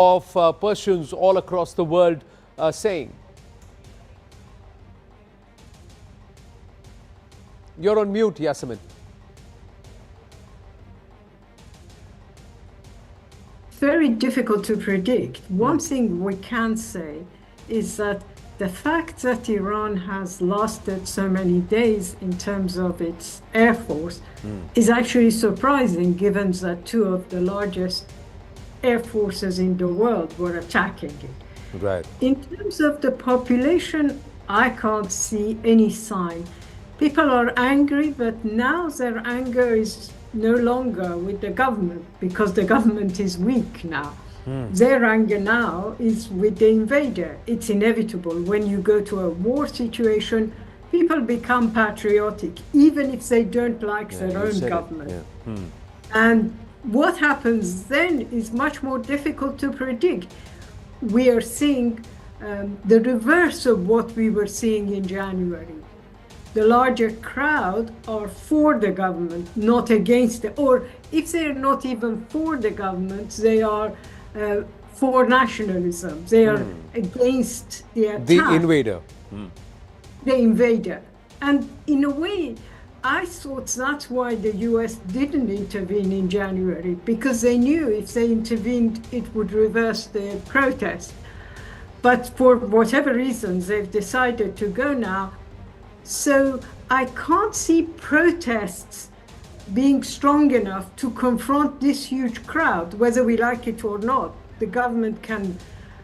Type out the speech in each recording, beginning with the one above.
of Persians all across the world saying? You're on mute, Yasemin. Very difficult to predict. One thing we can say is that the fact that Iran has lasted so many days in terms of its air force is actually surprising, given that two of the largest air forces in the world were attacking it. Right. In terms of the population, I can't see any sign. People are angry, but now their anger is no longer with the government because the government is weak now. Their anger now is with the invader. It's inevitable. When you go to a war situation, people become patriotic, even if they don't like their own government. And what happens then is much more difficult to predict. We are seeing the reverse of what we were seeing in January. The larger crowd are for the government, not against it. Or if they're not even for the government, they are for nationalism. They are against the attack. The invader. The invader. And in a way, I thought that's why the US didn't intervene in January, because they knew if they intervened, it would reverse the protest. But for whatever reasons, they've decided to go now. So I can't see protests being strong enough to confront this huge crowd, whether we like it or not. The government can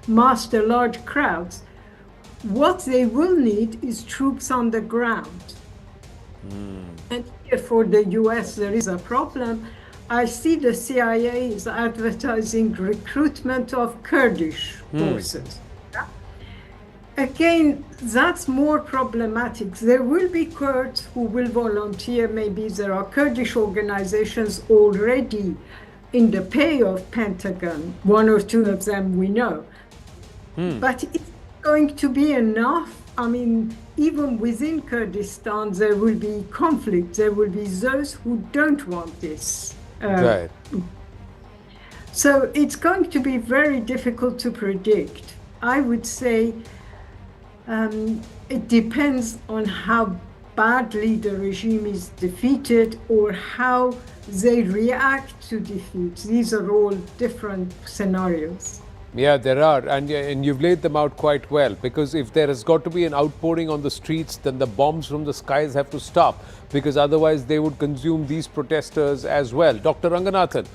master large crowds. What they will need is troops on the ground. And here for the US, there is a problem. I see the CIA is advertising recruitment of Kurdish forces. Again, that's more problematic. There will be Kurds who will volunteer. Maybe there are Kurdish organizations already in the pay of Pentagon. One or two of them we know. But it's going to be enough. I mean, even within Kurdistan, there will be conflict. There will be those who don't want this. Right. So it's going to be very difficult to predict. I would say it depends on how badly the regime is defeated or how they react to defeat. These are all different scenarios. Yeah, there are, and you've laid them out quite well, because if there has got to be an outpouring on the streets, then the bombs from the skies have to stop, because otherwise they would consume these protesters as well. Dr. Ranganathan,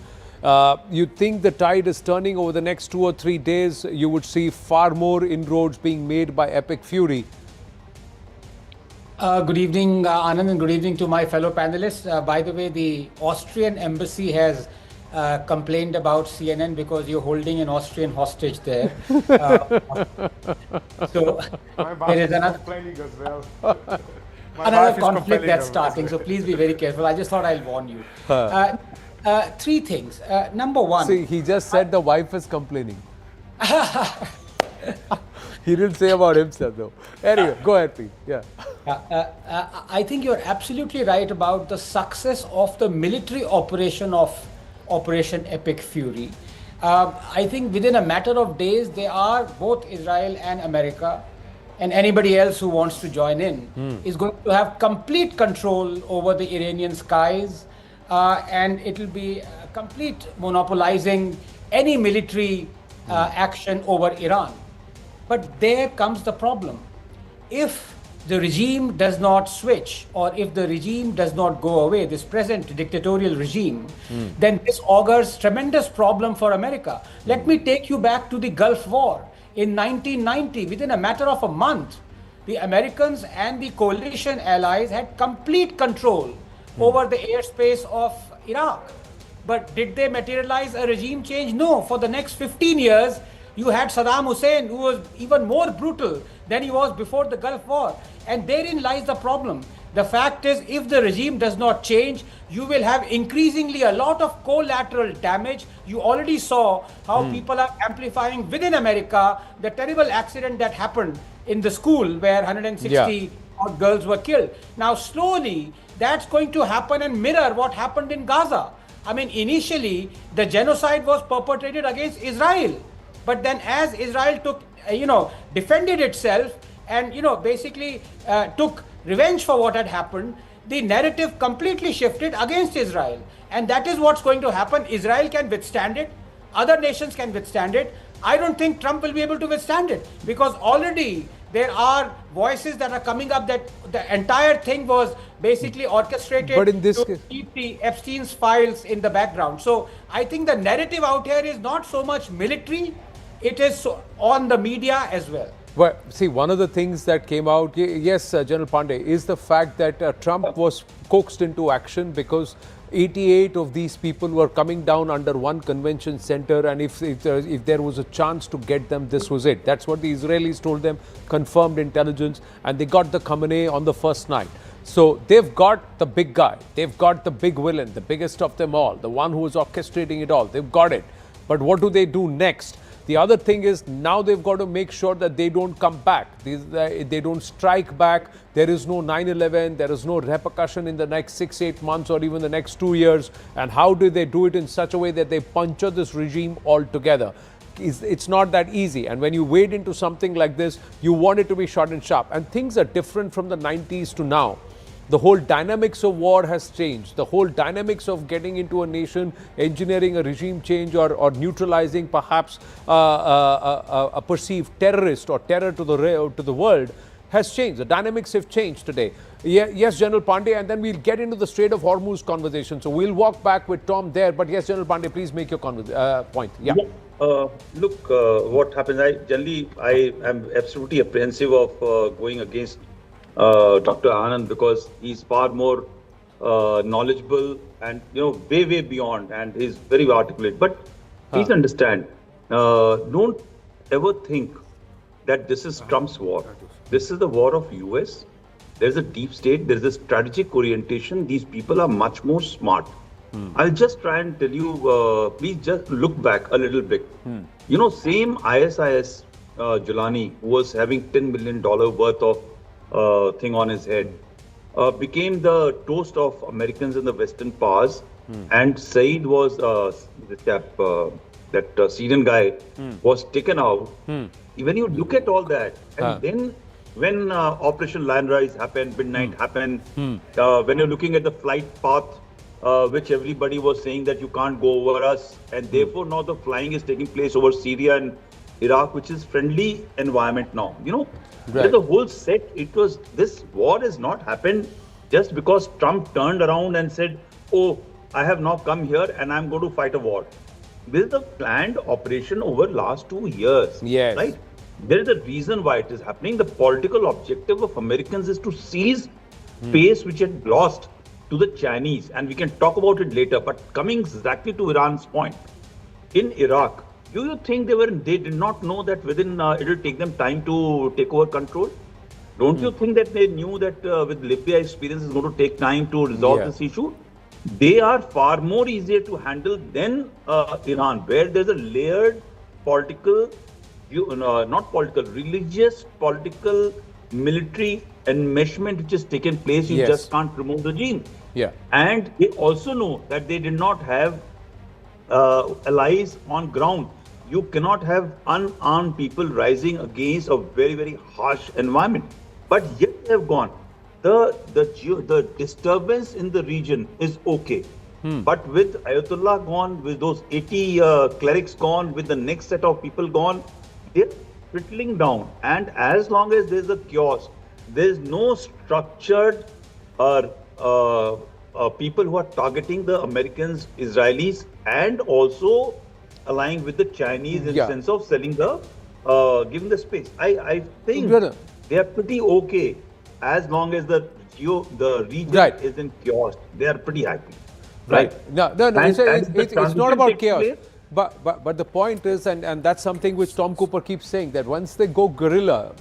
you think the tide is turning over the next 2 or 3 days? You would see far more inroads being made by Epic Fury. Good evening, Anand, and good evening to my fellow panelists. By the way, the Austrian embassy has complained about CNN because you're holding an Austrian hostage there. So there is complaining as well. another conflict that's starting. So please be very careful. I just thought I'll warn you. Three things. Number one. See, he just said the wife is complaining. He didn't say about himself though. Anyway, go ahead, please. Yeah. I think you're absolutely right about the success of the military operation of Operation Epic Fury. I think within a matter of days, they are, both Israel and America, and anybody else who wants to join in, is going to have complete control over the Iranian skies, and it will be complete monopolizing any military action over Iran. But there comes the problem. If the regime does not switch, or if the regime does not go away, this present dictatorial regime, then this augurs tremendous problem for America. Let me take you back to the Gulf War. In 1990, within a matter of a month, the Americans and the coalition allies had complete control over the airspace of Iraq. But did they materialize a regime change? No. For the next 15 years, you had Saddam Hussein, who was even more brutal than he was before the Gulf War. And therein lies the problem. The fact is, if the regime does not change, you will have increasingly a lot of collateral damage. You already saw how people are amplifying within America the terrible accident that happened in the school where 160 odd girls were killed. Now, slowly, that's going to happen and mirror what happened in Gaza. I mean, initially, the genocide was perpetrated against Israel. But then as Israel took, defended itself and, basically took revenge for what had happened, the narrative completely shifted against Israel. And that is what's going to happen. Israel can withstand it. Other nations can withstand it. I don't think Trump will be able to withstand it, because already there are voices that are coming up that the entire thing was basically orchestrated to keep the Epstein's files in the background. So I think the narrative out here is not so much military, it is on the media as well. Well, see, one of the things that came out, yes, General Pandey, is the fact that Trump was coaxed into action because 88 of these people were coming down under one convention center, and if there was a chance to get them, this was it. That's what the Israelis told them, confirmed intelligence, and they got the Khamenei on the first night. So they've got the big guy, they've got the big villain, the biggest of them all, the one who was orchestrating it all. They've got it. But what do they do next? The other thing is, now they've got to make sure that they don't come back. They don't strike back. There is no 9/11. There is no repercussion in the next 6-8 months or even the next 2 years. And how do they do it in such a way that they puncture this regime altogether? It's not that easy. And when you wade into something like this, you want it to be short and sharp. And things are different from the 90s to now. The whole dynamics of war has changed. The whole dynamics of getting into a nation, engineering a regime change or neutralizing perhaps a perceived terrorist or terror to the world has changed. The dynamics have changed today. Yes, General Pandey, and then we'll get into the Strait of Hormuz conversation. So we'll walk back with Tom there. But yes, General Pandey, please make your point. Yeah. Look, what happens, I am absolutely apprehensive of going against Dr. Anand, because he's far more knowledgeable and way beyond, and he's very articulate. But please understand, don't ever think that this is Trump's war. This is the war of US. There's a deep state. There's a strategic orientation. These people are much more smart. I'll just try and tell you, please just look back a little bit. Same ISIS Julani, who was having $10 million worth of thing on his head, became the toast of Americans and the Western powers. And Saeed was that Syrian guy was taken out. When you look at all that, and then when Operation Landrise happened, Midnight happened, when you're looking at the flight path, which everybody was saying that you can't go over us, and therefore now the flying is taking place over Syria and Iraq, which is friendly environment now. Right. The whole set, this war has not happened just because Trump turned around and said, oh, I have now come here and I'm going to fight a war. This is a planned operation over last 2 years. Yes. Right? There is a reason why it is happening. The political objective of Americans is to seize space which had lost to the Chinese, and we can talk about it later. But coming exactly to Iran's point, in Iraq, do you think they did not know that within it will take them time to take over control? Don't you think that they knew that with Libya experience is going to take time to resolve this issue? They are far more easier to handle than Iran, where there's a layered political, religious, political, military enmeshment which has taken place. You just can't remove the regime. Yeah. And they also know that they did not have allies on ground. You cannot have unarmed people rising against a very, very harsh environment. But yet they have gone. The disturbance in the region is okay. But with Ayatollah gone, with those 80 clerics gone, with the next set of people gone, they're trickling down. And as long as there's a chaos, there's no structured people who are targeting the Americans, Israelis, and also aligning with the Chinese in the sense of selling giving the space. I think they are pretty okay as long as the region is in chaos. They are pretty happy. Right? No, it's not about chaos. But the point is, and that's something which Tom Cooper keeps saying, that once they go guerrilla,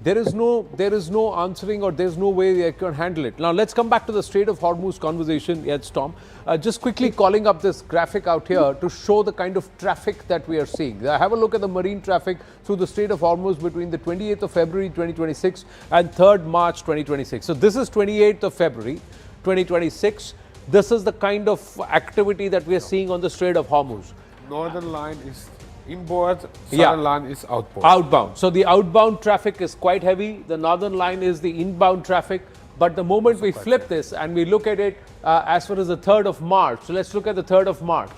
there is no answering, or there's no way they can handle it. Now let's come back to the Strait of Hormuz conversation. Yes, Tom. Just quickly calling up this graphic out here to show the kind of traffic that we are seeing. Have a look at the marine traffic through the Strait of Hormuz between the 28th of February 2026 and 3rd March 2026. So this is 28th of February 2026. This is the kind of activity that we are seeing on the Strait of Hormuz. Northern line inboard, Yeah. southern line is outboard. Outbound. So the outbound traffic is quite heavy. The northern line is the inbound traffic. But the moment we flip this and we look at it as far as the 3rd of March, so let's look at the 3rd of March.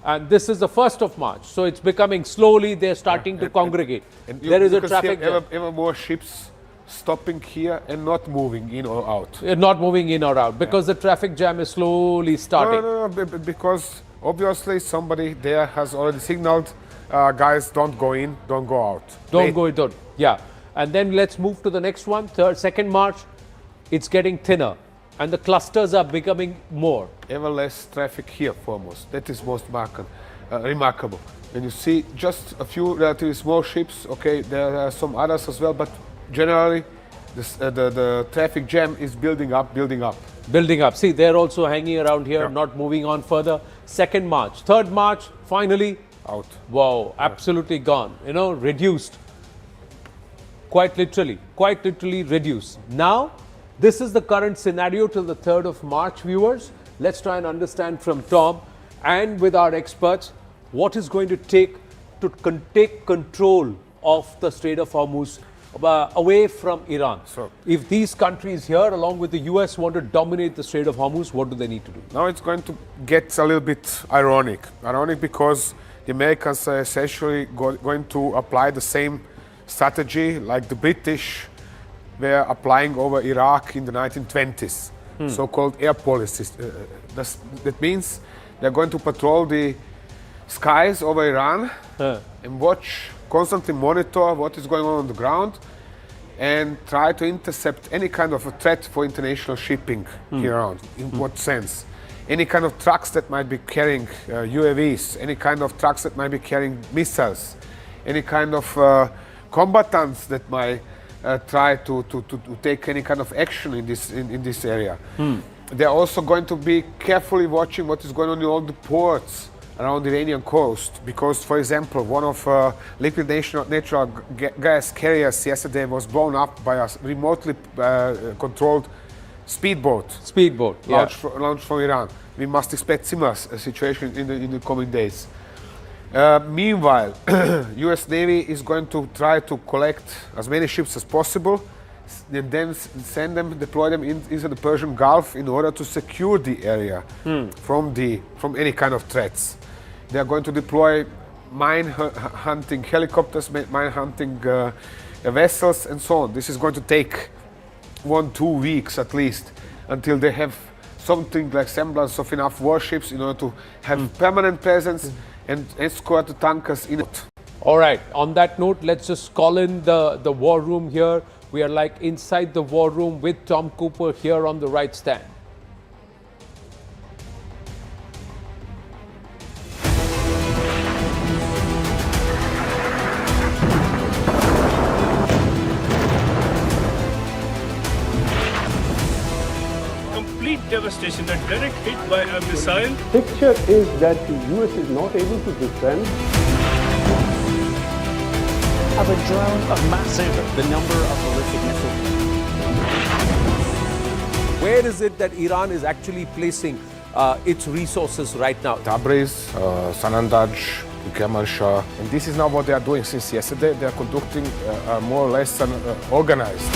And this is the 1st of March. So it's becoming slowly, they're starting to congregate. And There is a you can see traffic jam. ever more ships stopping here and not moving in or out. Not moving in or out because the traffic jam is slowly starting. No, because obviously somebody there has already signaled, guys, don't go in, don't go out. Don't go, don't. Yeah. And then let's move to the next one, 2nd March. It's getting thinner and the clusters are becoming more. Ever less traffic here foremost. That is most remarkable. When you see just a few relatively small ships, okay, there are some others as well, but generally the traffic jam is building up. Building up. See, they're also hanging around here, not moving on further. 2nd March, 3rd March, finally out. Wow, absolutely gone. You know, reduced. Quite literally reduced. Now, this is the current scenario till the 3rd of March, viewers. Let's try and understand from Tom and with our experts what is going to take control of the Strait of Hormuz away from Iran. So, if these countries here, along with the US, want to dominate the Strait of Hormuz, what do they need to do? Now it's going to get a little bit ironic. Ironic because the Americans are essentially going to apply the same strategy like the British were applying over Iraq in the 1920s, so-called air policies. That means they're going to patrol the skies over Iran and constantly monitor what is going on the ground and try to intercept any kind of a threat for international shipping here around. In what sense? Any kind of trucks that might be carrying UAVs, any kind of trucks that might be carrying missiles, any kind of combatants that might try to take any kind of action in this area. They're also going to be carefully watching what is going on in all the ports around the Iranian coast, because, for example, one of liquid natural gas carriers yesterday was blown up by a remotely controlled speedboat. Launched from Iran. We must expect similar situation in the coming days. Meanwhile, U.S. Navy is going to try to collect as many ships as possible and then deploy them into the Persian Gulf in order to secure the area from any kind of threats. They are going to deploy mine-hunting helicopters, mine-hunting vessels, and so on. This is going to take 1-2 weeks at least until they have something like semblance of enough warships in order to have permanent presence and escort the tankers in it. All right, on that note, let's just call in the war room here. We are like inside the war room with Tom Cooper here on the right stand. Devastation, a direct hit by a missile. Picture is that the US is not able to defend. Of a drone of massive, the number of ballistic missiles. Where is it that Iran is actually placing its resources right now? Tabriz, Sanandaj, Kermanshah. And this is now what they are doing since yesterday. They are conducting more or less an organized.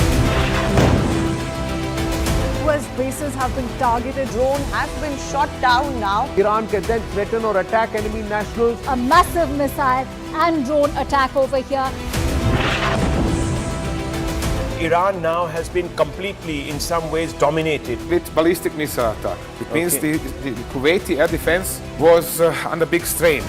US bases have been targeted. Drone has been shot down now. Iran can then threaten or attack enemy nationals. A massive missile and drone attack over here. Iran now has been completely, in some ways, dominated. With ballistic missile attack. It means the Kuwaiti air defense was under big strain.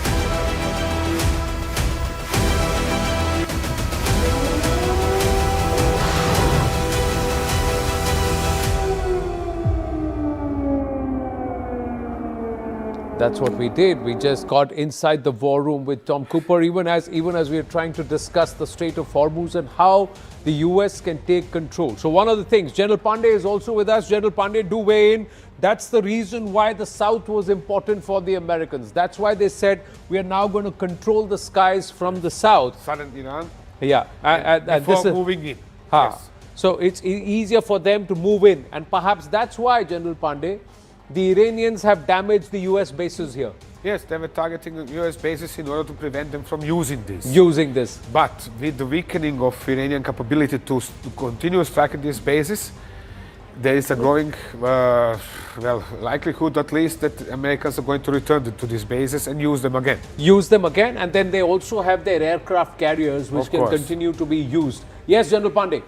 That's what we did. We just got inside the war room with Tom Cooper, even as we are trying to discuss the Strait of Hormuz and how the US can take control. So one of the things, General Pandey is also with us. General Pandey, do weigh in. That's the reason why the South was important for the Americans. That's why they said we are now going to control the skies from the South. Southern Iran. Yeah. And before moving in. Yes. So it's easier for them to move in. And perhaps that's why, General Pandey, the Iranians have damaged the US bases here. Yes, they were targeting US bases in order to prevent them from using this. But with the weakening of Iranian capability to continue striking these bases, there is a growing likelihood at least that Americans are going to return to these bases and use them again. And then they also have their aircraft carriers which can continue to be used. Yes, General Pandey.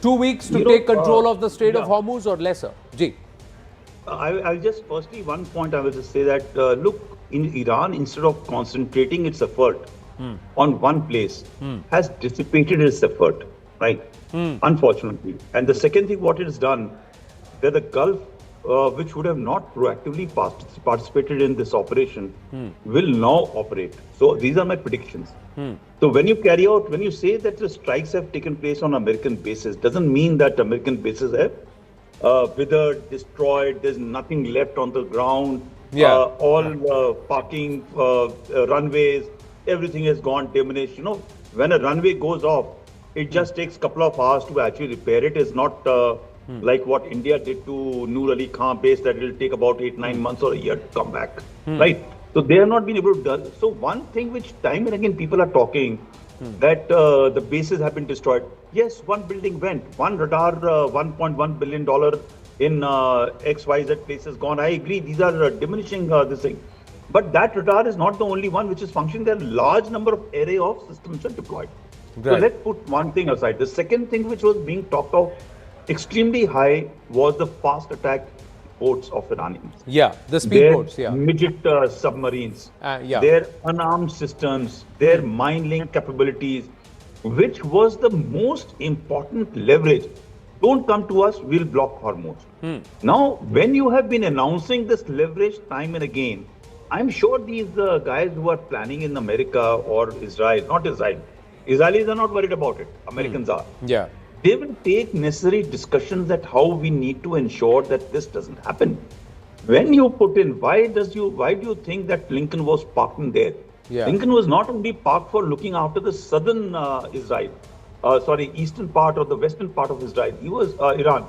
2 weeks to take control of the Strait of Hormuz or lesser? Ji. I'll just firstly, one point I will just say that, look, in Iran, instead of concentrating its effort on one place, has dissipated its effort, right? Unfortunately. And the second thing, what it has done, that the Gulf, which would have not proactively participated in this operation, will now operate. So these are my predictions. So when you say that the strikes have taken place on American bases, doesn't mean that American bases have withered, destroyed, there's nothing left on the ground, all parking runways, everything has gone diminished. You know, when a runway goes off, it just takes a couple of hours to actually repair it. It's not like what India did to Noor Ali Khan base, that it will take about 8-9 months or a year to come back, right? So they have not been able to do. So one thing which time and again people are talking, that the bases have been destroyed. Yes, one building went, one radar, $1.1 billion in XYZ places gone. I agree, these are diminishing this thing. But that radar is not the only one which is functioning. There are a large number of array of systems are deployed. So let's put one thing aside. The second thing which was being talked of extremely high was the fast attack boats of Iranians. Yeah, the speedboats, midget submarines, their unarmed systems, their mine link capabilities, which was the most important leverage. Don't come to us, we'll block Hormuz. Now, when you have been announcing this leverage time and again, I'm sure these guys who are planning in America or Israel, not Israel, Israelis are not worried about it, Americans are. Yeah. They will take necessary discussions that how we need to ensure that this doesn't happen. When you put in, why do you think that Lincoln was parked in there? Lincoln was not only parked for looking after the southern eastern part or the western part of Israel. He was Iran.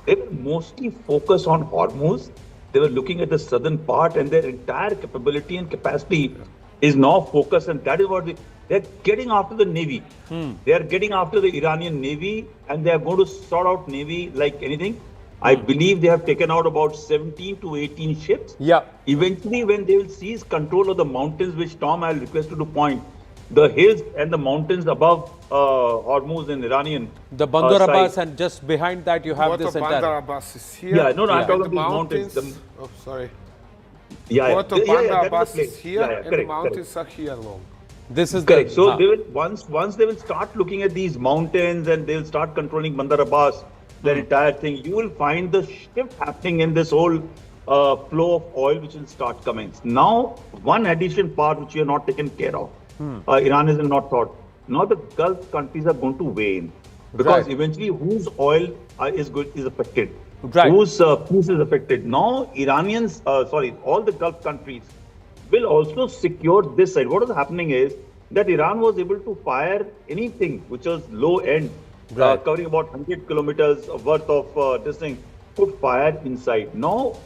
They were mostly focused on Hormuz. They were looking at the southern part, and their entire capability and capacity is now focused, and that is what they're getting after the Navy. They are getting after the Iranian Navy, and they are going to sort out Navy like anything. I believe they have taken out about 17 to 18 ships. Eventually, when they will seize control of the mountains, which Tom, I'll request you to point, the hills and the mountains above Hormuz and Iranian. The Bandar Abbas, and just behind that you have this entire. Bandar Abbas is here. I'm talking about the mountains. Oh, sorry. Port of Bandar Abbas is here, and the mountains are here along. This is correct. So they will once they will start looking at these mountains and they will start controlling Bandar Abbas, their entire thing. You will find the shift happening in this whole flow of oil, which will start coming. Now, one addition part which you are not taken care of, Iran is not thought. Now the Gulf countries are going to weigh in, because eventually whose oil is affected, whose peace is affected. Now Iranians, all the Gulf countries will also secure this side. What is happening is that Iran was able to fire anything which was low end, covering about 100 kilometers worth of this thing, could fire inside. Now,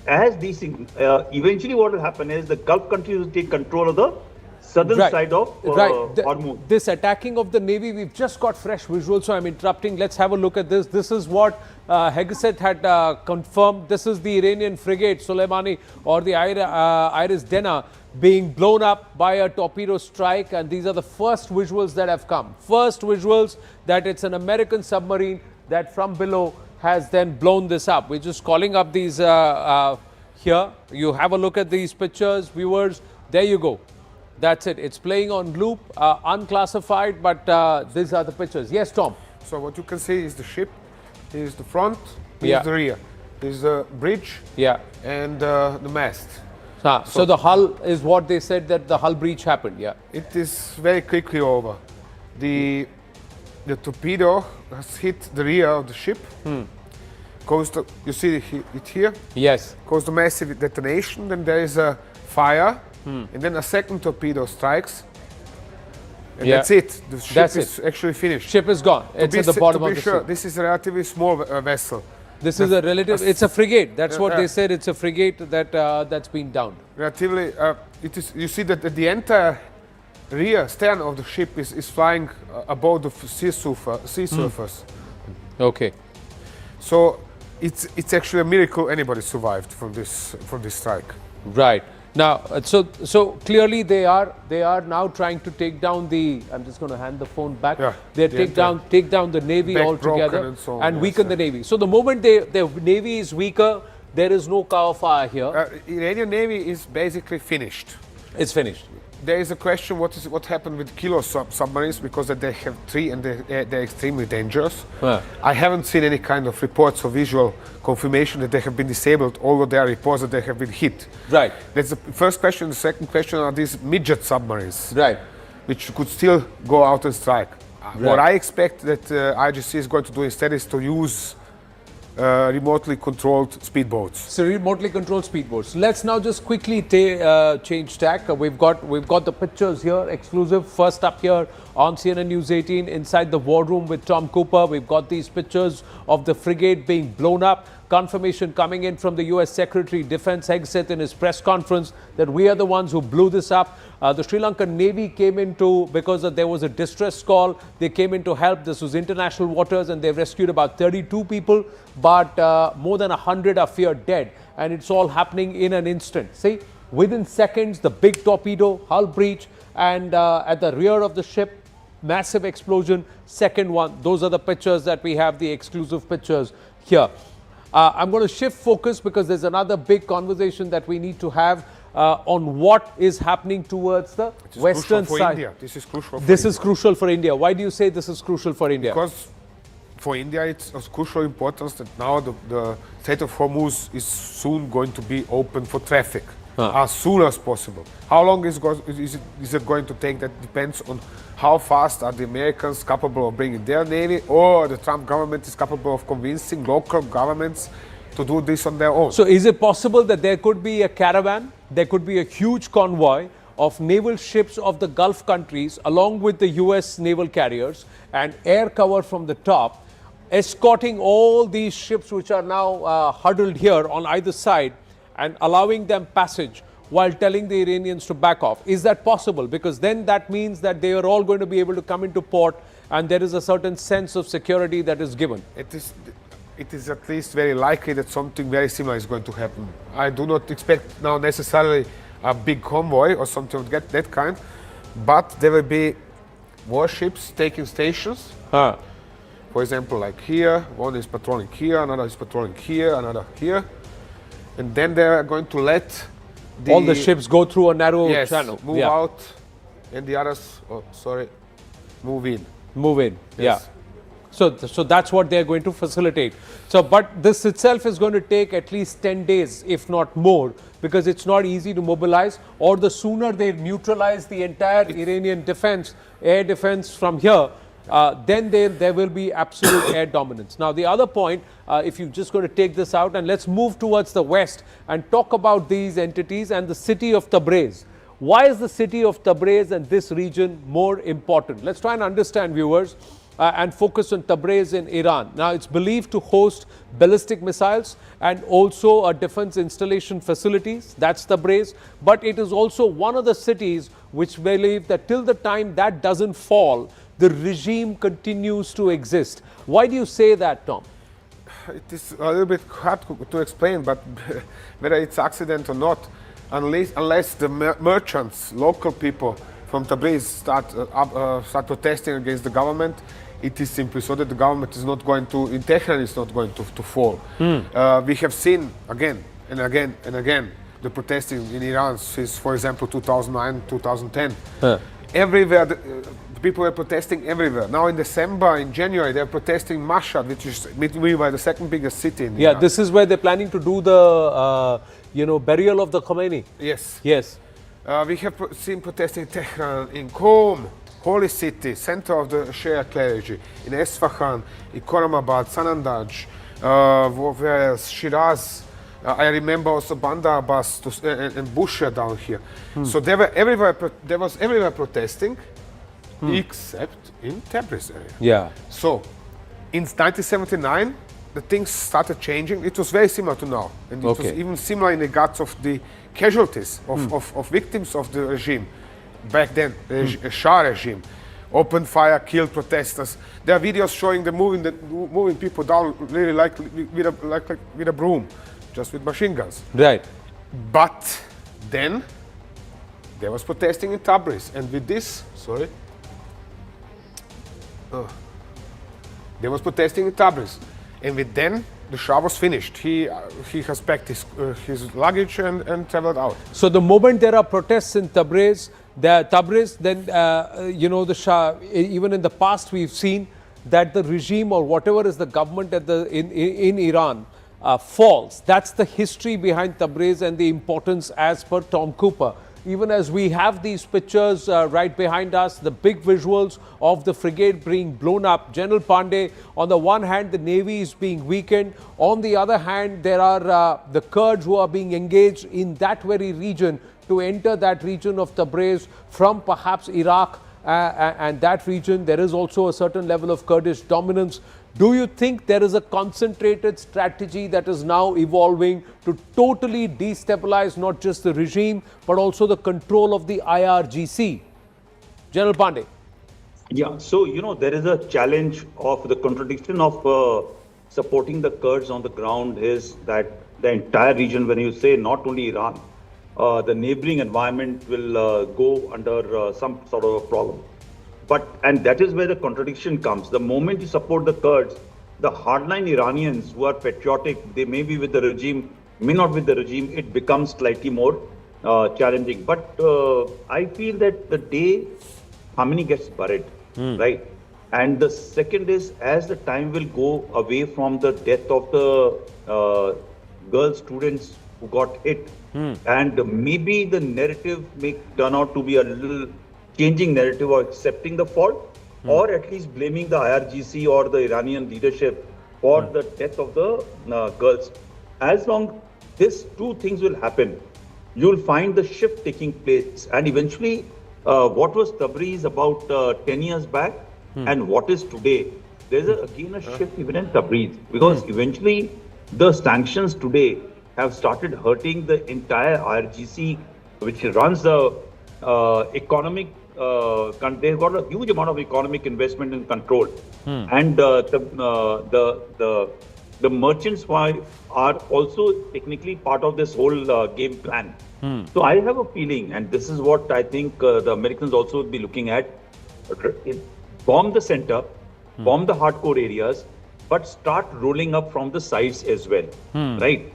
as these things, eventually what will happen is the Gulf countries will take control of the southern side of Hormuz. This attacking of the Navy, we've just got fresh visuals, so I'm interrupting. Let's have a look at this. This is what Hegseth had confirmed. This is the Iranian frigate Soleimani, or the Iris Dena, being blown up by a torpedo strike, and these are the first visuals that have come. First visuals that it's an American submarine that from below has then blown this up. We're just calling up these here. You have a look at these pictures, viewers. There you go. That's it. It's playing on loop, unclassified, but these are the pictures. Yes, Tom. So what you can see is the ship, is the front, is the rear, is the bridge, and the mast. So the hull is what they said, that the hull breach happened. It is very quickly over. The torpedo has hit the rear of the ship. Caused you see it here? Yes. Caused a massive detonation. Then there is a fire. And then a second torpedo strikes, and that's it. The ship is actually finished. Ship is gone. It's at the bottom of the ship. This is a relatively small vessel. This is a relative, it's a frigate. That's what they said. It's a frigate that that's been downed. Relatively, it is. You see that the entire rear stern of the ship is flying above the sea surface. Okay. So it's actually a miracle anybody survived from this strike. Right. Now, so clearly they are now trying to take down the. I'm just going to hand the phone back. Yeah, they take down the navy altogether and weaken the navy. So the moment the navy is weaker, there is no cover fire here. Iranian navy is basically finished. It's finished. There is a question what happened with kilo submarines, because they have 3 and they're extremely dangerous. I haven't seen any kind of reports or visual confirmation that they have been disabled, although there are reports that they have been hit. Right. That's the first question. The second question are these midget submarines, right, which could still go out and strike. Right. What I expect that IGC is going to do instead is to use remotely controlled speedboats. So remotely controlled speedboats. Let's now just quickly change tack. We've got the pictures here, exclusive. First up here on CNN News 18, inside the war room with Tom Cooper. We've got these pictures of the frigate being blown up. Confirmation coming in from the U.S. Secretary Defense Hegseth in his press conference that we are the ones who blew this up. The Sri Lankan Navy came into, because there was a distress call, they came in to help. This was international waters and they rescued about 32 people, but more than 100 are feared dead. And it's all happening in an instant. See, within seconds, the big torpedo, hull breach, and at the rear of the ship, massive explosion. Second one, those are the pictures that we have, the exclusive pictures here. I'm going to shift focus because there's another big conversation that we need to have on what is happening towards the western side. India. This is crucial. This is crucial for India. Why do you say this is crucial for India? Because for India, it's of crucial importance that now the Strait of Hormuz is soon going to be open for traffic as soon as possible. How long is it going to take? That depends on how fast are the Americans capable of bringing their navy, or the Trump government is capable of convincing local governments to do this on their own. So is it possible that there could be a caravan, there could be a huge convoy of naval ships of the Gulf countries along with the US naval carriers and air cover from the top, escorting all these ships which are now huddled here on either side and allowing them passage while telling the Iranians to back off? Is that possible? Because then that means that they are all going to be able to come into port and there is a certain sense of security that is given. It is at least very likely that something very similar is going to happen. I do not expect now necessarily a big convoy or something of that kind, but there will be warships taking stations. For example, like here, one is patrolling here, another is patrolling here, another here. And then they are going to let all the ships go through a narrow channel. Move out, and the others, move in. Move in, yes. So that's what they're going to facilitate. So, but this itself is going to take at least 10 days, if not more, because it's not easy to mobilize, or the sooner they neutralize the entire Iranian defense, air defense from here, then there will be absolute air dominance. Now, the other point, if you're just going to take this out, and let's move towards the west and talk about these entities and the city of Tabriz. Why is the city of Tabriz and this region more important? Let's try and understand, viewers, and focus on Tabriz in Iran. Now, it's believed to host ballistic missiles and also a defense installation facilities. That's Tabriz. But it is also one of the cities which believe that till the time that doesn't fall, the regime continues to exist. Why do you say that, Tom? It is a little bit hard to explain, but whether it's accident or not, unless the merchants, local people from Tabriz start protesting against the government, it is simply so that the government is not going to, in Tehran, is not going to fall. We have seen again and again and again the protesting in Iran since, for example, 2009, 2010. Everywhere, the people were protesting everywhere. Now in December, in January, they're protesting Mashhad, which is meanwhile the second biggest city in Iran. This is where they're planning to do the, burial of the Khomeini. Yes. Yes. We have seen protesting in Tehran, in Qom, holy city, center of the Shia clergy, in Esfahan, in Koramabad, Sanandaj, where else? Shiraz. I remember also Bandar Abbas and Bushehr down here. So there was everywhere protesting, except in Tabriz area. Yeah. So in 1979, the things started changing, it was very similar to now. And it was even similar in regards of the casualties of victims of the regime. Back then, the Shah regime. Opened fire, killed protesters. There are videos showing them moving people down really like with a broom, just with machine guns. Right. But then there was protesting in Tabriz, and with this, there was protesting in Tabriz, and with then the Shah was finished. He has packed his luggage and traveled out. So the moment there are protests in Tabriz, then the Shah. Even in the past, we've seen that the regime or whatever is the government in Iran falls. That's the history behind Tabriz and the importance as per Tom Cooper. Even as we have these pictures right behind us, the big visuals of the frigate being blown up. General Pandey, on the one hand, the Navy is being weakened. On the other hand, there are the Kurds who are being engaged in that very region to enter that region of Tabriz from perhaps Iraq and that region. There is also a certain level of Kurdish dominance. Do you think there is a concentrated strategy that is now evolving to totally destabilize not just the regime, but also the control of the IRGC? General Pandey. Yeah, so, there is a challenge of the contradiction of supporting the Kurds on the ground is that the entire region, when you say not only Iran, the neighboring environment will go under some sort of a problem. And that is where the contradiction comes. The moment you support the Kurds, the hardline Iranians who are patriotic, they may be with the regime, may not with the regime, it becomes slightly more challenging. But I feel that the day Khamenei gets buried, right? And the second is, as the time will go away from the death of the girl students who got hit, and maybe the narrative may turn out to be a little changing narrative or accepting the fault, or at least blaming the IRGC or the Iranian leadership for the death of the girls. As long these two things will happen, you'll find the shift taking place. And eventually, what was Tabriz about 10 years back and what is today, there's again a shift even in Tabriz. Because eventually, the sanctions today have started hurting the entire IRGC, which runs the economic. They've got a huge amount of economic investment and control, and the merchants are also technically part of this whole game plan. So I have a feeling, and this is what I think the Americans also would be looking at: bomb the center, bomb the hardcore areas, but start rolling up from the sides as well, right?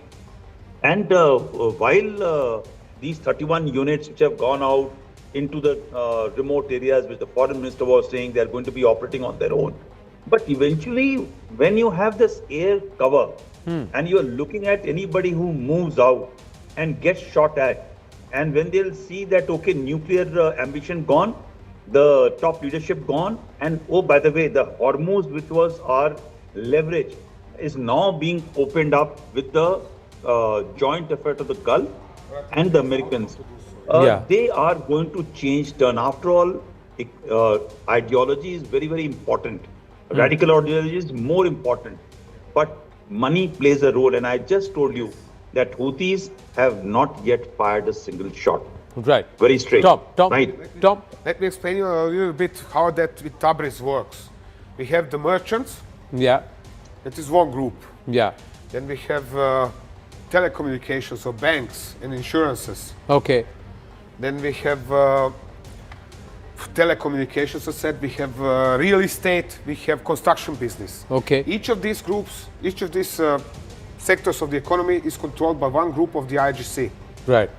And while these 31 units which have gone out into the remote areas, which the foreign minister was saying they are going to be operating on their own. But eventually, when you have this air cover and you are looking at anybody who moves out and gets shot at, and when they'll see that, okay, nuclear ambition gone, the top leadership gone, and oh, by the way, the Hormuz, which was our leverage, is now being opened up with the joint effort of the Gulf and the Americans. They are going to change turn. After all, ideology is very, very important. Radical ideology is more important. But money plays a role. And I just told you that Houthis have not yet fired a single shot. Right. Very straight. Tom. Right. Tom. Let me explain you a little bit how that with Tabriz works. We have the merchants. Yeah. That is one group. Yeah. Then we have telecommunications, so banks and insurances. Okay. Then we have telecommunications, as I said, we have real estate, we have construction business. Okay. Each of these groups, each of these sectors of the economy is controlled by one group of the IRGC. Right.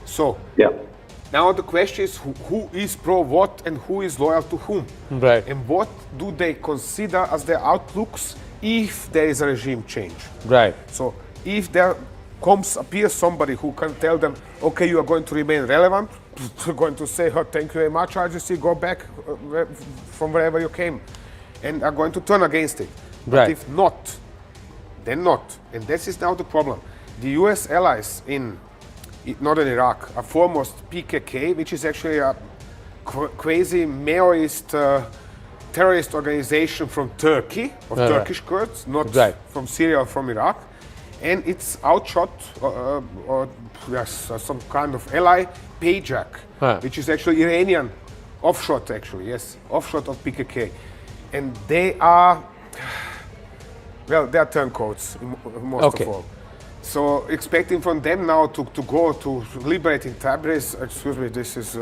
So, now the question is who is pro what and who is loyal to whom? Right. And what do they consider as their outlooks if there is a regime change? Right. So, if there appears somebody who can tell them, okay, you are going to remain relevant, they're going to say, oh, thank you very much, IRGC, go back from wherever you came, and are going to turn against it. But if not, then not. And this is now the problem. The US allies in northern Iraq are foremost PKK, which is actually a quasi-Maoist terrorist organization from Turkey, of Turkish Kurds, not from Syria or from Iraq. And it's outshot, or some kind of ally, payjack, which is actually Iranian offshot, offshot of PKK. And they are, well, they are turncoats, most of all. So expecting from them now to go to liberating Tabriz, excuse me, this is...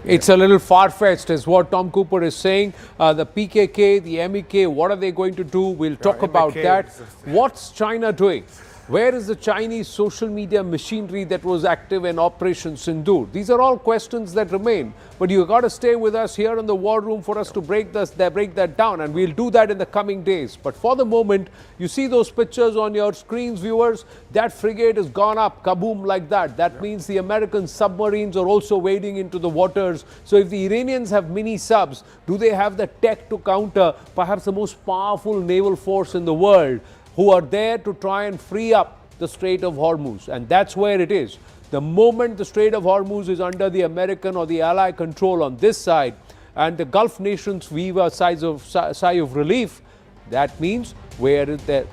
it's a little far-fetched is what Tom Cooper is saying. The PKK, the MEK, what are they going to do? We'll talk about that. What's China doing? Where is the Chinese social media machinery that was active in Operation Sindoor? These are all questions that remain. But you've got to stay with us here in the War Room for us to break that down. And we'll do that in the coming days. But for the moment, you see those pictures on your screens, viewers? That frigate has gone up, kaboom, like that. That means the American submarines are also wading into the waters. So if the Iranians have mini subs, do they have the tech to counter perhaps the most powerful naval force in the world, who are there to try and free up the Strait of Hormuz? And that's where it is. The moment the Strait of Hormuz is under the American or the Ally control on this side, and the Gulf nations weave a sigh of relief, that means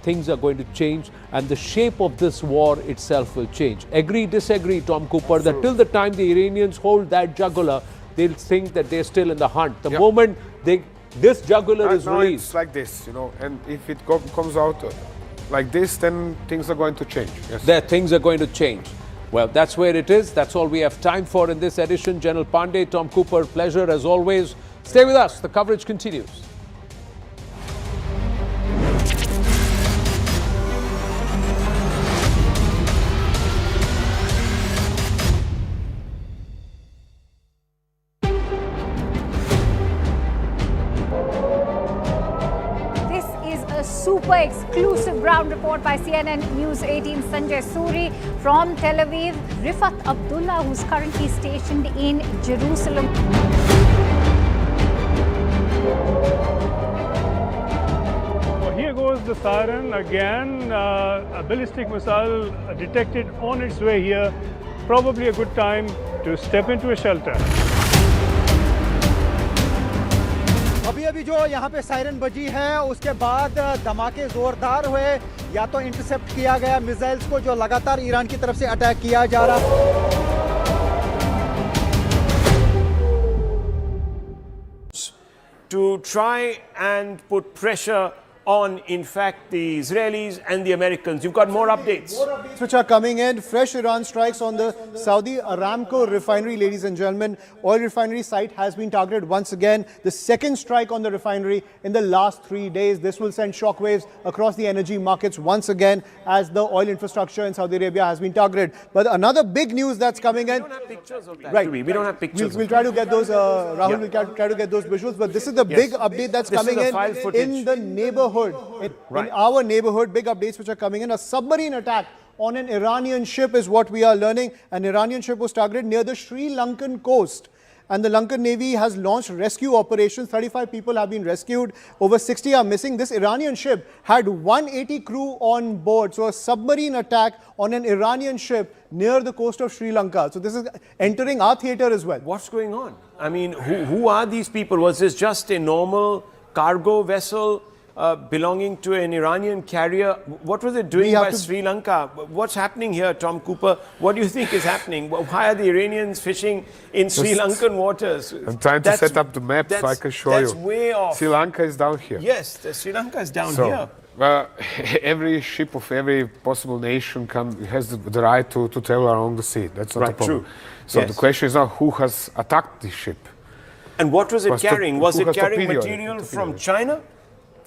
things are going to change, and the shape of this war itself will change. Agree, disagree, Tom Cooper, that till the time the Iranians hold that jugular, they'll think that they're still in the hunt. The moment this jugular is released. It's like this, and if it comes out like this, then things are going to change. Things are going to change. Well, that's where it is. That's all we have time for in this edition. General Pandey, Tom Cooper, pleasure as always. Stay with us. The coverage continues. Super exclusive ground report by CNN News 18 Sanjay Suri from Tel Aviv. Rifat Abdullah, who's currently stationed in Jerusalem. Well, here goes the siren again. A ballistic missile detected on its way here. Probably a good time to step into a shelter. अभी जो यहाँ पे siren बजी है उसके बाद धमाके जोरदार हुए, या तो इंटरसेप्ट किया गया मिसाइल्स को जो लगातार ईरान की तरफ से अटैक किया जा रहा। To try and put pressure on, in fact, the Israelis and the Americans. You've got more updates. More updates which are coming in. Fresh Iran strikes on the Saudi Aramco refinery, ladies and gentlemen. Oil refinery site has been targeted once again. The second strike on the refinery in the last 3 days. This will send shockwaves across the energy markets once again as the oil infrastructure in Saudi Arabia has been targeted. But another big news that's coming in. We don't have pictures of that. Right. We don't have pictures. We'll try to get those, Rahul will try to get those visuals. But this is the big update that's coming in the neighborhood. In our neighborhood, big updates which are coming in. A submarine attack on an Iranian ship is what we are learning. An Iranian ship was targeted near the Sri Lankan coast. And the Lankan Navy has launched rescue operations. 35 people have been rescued. Over 60 are missing. This Iranian ship had 180 crew on board. So a submarine attack on an Iranian ship near the coast of Sri Lanka. So this is entering our theater as well. What's going on? I mean, who are these people? Was this just a normal cargo vessel belonging to an Iranian carrier? What was it doing by Sri Lanka? What's happening here, Tom Cooper? What do you think is happening? Why are the Iranians fishing in Sri Lankan waters? I'm trying to set up the map so I can show you. That's way off. Sri Lanka is down here. Yes, Sri Lanka is down here. Well, every ship of every possible nation has the right to travel along the sea. That's not a problem. True. So the question is now, who has attacked this ship? And what was it carrying? Was it carrying material from China?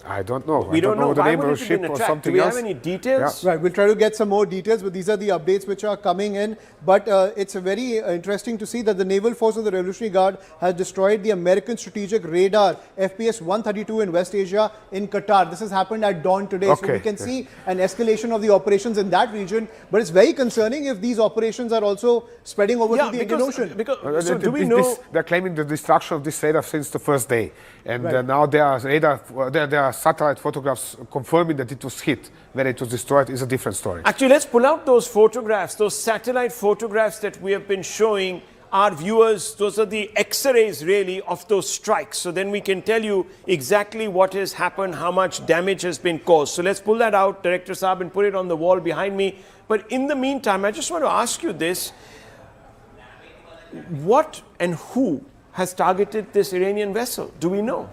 I don't know. We don't know the why name would of it the have been ship or attacked? something Do we else. have any details? Right, we'll try to get some more details, but these are the updates which are coming in. But it's very interesting to see that the Naval Force of the Revolutionary Guard has destroyed the American strategic radar FPS-132 in West Asia in Qatar. This has happened at dawn today. So we can see an escalation of the operations in that region. But it's very concerning if these operations are also spreading over to the Indian Ocean. So do we know? They're claiming the destruction of this radar since the first day. And now there are satellite photographs confirming that it was hit. Whether it was destroyed is a different story. Actually, let's pull out those photographs, those satellite photographs that we have been showing our viewers, those are the X-rays really of those strikes. So then we can tell you exactly what has happened, how much damage has been caused. So let's pull that out, Director Saab, and put it on the wall behind me. But in the meantime, I just want to ask you this. What and who has targeted this Iranian vessel? Do we know?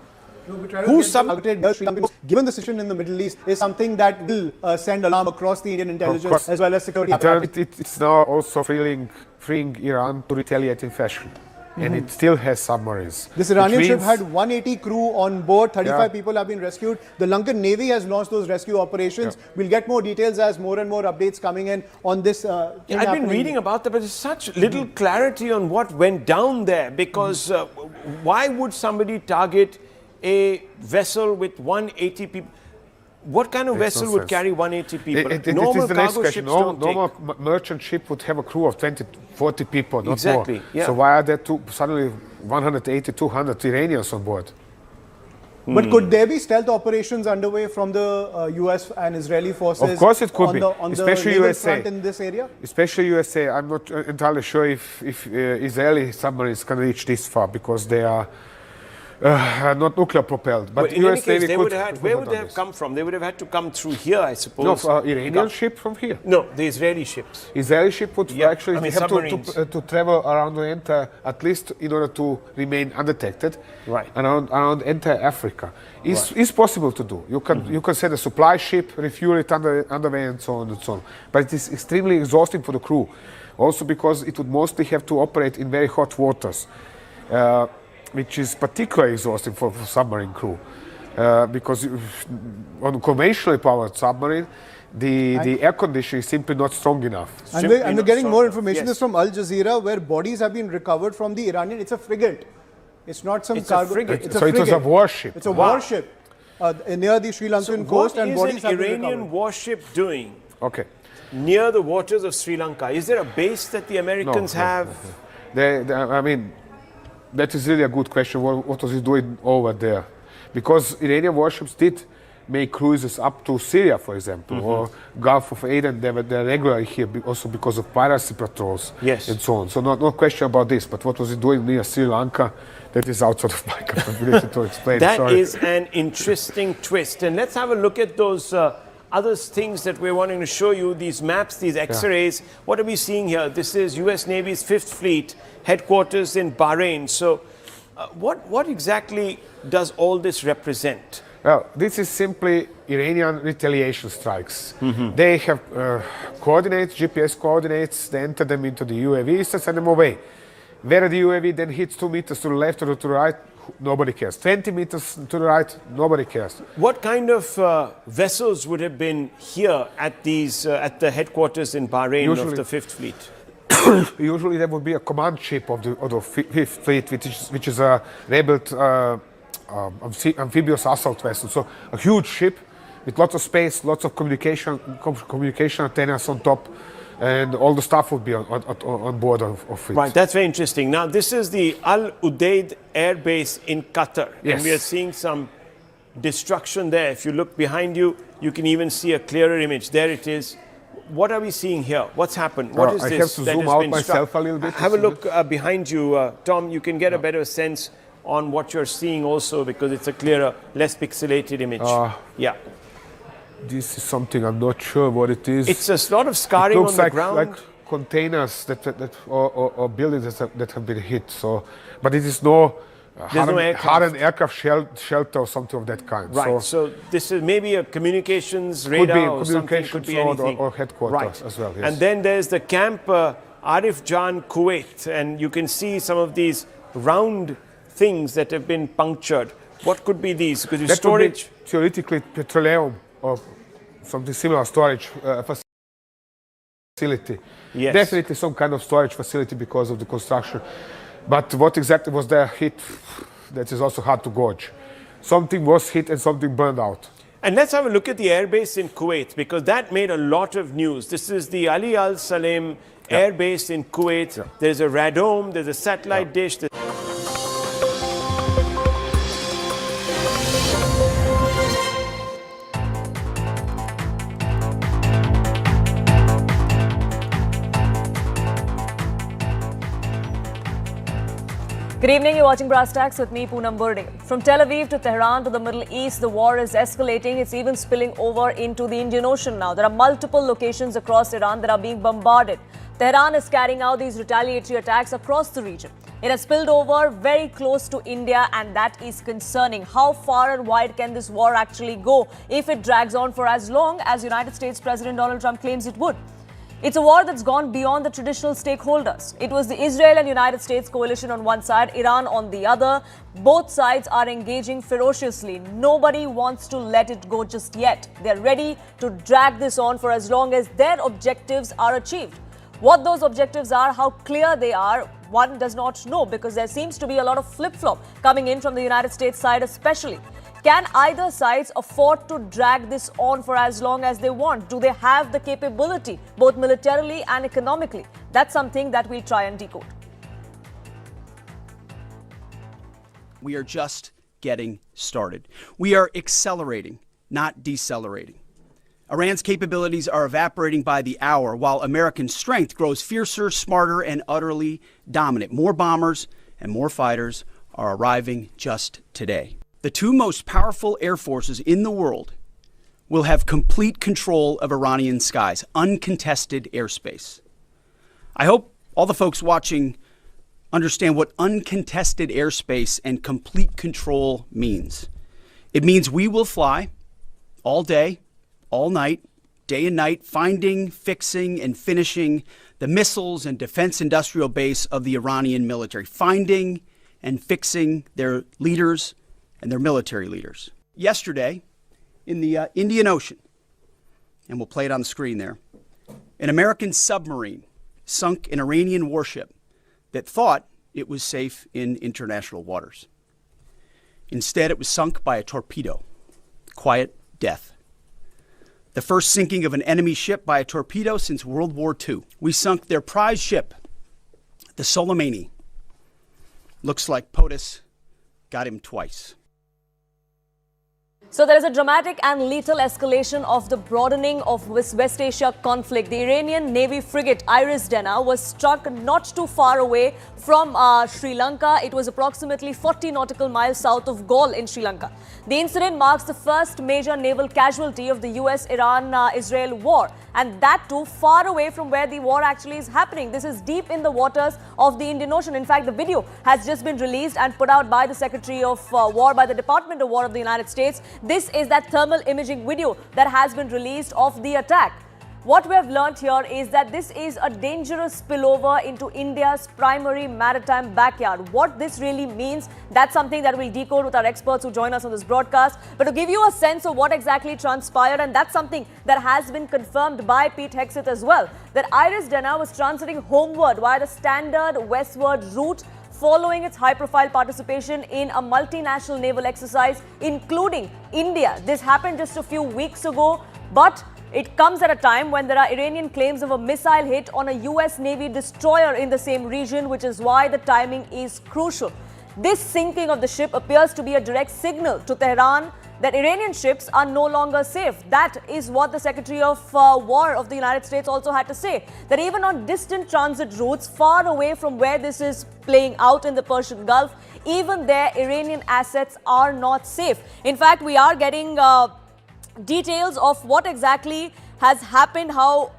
Who targeted Sri Lanka, given the situation in the Middle East, is something that will send alarm across the Indian intelligence as well as security. It's now also freeing Iran to retaliate in fashion. And it still has submarines. This Iranian ship had 180 crew on board, 35 people have been rescued. The Lankan Navy has launched those rescue operations. We'll get more details as more and more updates coming in on this. I've been reading about that, but there's such little clarity on what went down there, because why would somebody target a vessel with 180 people? What kind of vessel would carry 180 people? Normal cargo ships don't normal merchant ship would have a crew of 20, 40 people, not more. Yeah. So why are there suddenly 180, 200 Iranians on board? But could there be stealth operations underway from the US and Israeli forces? Of course it could be, especially the USA front in this area? Especially USA. I'm not entirely sure if Israeli submarines can reach this far, because they are not nuclear propelled. But in any case, they would have where would they have come from? They would have had to come through here, I suppose. No, Iranian ship from here. No, the Israeli ships. Israeli ship would actually have to travel around the entire, at least in order to remain undetected, around entire Africa. It's possible to do. You can send a supply ship, refuel it underway, and so on and so on. But it is extremely exhausting for the crew, also because it would mostly have to operate in very hot waters. Which is particularly exhausting for submarine crew, because on a conventionally powered submarine, the air conditioning is simply not strong enough. And we're getting more information. This is from Al Jazeera, where bodies have been recovered from the Iranian. It's a frigate. It's not some cargo. It's a frigate. It was a warship. It's a warship near the Sri Lankan coast, and bodies have been recovered. What is an Iranian warship doing near the waters of Sri Lanka? Is there a base that the Americans have? I mean, that is really a good question. What was he doing over there? Because Iranian warships did make cruises up to Syria, for example, or Gulf of Aden. They're regularly here also because of piracy patrols and so on. So no question about this. But what was he doing near Sri Lanka? That is outside of my capability to explain. That is an interesting twist. And let's have a look at those other things that we're wanting to show you, these maps, these X-rays. What are we seeing here? This is US Navy's 5th Fleet, headquarters in Bahrain. So what exactly does all this represent? Well, this is simply Iranian retaliation strikes. They have coordinates, GPS coordinates, they enter them into the UAVs and send them away. Where the UAV then hits 2 meters to the left or to the right, nobody cares. 20 meters to the right, nobody cares. What kind of vessels would have been here at these at the headquarters in Bahrain of the 5th Fleet? Usually there would be a command ship of the 5th Fleet, which is a rebuilt amphibious assault vessel. So a huge ship with lots of space, lots of communication antennas on top, and all the stuff would be on board of it. Right, that's very interesting. Now, this is the Al Udeid Air Base in Qatar. Yes. And we are seeing some destruction there. If you look behind you, you can even see a clearer image. There it is. What are we seeing here? What's happened? What is this? I have to zoom out myself a little bit. Have a look behind you, Tom. You can get a better sense on what you're seeing also, because it's a clearer, less pixelated image. Yeah. This is something I'm not sure what it is. It's a lot of scarring on the ground. Like containers or buildings that have been hit. So, but it is no hardened aircraft shelter or something of that kind. Right. So this is maybe a communications radar or something. Could be anything. Or headquarters as well. Yes. And then there's the camp Arif Jan, Kuwait, and you can see some of these round things that have been punctured. What could be these? Because that storage. Would be theoretically petroleum or something similar storage facility. Yes. Definitely some kind of storage facility because of the construction. But what exactly was there hit, that is also hard to gauge. Something was hit and something burned out. And let's have a look at the airbase in Kuwait, because that made a lot of news. This is the Ali Al Salem airbase in Kuwait. There's a radome, there's a satellite dish. evening, you're watching Brass Tacks with me, Poonam Burde. From Tel Aviv to Tehran to the Middle East, the war is escalating. It's even spilling over into the Indian Ocean now. There are multiple locations across Iran that are being bombarded. Tehran is carrying out these retaliatory attacks across the region. It has spilled over very close to India, and that is concerning. How far and wide can this war actually go if it drags on for as long as United States President Donald Trump claims it would? It's a war that's gone beyond the traditional stakeholders. It was the Israel and United States coalition on one side, Iran on the other. Both sides are engaging ferociously. Nobody wants to let it go just yet. They're ready to drag this on for as long as their objectives are achieved. What those objectives are, how clear they are, one does not know, because there seems to be a lot of flip-flop coming in from the United States side especially. Can either sides afford to drag this on for as long as they want? Do they have the capability, both militarily and economically? That's something that we'll try and decode. We are just getting started. We are accelerating, not decelerating. Iran's capabilities are evaporating by the hour, while American strength grows fiercer, smarter, and utterly dominant. More bombers and more fighters are arriving just today. The two most powerful air forces in the world will have complete control of Iranian skies, uncontested airspace. I hope all the folks watching understand what uncontested airspace and complete control means. It means we will fly all day, all night, day and night, finding, fixing, and finishing the missiles and defense industrial base of the Iranian military, finding and fixing their leaders and their military leaders. Yesterday, in the Indian Ocean, and we'll play it on the screen there, an American submarine sunk an Iranian warship that thought it was safe in international waters. Instead, it was sunk by a torpedo. Quiet death. The first sinking of an enemy ship by a torpedo since World War II. We sunk their prize ship, the Soleimani. Looks like POTUS got him twice. So there is a dramatic and lethal escalation of the broadening of West Asia conflict. The Iranian Navy frigate Iris Dena was struck not too far away from Sri Lanka. It was approximately 40 nautical miles south of Galle in Sri Lanka. The incident marks the first major naval casualty of the US-Iran-Israel war, and that too far away from where the war actually is happening. This is deep in the waters of the Indian Ocean. In fact, the video has just been released and put out by the Secretary of War, by the Department of War of the United States. This is that thermal imaging video that has been released of the attack. What we have learned here is that this is a dangerous spillover into India's primary maritime backyard. What this really means, that's something that we'll decode with our experts who join us on this broadcast. But to give you a sense of what exactly transpired, and that's something that has been confirmed by Pete Hegseth as well, that Iris Dena was transiting homeward via the standard westward route following its high-profile participation in a multinational naval exercise, including India. This happened just a few weeks ago, but it comes at a time when there are Iranian claims of a missile hit on a US Navy destroyer in the same region, which is why the timing is crucial. This sinking of the ship appears to be a direct signal to Tehran that Iranian ships are no longer safe. That is what the Secretary of War of the United States also had to say, that even on distant transit routes far away from where this is playing out in the Persian Gulf, even there Iranian assets are not safe. In fact, we are getting details of what exactly has happened, how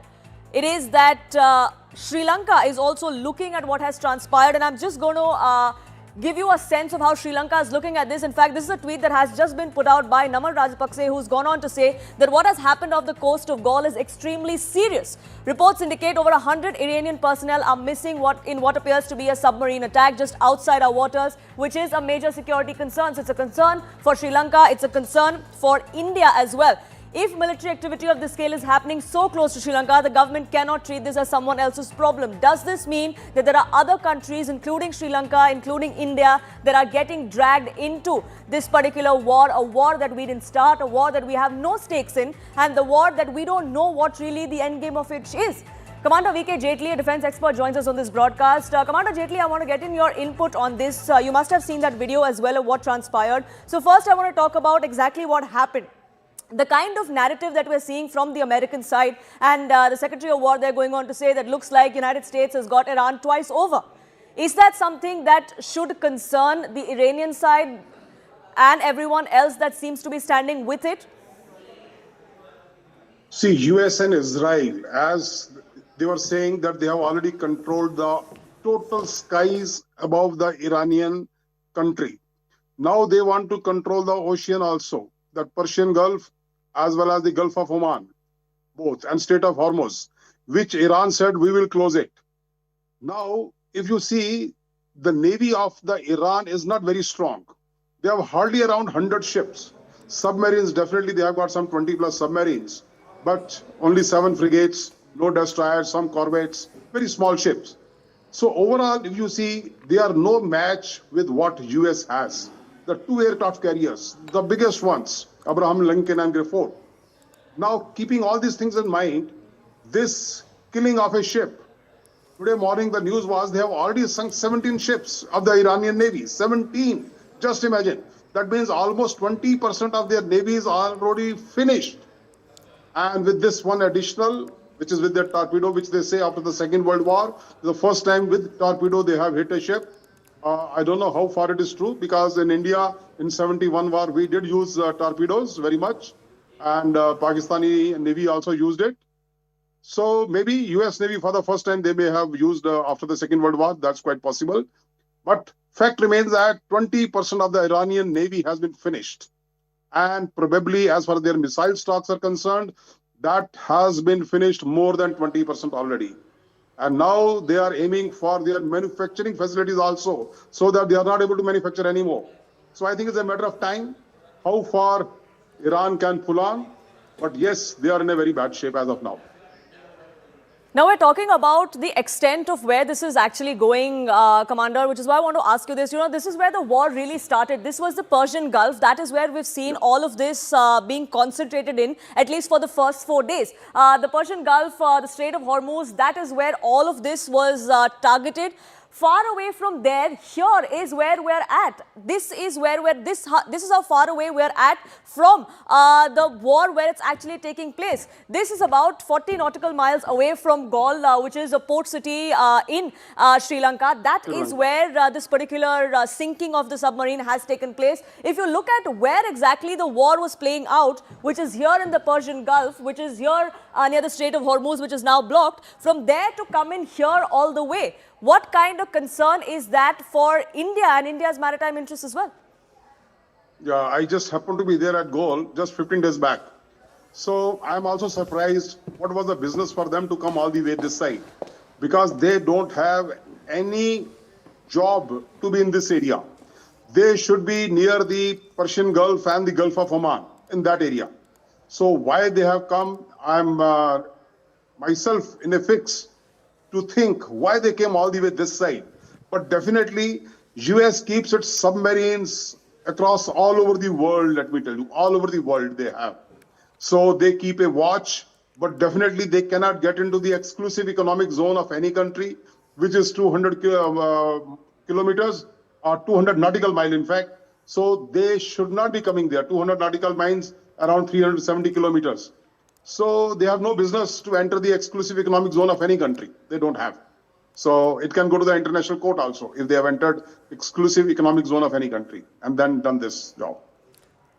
it is that Sri Lanka is also looking at what has transpired, and I'm just going to give you a sense of how Sri Lanka is looking at this. In fact, this is a tweet that has just been put out by Namal Rajapakse, who's gone on to say that what has happened off the coast of Galle is extremely serious. Reports indicate over 100 Iranian personnel are missing in what appears to be a submarine attack just outside our waters, which is a major security concern. So it's a concern for Sri Lanka, it's a concern for India as well. If military activity of this scale is happening so close to Sri Lanka, the government cannot treat this as someone else's problem. Does this mean that there are other countries, including Sri Lanka, including India, that are getting dragged into this particular war, a war that we didn't start, a war that we have no stakes in, and the war that we don't know what really the end game of it is? Commander V.K. Jaitley, a defense expert, joins us on this broadcast. Commander Jaitley, I want to get in your input on this. You must have seen that video as well of what transpired. So first, I want to talk about exactly what happened. The kind of narrative that we're seeing from the American side, and the Secretary of War, they're going on to say that looks like United States has got Iran twice over. Is that something that should concern the Iranian side and everyone else that seems to be standing with it? See, US and Israel, as they were saying that they have already controlled the total skies above the Iranian country. Now they want to control the ocean also, the Persian Gulf as well as the Gulf of Oman, both, and Strait of Hormuz, which Iran said we will close it. Now, if you see, the navy of the Iran is not very strong. They have hardly around 100 ships. Submarines, definitely they have got some 20 plus submarines, but only 7 frigates, no destroyers, some corvettes, very small ships. So overall, if you see, they are no match with what US has. The 2 aircraft carriers, the biggest ones, Abraham Lincoln and Griffith. Now, keeping all these things in mind, this killing of a ship, today morning the news was they have already sunk 17 ships of the Iranian Navy, 17. Just imagine. That means almost 20% of their navy is already finished. And with this one additional, which is with their torpedo, which they say after the Second World War, the first time with torpedo they have hit a ship. I don't know how far it is true, because in India, in 71 war, we did use torpedoes very much. And Pakistani Navy also used it. So maybe US Navy for the first time they may have used after the Second World War. That's quite possible. But fact remains that 20% of the Iranian Navy has been finished. And probably as far as their missile stocks are concerned, that has been finished more than 20% already. And now they are aiming for their manufacturing facilities also, so that they are not able to manufacture anymore. So I think it's a matter of time how far Iran can pull on. But yes, they are in a very bad shape as of now. Now we're talking about the extent of where this is actually going, Commander, which is why I want to ask you this. You know, this is where the war really started. This was the Persian Gulf. That is where we've seen all of this being concentrated in, at least for the first 4 days. The Persian Gulf, the Strait of Hormuz, that is where all of this was targeted. Far away from there, here is where we're at. This is where this is how far away we're at from the war where it's actually taking place. This is about 40 nautical miles away from Gaul, which is a port city in Sri Lanka. That is where this particular sinking of the submarine has taken place. If you look at where exactly the war was playing out, which is here in the Persian Gulf, which is here near the Strait of Hormuz, which is now blocked, from there to come in here all the way. What kind of concern is that for India and India's maritime interests as well? Yeah, I just happened to be there at Gaul just 15 days back. So I'm also surprised what was the business for them to come all the way this side, because they don't have any job to be in this area. They should be near the Persian Gulf and the Gulf of Oman, in that area. So why they have come, I'm myself in a fix to think why they came all the way this side. But definitely, US keeps its submarines across all over the world, let me tell you, all over the world they have. So they keep a watch, but definitely they cannot get into the exclusive economic zone of any country, which is 200 kilometers or 200 nautical miles, in fact. So they should not be coming there. 200 nautical miles, around 370 kilometers. So they have no business to enter the exclusive economic zone of any country. They don't have. So it can go to the international court also if they have entered exclusive economic zone of any country and then done this job.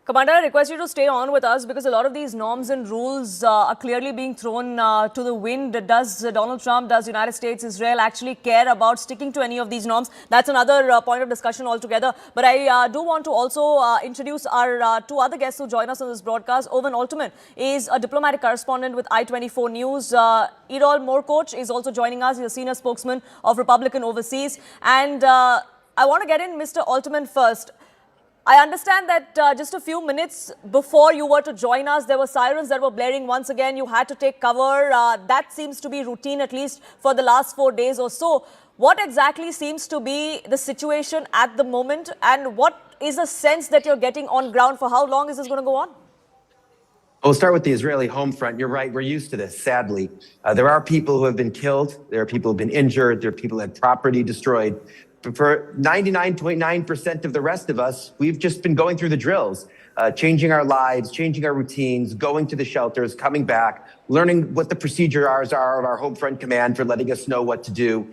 Commander, I request you to stay on with us because a lot of these norms and rules are clearly being thrown to the wind. Does Donald Trump, does United States, Israel actually care about sticking to any of these norms? That's another point of discussion altogether. But I do want to also introduce our two other guests who join us on this broadcast. Owen Alterman is a diplomatic correspondent with I-24 News. Errol Morkoch is also joining us. He's a senior spokesman of Republican Overseas. And I want to get in Mr. Alterman first. I understand that just a few minutes before you were to join us, there were sirens that were blaring once again. You had to take cover. That seems to be routine, at least for the last 4 days or so. What exactly seems to be the situation at the moment? And what is the sense that you're getting on ground? For how long is this going to go on? We'll start with the Israeli home front. You're right. We're used to this, sadly. There are people who have been killed. There are people who have been injured. There are people who had property destroyed. For 99.9% of the rest of us, we've just been going through the drills, changing our lives, changing our routines, going to the shelters, coming back, learning what the procedures are of our home front command for letting us know what to do.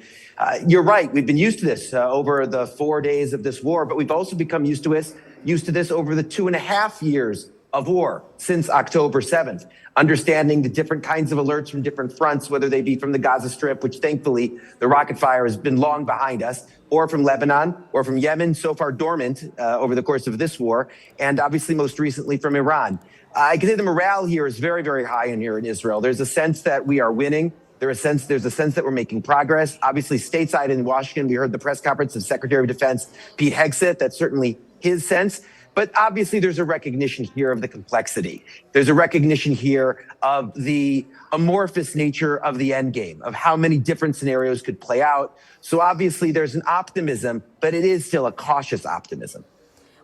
You're right. We've been used to this over the 4 days of this war, but we've also become used to this over the 2.5 years of war since October 7th, understanding the different kinds of alerts from different fronts, whether they be from the Gaza Strip, which thankfully the rocket fire has been long behind us, or from Lebanon, or from Yemen, so far dormant over the course of this war, and obviously most recently from Iran. I can say the morale here is very, very high in here in Israel. There's a sense that we are winning. There's a sense that we're making progress. Obviously, stateside in Washington, we heard the press conference of Secretary of Defense Pete Hegseth. That's certainly his sense. But obviously, there's a recognition here of the complexity. There's a recognition here of the amorphous nature of the end game, of how many different scenarios could play out. So obviously, there's an optimism, but it is still a cautious optimism.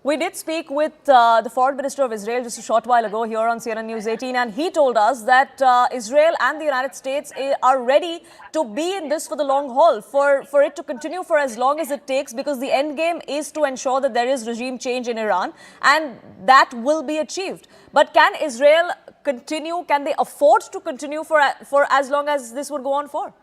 We did speak with the Foreign Minister of Israel just a short while ago here on CNN News 18, and he told us that Israel and the United States are ready to be in this for the long haul, for it to continue for as long as it takes, because the end game is to ensure that there is regime change in Iran, and that will be achieved. But can Israel continue? Can they afford to continue for as long as this would go on for?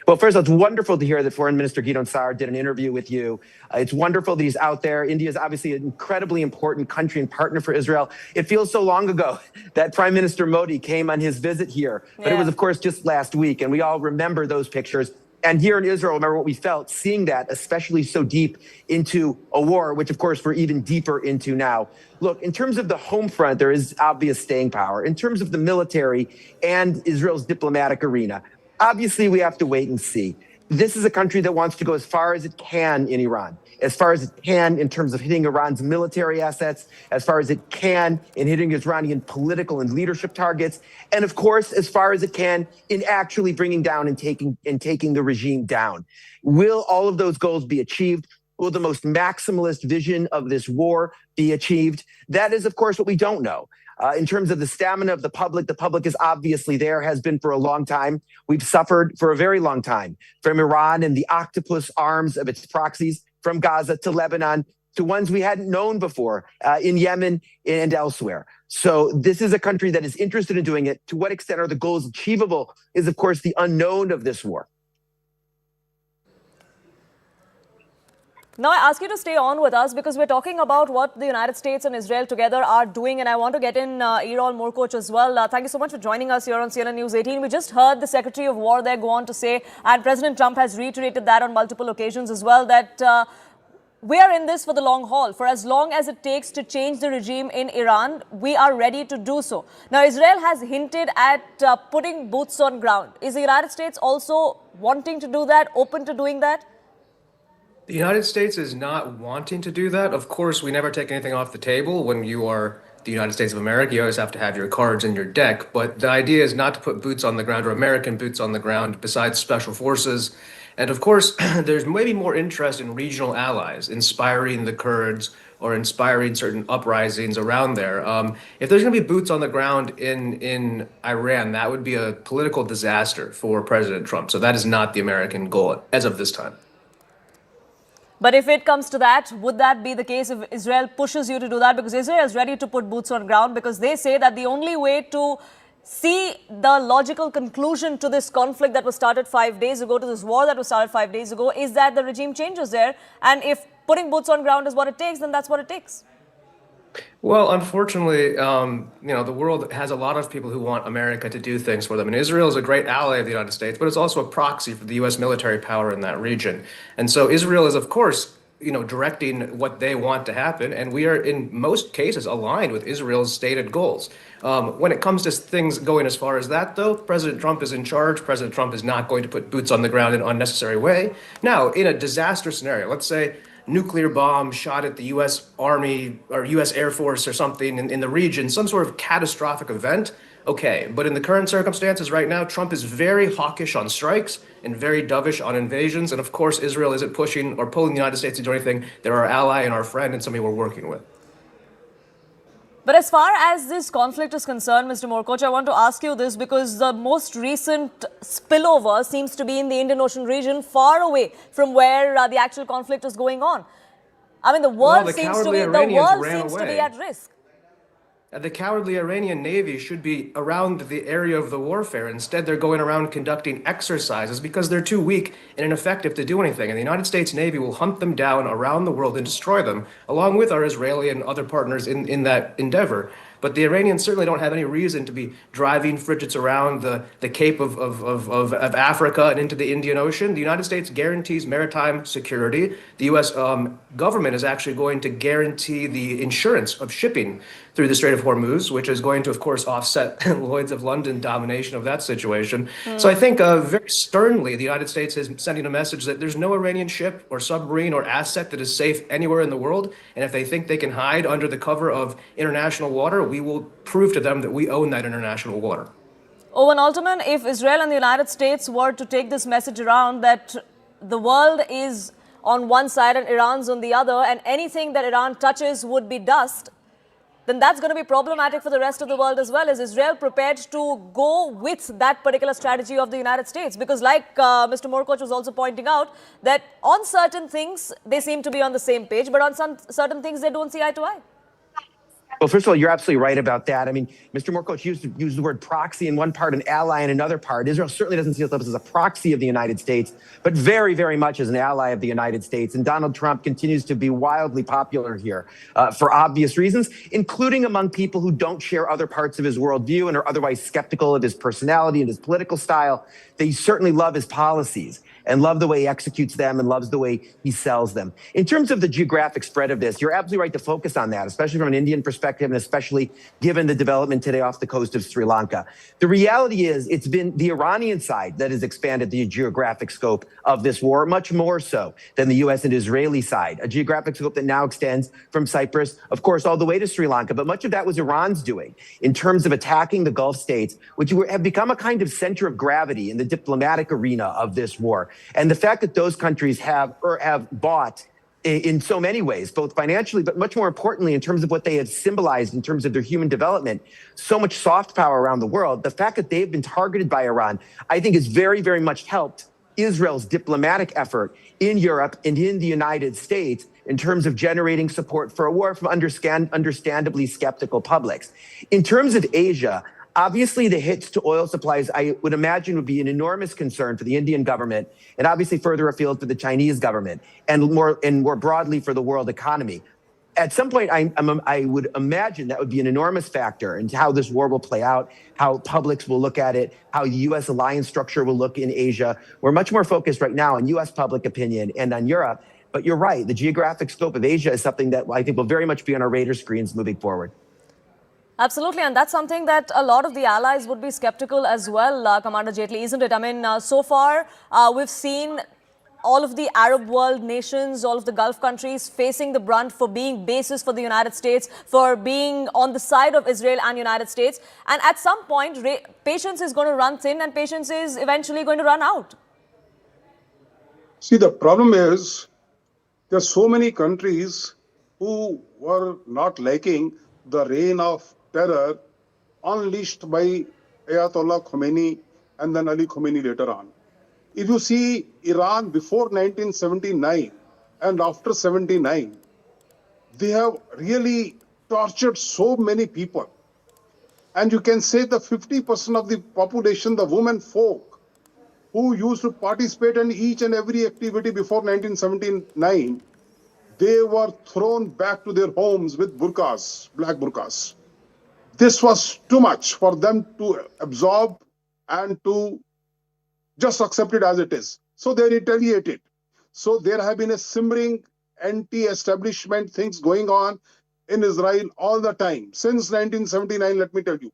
Well, first, it's wonderful to hear that Foreign Minister Gideon Sa'ar did an interview with you. It's wonderful that he's out there. India is obviously an incredibly important country and partner for Israel. It feels so long ago that Prime Minister Modi came on his visit here, but it was, of course, just last week, and we all remember those pictures. And here in Israel, remember what we felt, seeing that, especially so deep into a war, which, of course, we're even deeper into now. Look, in terms of the home front, there is obvious staying power. In terms of the military and Israel's diplomatic arena, obviously, we have to wait and see. This is a country that wants to go as far as it can in Iran, as far as it can in terms of hitting Iran's military assets, as far as it can in hitting Iranian political and leadership targets, and of course, as far as it can in actually bringing down and taking the regime down. Will all of those goals be achieved? Will the most maximalist vision of this war be achieved? That is, of course, what we don't know. In terms of the stamina of the public is obviously there, has been for a long time. We've suffered for a very long time from Iran and the octopus arms of its proxies, from Gaza to Lebanon to ones we hadn't known before in Yemen and elsewhere. So this is a country that is interested in doing it. To what extent are the goals achievable is, of course, the unknown of this war. Now, I ask you to stay on with us because we're talking about what the United States and Israel together are doing, and I want to get in Erol Morkoch as well. Thank you so much for joining us here on CNN News 18. We just heard the Secretary of War there go on to say, and President Trump has reiterated that on multiple occasions as well, that we are in this for the long haul. For as long as it takes to change the regime in Iran, we are ready to do so. Now, Israel has hinted at putting boots on ground. Is the United States also wanting to do that, open to doing that? The United States is not wanting to do that. Of course, we never take anything off the table. When you are the United States of America, you always have to have your cards in your deck. But the idea is not to put boots on the ground or American boots on the ground besides special forces. And of course, there's maybe more interest in regional allies, inspiring the Kurds or inspiring certain uprisings around there. If there's going to be boots on the ground in Iran, that would be a political disaster for President Trump. So that is not the American goal as of this time. But if it comes to that, would that be the case if Israel pushes you to do that? Because Israel is ready to put boots on ground, because they say that the only way to see the logical conclusion to this conflict that was started 5 days ago, to this war that was started 5 days ago, is that the regime changes there. And if putting boots on ground is what it takes, then that's what it takes. Well, unfortunately, the world has a lot of people who want America to do things for them. And Israel is a great ally of the United States, but it's also a proxy for the U.S. military power in that region. And so Israel is, of course, directing what they want to happen. And we are, in most cases, aligned with Israel's stated goals. When it comes to things going as far as that, though, President Trump is in charge. President Trump is not going to put boots on the ground in an unnecessary way. Now, in a disaster scenario, let's say nuclear bomb shot at the U.S. Army or U.S. Air Force or something in the region, some sort of catastrophic event, okay. But in the current circumstances right now, Trump is very hawkish on strikes and very dovish on invasions. And of course, Israel isn't pushing or pulling the United States to do anything. They're our ally and our friend and somebody we're working with. But as far as this conflict is concerned, Mr. Morkoch, I want to ask you this because the most recent spillover seems to be in the Indian Ocean region, far away from where the actual conflict is going on. I mean, the world seems to be at risk. The cowardly Iranian Navy should be around the area of the warfare. Instead, they're going around conducting exercises because they're too weak and ineffective to do anything. And the United States Navy will hunt them down around the world and destroy them, along with our Israeli and other partners in that endeavor. But the Iranians certainly don't have any reason to be driving frigates around the Cape of Africa and into the Indian Ocean. The United States guarantees maritime security. The U.S. government is actually going to guarantee the insurance of shipping through the Strait of Hormuz, which is going to, of course, offset Lloyd's of London domination of that situation. So I think very sternly, the United States is sending a message that there's no Iranian ship or submarine or asset that is safe anywhere in the world. And if they think they can hide under the cover of international water, we will prove to them that we own that international water. Owen Alterman, if Israel and the United States were to take this message around that the world is on one side and Iran's on the other, and anything that Iran touches would be dust, then that's going to be problematic for the rest of the world as well. Is Israel prepared to go with that particular strategy of the United States? Because like Mr. Morkoch was also pointing out, that on certain things, they seem to be on the same page, but on some certain things, they don't see eye to eye. Well, first of all, you're absolutely right about that. I mean, Mr. Morkoch used the word proxy in one part and ally in another part. Israel certainly doesn't see itself as a proxy of the United States, but very, very much as an ally of the United States. And Donald Trump continues to be wildly popular here for obvious reasons, including among people who don't share other parts of his worldview and are otherwise skeptical of his personality and his political style. They certainly love his policies and love the way he executes them and loves the way he sells them. In terms of the geographic spread of this, you're absolutely right to focus on that, especially from an Indian perspective and especially given the development today off the coast of Sri Lanka. The reality is it's been the Iranian side that has expanded the geographic scope of this war, much more so than the U.S. and Israeli side, a geographic scope that now extends from Cyprus, of course, all the way to Sri Lanka. But much of that was Iran's doing in terms of attacking the Gulf states, which have become a kind of center of gravity in the diplomatic arena of this war. And the fact that those countries have bought in so many ways, both financially, but much more importantly, in terms of what they have symbolized in terms of their human development, so much soft power around the world, the fact that they've been targeted by Iran, I think has very, very much helped Israel's diplomatic effort in Europe and in the United States in terms of generating support for a war from understandably skeptical publics. In terms of Asia, obviously, the hits to oil supplies, I would imagine, would be an enormous concern for the Indian government and obviously further afield for the Chinese government and more broadly for the world economy. At some point, I would imagine that would be an enormous factor into how this war will play out, how publics will look at it, how the U.S. alliance structure will look in Asia. We're much more focused right now on U.S. public opinion and on Europe. But you're right, the geographic scope of Asia is something that I think will very much be on our radar screens moving forward. Absolutely, and that's something that a lot of the allies would be skeptical as well, Commander Jaitley, isn't it? I mean, so far, we've seen all of the Arab world nations, all of the Gulf countries facing the brunt for being bases for the United States, for being on the side of Israel and United States. And at some point, patience is going to run thin and patience is eventually going to run out. See, the problem is there are so many countries who were not liking the reign of terror unleashed by Ayatollah Khomeini and then Ali Khomeini later on. If you see Iran before 1979 and after 79, they have really tortured so many people. And you can say the 50% of the population, the women folk, who used to participate in each and every activity before 1979, they were thrown back to their homes with burqas, black burqas. This was too much for them to absorb and to just accept it as it is. So they retaliated. So there have been a simmering anti-establishment things going on in Israel all the time. Since 1979, let me tell you.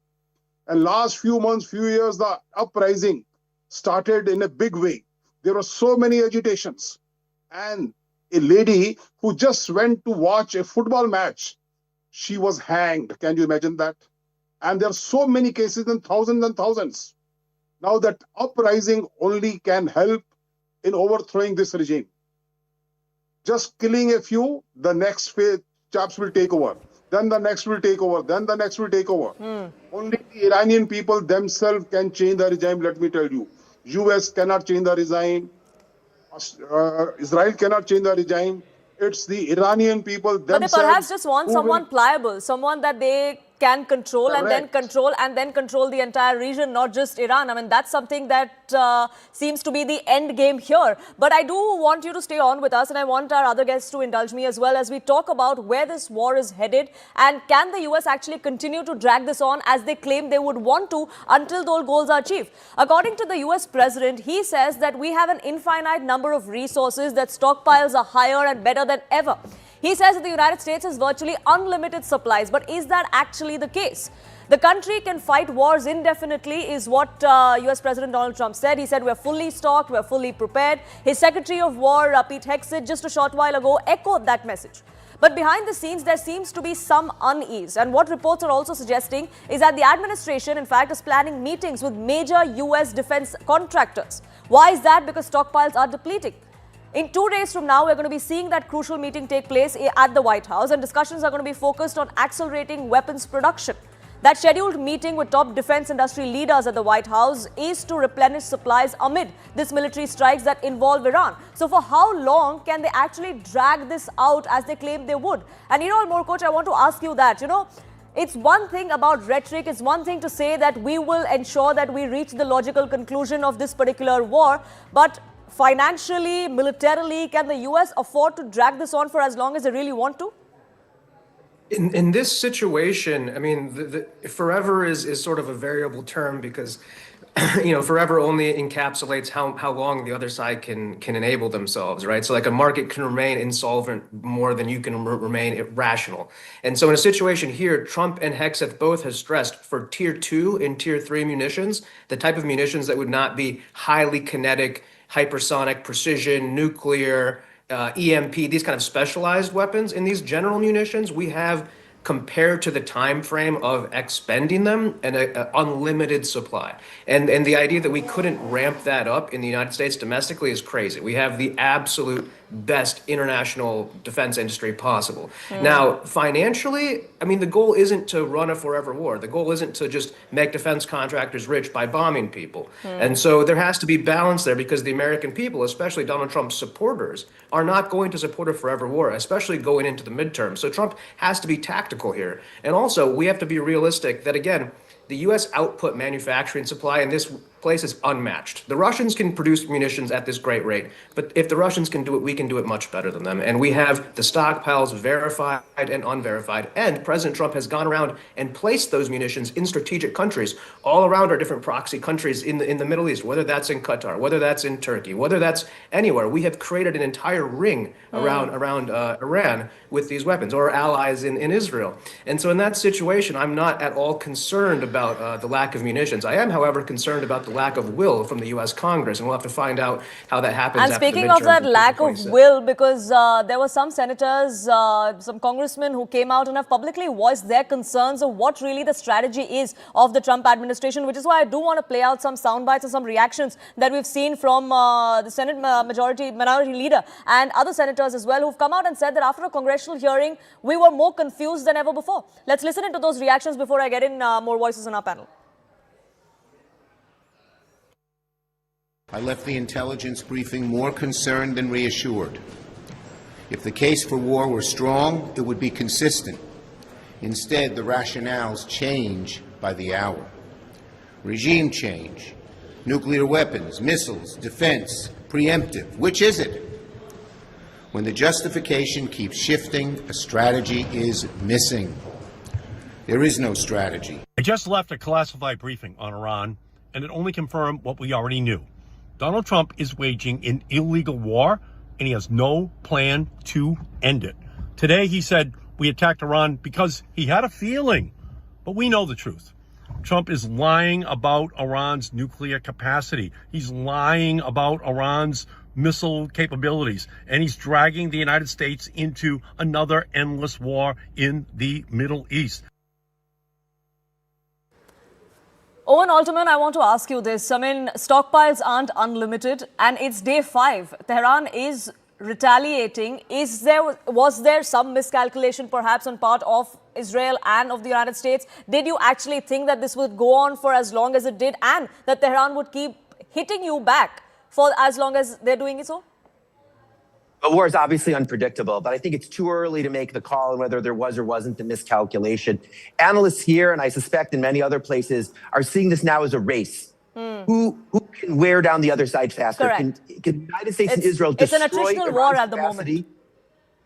And last few months, few years, the uprising started in a big way. There were so many agitations. And a lady who just went to watch a football match, she was hanged. Can you imagine that? And there are so many cases and thousands. Now that uprising only can help in overthrowing this regime. Just killing a few, the next phase chaps will take over. then the next will take over, then the next will take over. Only the Iranian people themselves can change the regime, let me tell you. US cannot change the regime. Israel cannot change the regime. It's the Iranian people themselves. But they perhaps just want someone pliable, someone that they can control and then control the entire region, not just Iran. I mean, that's something that seems to be the end game here. But I do want you to stay on with us, and I want our other guests to indulge me as well as we talk about where this war is headed, and can the US actually continue to drag this on as they claim they would want to until those goals are achieved. According to the US president, he says that we have an infinite number of resources, that stockpiles are higher and better than ever. He says that the United States has virtually unlimited supplies, but is that actually the case? The country can fight wars indefinitely is what US President Donald Trump said. He said we're fully stocked, we're fully prepared. His Secretary of War, Pete Hegseth, just a short while ago echoed that message. But behind the scenes, there seems to be some unease. And what reports are also suggesting is that the administration, in fact, is planning meetings with major US defense contractors. Why is that? Because stockpiles are depleting. In 2 days from now, we're going to be seeing that crucial meeting take place at the White House, and discussions are going to be focused on accelerating weapons production. That scheduled meeting with top defense industry leaders at the White House is to replenish supplies amid this military strikes that involve Iran. So for how long can they actually drag this out as they claim they would? And Coach, I want to ask you that, it's one thing about rhetoric, it's one thing to say that we will ensure that we reach the logical conclusion of this particular war, but financially, militarily, can the US afford to drag this on for as long as they really want to? In this situation, I mean, the forever is sort of a variable term because, forever only encapsulates how long the other side can enable themselves, right? So like a market can remain insolvent more than you can remain irrational. And so in a situation here, Trump and Hegseth both have stressed for tier 2 and tier 3 munitions, the type of munitions that would not be highly kinetic, hypersonic, precision, nuclear, EMP, these kind of specialized weapons. In these general munitions, we have, compared to the time frame of expending them, an unlimited supply. And the idea that we couldn't ramp that up in the United States domestically is crazy. We have the absolute best international defense industry possible. Now, financially, I mean, the goal isn't to run a forever war. The goal isn't to just make defense contractors rich by bombing people. And so there has to be balance there because the American people, especially Donald Trump's supporters, are not going to support a forever war, especially going into the midterm. So Trump has to be tactical here. And also, we have to be realistic that, again, the U.S. output manufacturing supply in this place is unmatched. The Russians can produce munitions at this great rate, but if the Russians can do it, we can do it much better than them. And we have the stockpiles verified and unverified. And President Trump has gone around and placed those munitions in strategic countries all around our different proxy countries in the Middle East, whether that's in Qatar, whether that's in Turkey, whether that's anywhere. We have created an entire ring around Iran with these weapons, or allies in Israel. And so in that situation, I'm not at all concerned about the lack of munitions. I am, however, concerned about the lack of will from the U.S. Congress, and we'll have to find out how that happens. And speaking of that lack of will, because there were some senators, some congressmen who came out and have publicly voiced their concerns of what really the strategy is of the Trump administration, which is why I do want to play out some sound bites and some reactions that we've seen from the Senate minority leader and other senators as well, who've come out and said that after a congressional hearing, we were more confused than ever before. Let's listen into those reactions before I get in more voices on our panel. I left the intelligence briefing more concerned than reassured. If the case for war were strong, it would be consistent. Instead, the rationales change by the hour. Regime change, nuclear weapons, missiles, defense, preemptive. Which is it? When the justification keeps shifting, a strategy is missing. There is no strategy. I just left a classified briefing on Iran, and it only confirmed what we already knew. Donald Trump is waging an illegal war, and he has no plan to end it. Today, he said we attacked Iran because he had a feeling, but we know the truth. Trump is lying about Iran's nuclear capacity. He's lying about Iran's missile capabilities, and he's dragging the United States into another endless war in the Middle East. Owen Alterman, I want to ask you this. I mean, stockpiles aren't unlimited, and it's day 5. Tehran is retaliating, was there some miscalculation perhaps on part of Israel and of the United States? Did you actually think that this would go on for as long as it did and that Tehran would keep hitting you back for as long as they're doing it so? The war is obviously unpredictable, but I think it's too early to make the call on whether there was or wasn't a miscalculation. Analysts here, and I suspect in many other places, are seeing this now as a race. Who can wear down the other side faster? Can the United States and Israel destroy It's an attritional war at the moment.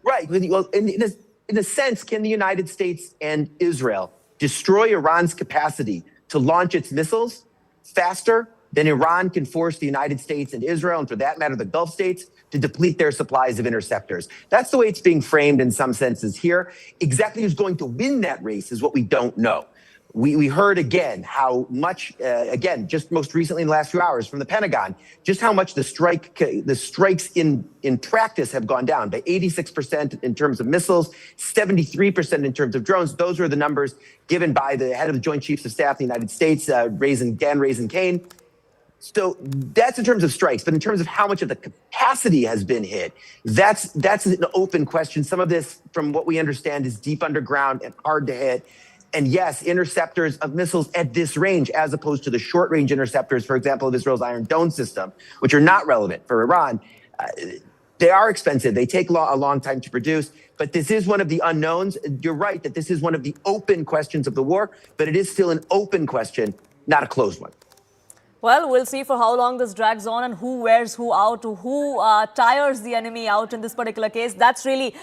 Right. Well, in a sense, can the United States and Israel destroy Iran's capacity to launch its missiles faster than Iran can force the United States and Israel, and for that matter, the Gulf states, to deplete their supplies of interceptors? That's the way it's being framed in some senses here. Exactly who's going to win that race is what we don't know. We heard again how much, again, just most recently in the last few hours from the Pentagon, just how much the strikes in practice have gone down by 86% in terms of missiles, 73% in terms of drones. Those were the numbers given by the head of the Joint Chiefs of Staff of the United States, Dan Raisin-Kane. So that's in terms of strikes, but in terms of how much of the capacity has been hit, that's an open question. Some of this, from what we understand, is deep underground and hard to hit. And yes, interceptors of missiles at this range, as opposed to the short-range interceptors, for example, of Israel's Iron Dome system, which are not relevant for Iran, they are expensive. They take a long time to produce. But this is one of the unknowns. You're right that this is one of the open questions of the war, but it is still an open question, not a closed one. Well, we'll see for how long this drags on and who wears who out, who tires the enemy out in this particular case. That's really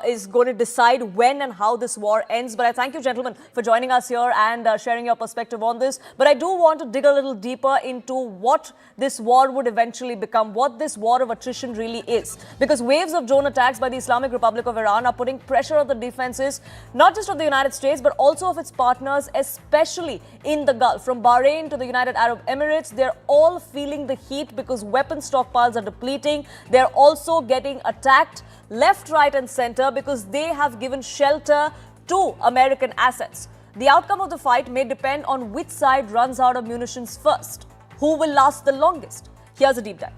is going to decide when and how this war ends. But I thank you, gentlemen, for joining us here and sharing your perspective on this. But I do want to dig a little deeper into what this war would eventually become, what this war of attrition really is. Because waves of drone attacks by the Islamic Republic of Iran are putting pressure on the defenses, not just of the United States, but also of its partners, especially in the Gulf. From Bahrain to the United Arab Emirates, they're all feeling the heat because weapon stockpiles are depleting. They're also getting attacked left, right and center because they have given shelter to American assets. The outcome of the fight may depend on which side runs out of munitions first. Who will last the longest? Here's a deep dive.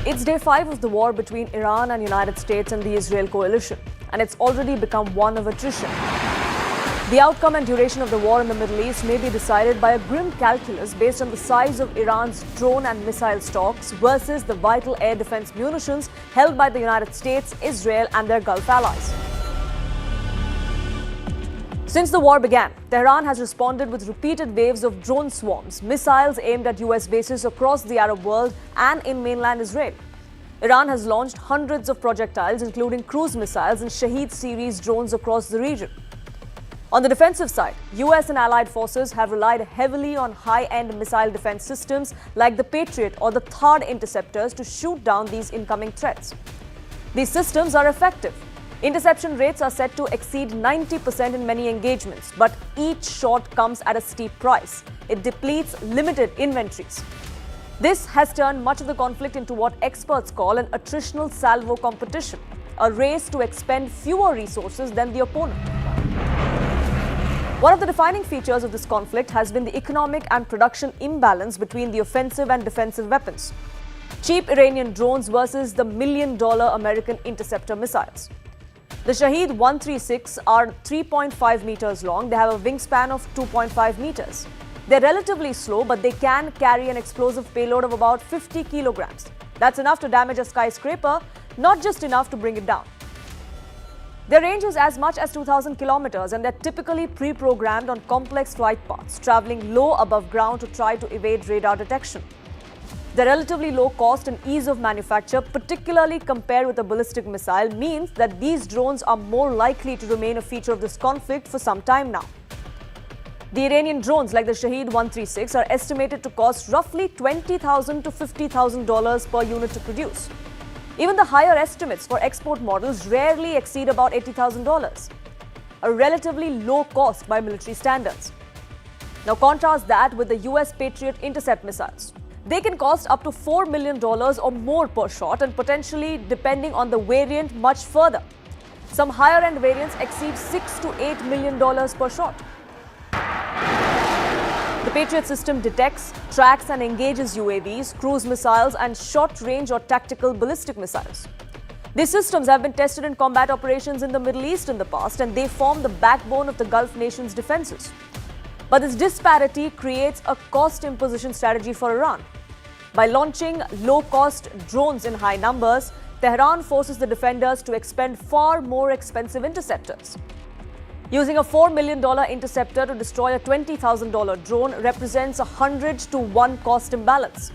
It's day 5 of the war between Iran and United States and the Israel coalition, and it's already become one of attrition. The outcome and duration of the war in the Middle East may be decided by a grim calculus based on the size of Iran's drone and missile stocks versus the vital air defense munitions held by the United States, Israel and their Gulf allies. Since the war began, Tehran has responded with repeated waves of drone swarms, missiles aimed at US bases across the Arab world and in mainland Israel. Iran has launched hundreds of projectiles, including cruise missiles and Shahed series drones across the region. On the defensive side, US and allied forces have relied heavily on high-end missile defense systems like the Patriot or the THAAD interceptors to shoot down these incoming threats. These systems are effective. Interception rates are set to exceed 90% in many engagements, but each shot comes at a steep price. It depletes limited inventories. This has turned much of the conflict into what experts call an attritional salvo competition, a race to expend fewer resources than the opponent. One of the defining features of this conflict has been the economic and production imbalance between the offensive and defensive weapons. Cheap Iranian drones versus the $1 million American interceptor missiles. The Shahed 136 are 3.5 meters long. They have a wingspan of 2.5 meters. They're relatively slow, but they can carry an explosive payload of about 50 kilograms. That's enough to damage a skyscraper, not just enough to bring it down. Their range is as much as 2,000 kilometers, and they're typically pre-programmed on complex flight paths, traveling low above ground to try to evade radar detection. The relatively low cost and ease of manufacture, particularly compared with a ballistic missile, means that these drones are more likely to remain a feature of this conflict for some time now. The Iranian drones like the Shahed 136 are estimated to cost roughly $20,000 to $50,000 per unit to produce. Even the higher estimates for export models rarely exceed about $80,000, a relatively low cost by military standards. Now contrast that with the US Patriot intercept missiles. They can cost up to $4 million or more per shot, and potentially, depending on the variant, much further. Some higher-end variants exceed $6 to $8 million per shot. The Patriot system detects, tracks and engages UAVs, cruise missiles and short-range or tactical ballistic missiles. These systems have been tested in combat operations in the Middle East in the past, and they form the backbone of the Gulf nations' defenses. But this disparity creates a cost imposition strategy for Iran. By launching low-cost drones in high numbers, Tehran forces the defenders to expend far more expensive interceptors. Using a $4 million interceptor to destroy a $20,000 drone represents a 100-to-1 cost imbalance.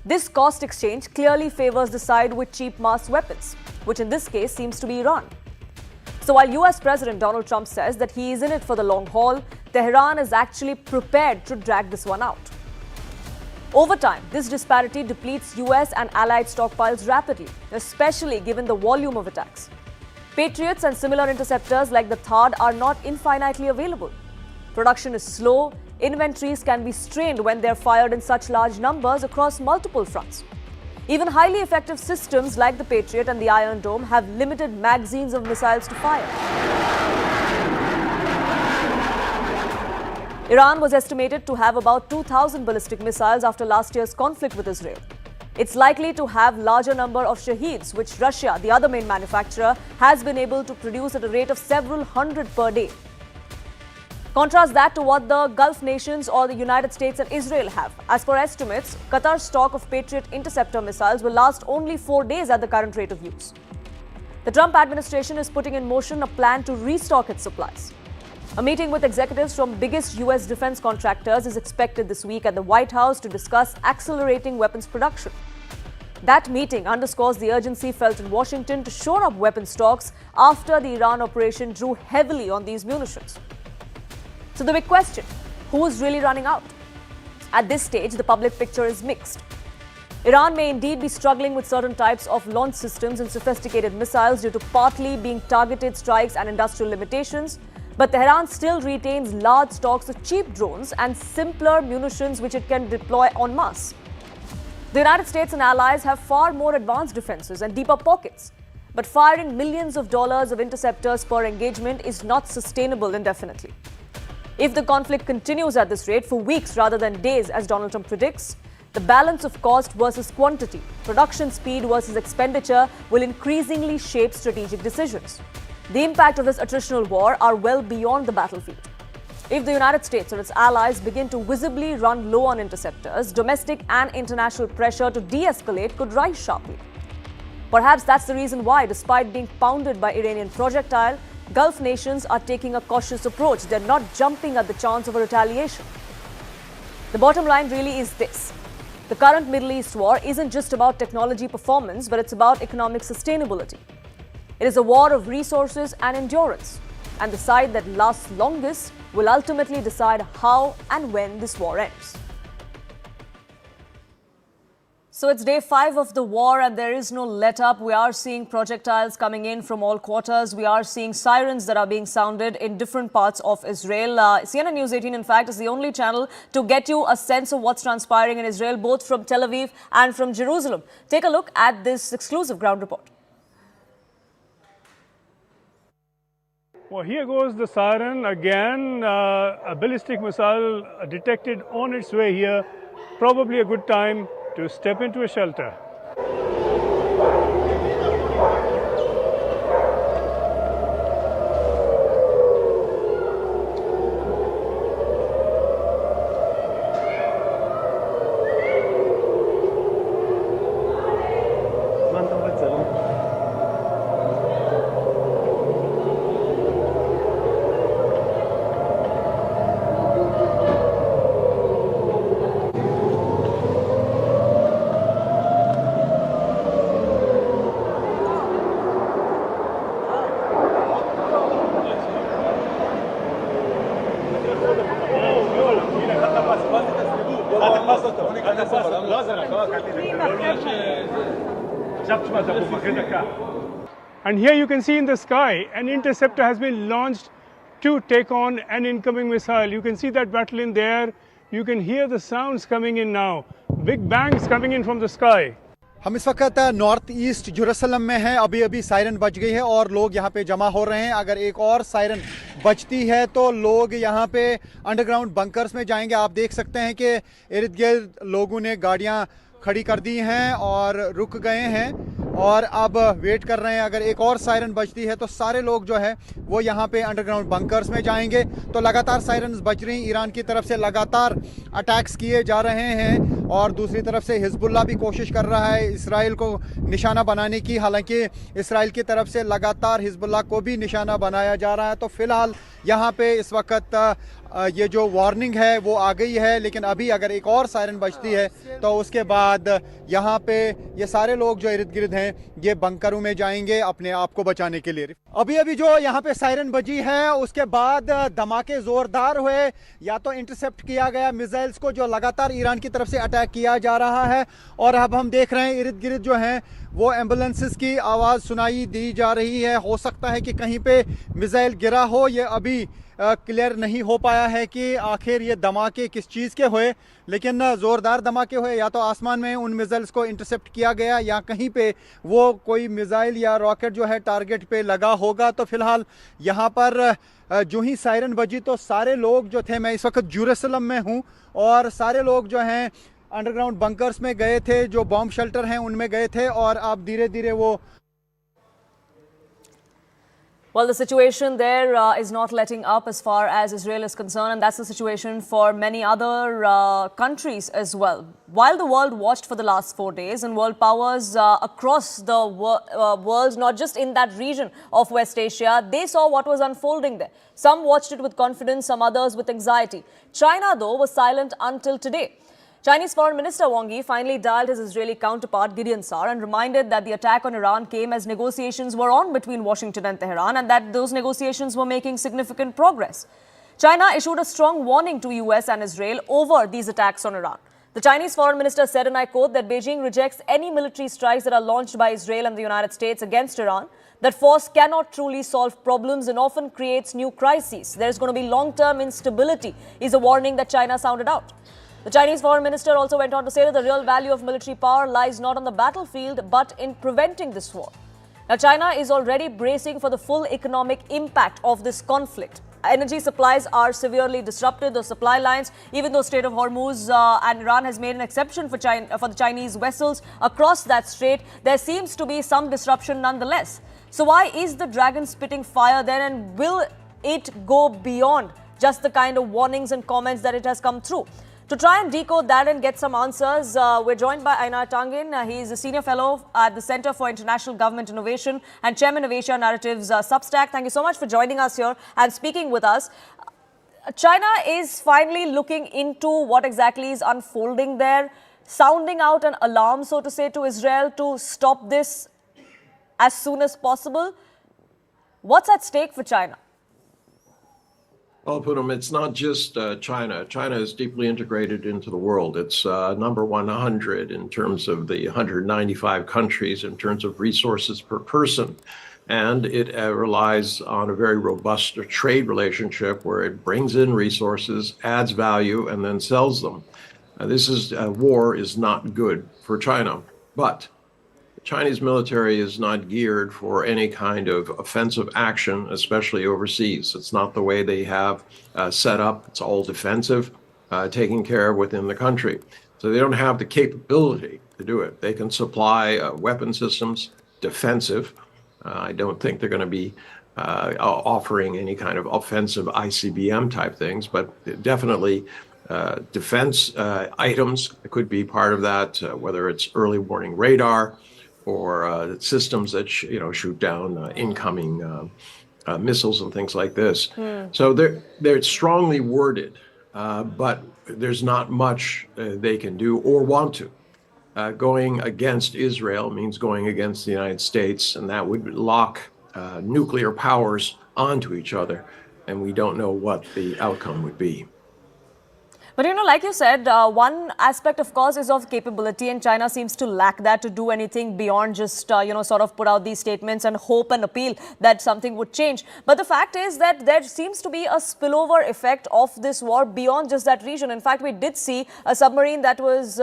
This cost exchange clearly favors the side with cheap mass weapons, which in this case seems to be Iran. So while US President Donald Trump says that he is in it for the long haul, Tehran is actually prepared to drag this one out. Over time, this disparity depletes US and allied stockpiles rapidly, especially given the volume of attacks. Patriots and similar interceptors like the THAAD are not infinitely available. Production is slow, inventories can be strained when they're fired in such large numbers across multiple fronts. Even highly effective systems like the Patriot and the Iron Dome have limited magazines of missiles to fire. Iran was estimated to have about 2,000 ballistic missiles after last year's conflict with Israel. It's likely to have larger number of Shaheeds, which Russia, the other main manufacturer, has been able to produce at a rate of several hundred per day. Contrast that to what the Gulf nations or the United States and Israel have. As per estimates, Qatar's stock of Patriot interceptor missiles will last only 4 days at the current rate of use. The Trump administration is putting in motion a plan to restock its supplies. A meeting with executives from biggest US defense contractors is expected this week at the White House to discuss accelerating weapons production. That meeting underscores the urgency felt in Washington to shore up weapons stocks after the Iran operation drew heavily on these munitions. So the big question, who is really running out? At this stage, the public picture is mixed. Iran may indeed be struggling with certain types of launch systems and sophisticated missiles due to partly being targeted strikes and industrial limitations, but Tehran still retains large stocks of cheap drones and simpler munitions which it can deploy en masse. The United States and allies have far more advanced defenses and deeper pockets, but firing millions of dollars of interceptors per engagement is not sustainable indefinitely. If the conflict continues at this rate for weeks rather than days, as Donald Trump predicts, the balance of cost versus quantity, production speed versus expenditure will increasingly shape strategic decisions. The impact of this attritional war are well beyond the battlefield. If the United States or its allies begin to visibly run low on interceptors, domestic and international pressure to de-escalate could rise sharply. Perhaps that's the reason why, despite being pounded by Iranian projectile, Gulf nations are taking a cautious approach. They're not jumping at the chance of a retaliation. The bottom line really is this. The current Middle East war isn't just about technology performance, but it's about economic sustainability. It is a war of resources and endurance, and the side that lasts longest will ultimately decide how and when this war ends. So it's day 5 of the war and there is no let-up. We are seeing projectiles coming in from all quarters. We are seeing sirens that are being sounded in different parts of Israel. CNN News 18, in fact, is the only channel to get you a sense of what's transpiring in Israel, both from Tel Aviv and from Jerusalem. Take a look at this exclusive ground report. Well, here goes the siren again. A ballistic missile detected on its way here. Probably a good time to step into a shelter. And here you can see in the sky, an interceptor has been launched to take on an incoming missile. You can see that battle in there. You can hear the sounds coming in now. Big bangs coming in from the sky. हम इस वक्त north east Jerusalem में हैं। अभी अभी siren बज गई है और लोग यहाँ पे जमा हो रहे हैं। अगर एक और सायरन बजती है तो लोग यहाँ पे अंडरग्राउंड बंकर्स में जाएंगे। आप देख सकते हैं कि इर्द गिर्द लोगों ने गाड़ियाँ खड़ी कर दी हैं और रुक गए हैं और अब वेट कर रहे हैं। अगर एक और सायरन बजती है तो सारे लोग जो है वो यहाँ पे अंडरग्राउंड बंकर्स में जाएंगे। तो लगातार सायरन्स बज रही, ईरान की तरफ से लगातार अटैक्स किए जा रहे हैं और दूसरी तरफ से हिजबुल्लाह भी कोशिश कर रहा है इसराइल को निशाना बनाने की। हालांकि इसराइल की तरफ से लगातार हिजबुल्लाह को भी निशाना बनाया जा रहा है। तो फिलहाल यहाँ पे इस वक्त ये जो वार्निंग है वो आ गई है, लेकिन अभी अगर एक और सायरन बजती है तो उसके बाद यहाँ पे ये सारे लोग जो इर्द गिर्द हैं ये बंकरों में जाएंगे अपने आप को बचाने के लिए। अभी अभी जो यहाँ पे सायरन बजी है उसके बाद धमाके जोरदार हुए। या तो इंटरसेप्ट किया गया मिसाइल्स को जो लगातार ईरान की तरफ से अटैक किया जा रहा है, और अब हम देख रहे हैं इर्द गिर्द जो हैं वो एम्बुलेंसेस की आवाज़ सुनाई दी जा रही है। हो सकता है कि कहीं पे मिसाइल गिरा हो, ये अभी क्लियर नहीं हो पाया है कि आखिर ये धमाके किस चीज़ के हुए, लेकिन ज़ोरदार धमाके हुए। या तो आसमान में उन मिसाइल्स को इंटरसेप्ट किया गया या कहीं पे वो कोई मिसाइल या रॉकेट जो है टारगेट पे लगा होगा। तो फिलहाल यहाँ पर जो ही सायरन बजी तो सारे लोग जो थे, मैं इस वक्त जेरूसलम में हूँ और सारे लोग जो हैं अंडरग्राउंड बंकर्स में गए थे, जो बॉम्ब शेल्टर हैं उनमें गए थे और अब धीरे धीरे वो Well, the situation there is not letting up as far as Israel is concerned, and that's the situation for many other countries as well. While the world watched for the last 4 days, and world powers across the world, not just in that region of West Asia, they saw what was unfolding there. Some watched it with confidence, some others with anxiety. China, though, was silent until today. Chinese Foreign Minister Wang Yi finally dialed his Israeli counterpart Gideon Saar and reminded that the attack on Iran came as negotiations were on between Washington and Tehran, and that those negotiations were making significant progress. China issued a strong warning to US and Israel over these attacks on Iran. The Chinese Foreign Minister said, and I quote, that Beijing rejects any military strikes that are launched by Israel and the United States against Iran, that force cannot truly solve problems and often creates new crises. There is going to be long-term instability, is a warning that China sounded out. The Chinese Foreign Minister also went on to say that the real value of military power lies not on the battlefield, but in preventing this war. Now, China is already bracing for the full economic impact of this conflict. Energy supplies are severely disrupted, the supply lines, even though Strait of Hormuz and Iran has made an exception for the Chinese vessels across that strait, there seems to be some disruption nonetheless. So why is the dragon spitting fire then, and will it go beyond just the kind of warnings and comments that it has come through? To try and decode that and get some answers, we're joined by Einar Tangin. He is a senior fellow at the Center for International Government Innovation and chairman of Asia Narratives Substack. Thank you so much for joining us here and speaking with us. China is finally looking into what exactly is unfolding there, sounding out an alarm, so to say, to Israel to stop this as soon as possible. What's at stake for China? Well, Poonam, it's not just China. China is deeply integrated into the world. It's number 100 in terms of the 195 countries, in terms of resources per person. And it relies on a very robust trade relationship where it brings in resources, adds value, and then sells them. War is not good for China. But Chinese military is not geared for any kind of offensive action, especially overseas. It's not the way they have set up. It's all defensive, taken care of within the country. So they don't have the capability to do it. They can supply weapon systems, defensive. I don't think they're going to be offering any kind of offensive ICBM type things, but definitely defense items could be part of that, whether it's early warning radar, or systems that shoot down incoming missiles and things like this. So they're strongly worded, but there's not much they can do or want to. Going against Israel means going against the United States, and that would lock nuclear powers onto each other, and we don't know what the outcome would be. But, like you said, one aspect, of course, is of capability, and China seems to lack that to do anything beyond just, sort of put out these statements and hope and appeal that something would change. But the fact is that there seems to be a spillover effect of this war beyond just that region. In fact, we did see a submarine that was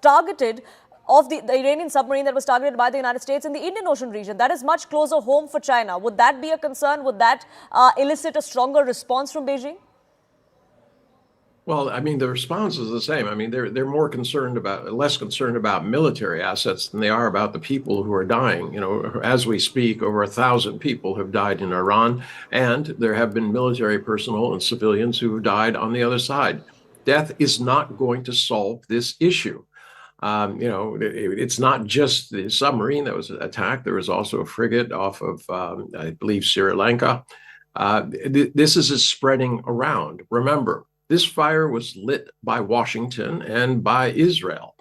targeted of the Iranian submarine that was targeted by the United States in the Indian Ocean region. That is much closer home for China. Would that be a concern? Would that elicit a stronger response from Beijing? Well, I mean, the response is the same. I mean, they're less concerned about military assets than they are about the people who are dying. You know, as we speak, over 1,000 people have died in Iran, and there have been military personnel and civilians who have died on the other side. Death is not going to solve this issue. You know, it's not just the submarine that was attacked. There was also a frigate off of, I believe, Sri Lanka. This is spreading around. Remember, this fire was lit by Washington and by Israel.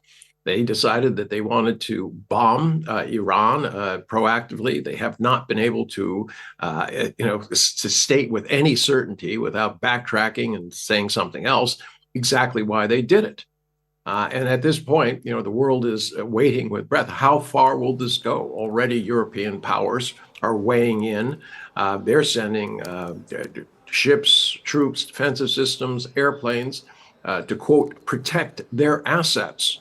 They decided that they wanted to bomb Iran proactively. They have not been able to, to state with any certainty, without backtracking and saying something else, exactly why they did it. And at this point, you know, the world is waiting with breath. How far will this go? Already European powers are weighing in. They're sending ships, troops, defensive systems, airplanes to, quote, protect their assets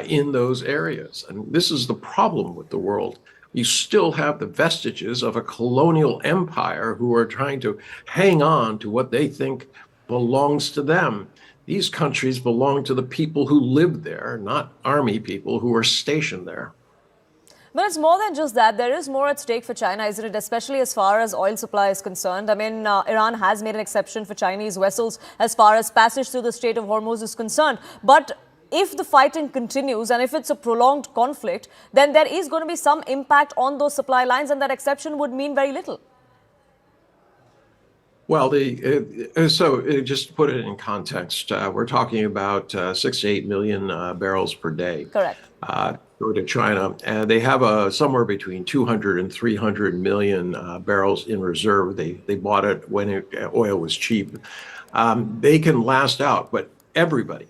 in those areas. And this is the problem with the world. You still have the vestiges of a colonial empire who are trying to hang on to what they think belongs to them. These countries belong to the people who live there, not army people who are stationed there. But it's more than just that. There is more at stake for China, isn't it? Especially as far as oil supply is concerned. I mean, Iran has made an exception for Chinese vessels as far as passage through the Strait of Hormuz is concerned. But if the fighting continues and if it's a prolonged conflict, then there is going to be some impact on those supply lines, and that exception would mean very little. Well, so just to put it in context, we're talking about 6 to 8 million barrels per day. Correct. Go to China, and they have somewhere between 200 and 300 million barrels in reserve. They bought it when oil was cheap. They can last out, but everybody.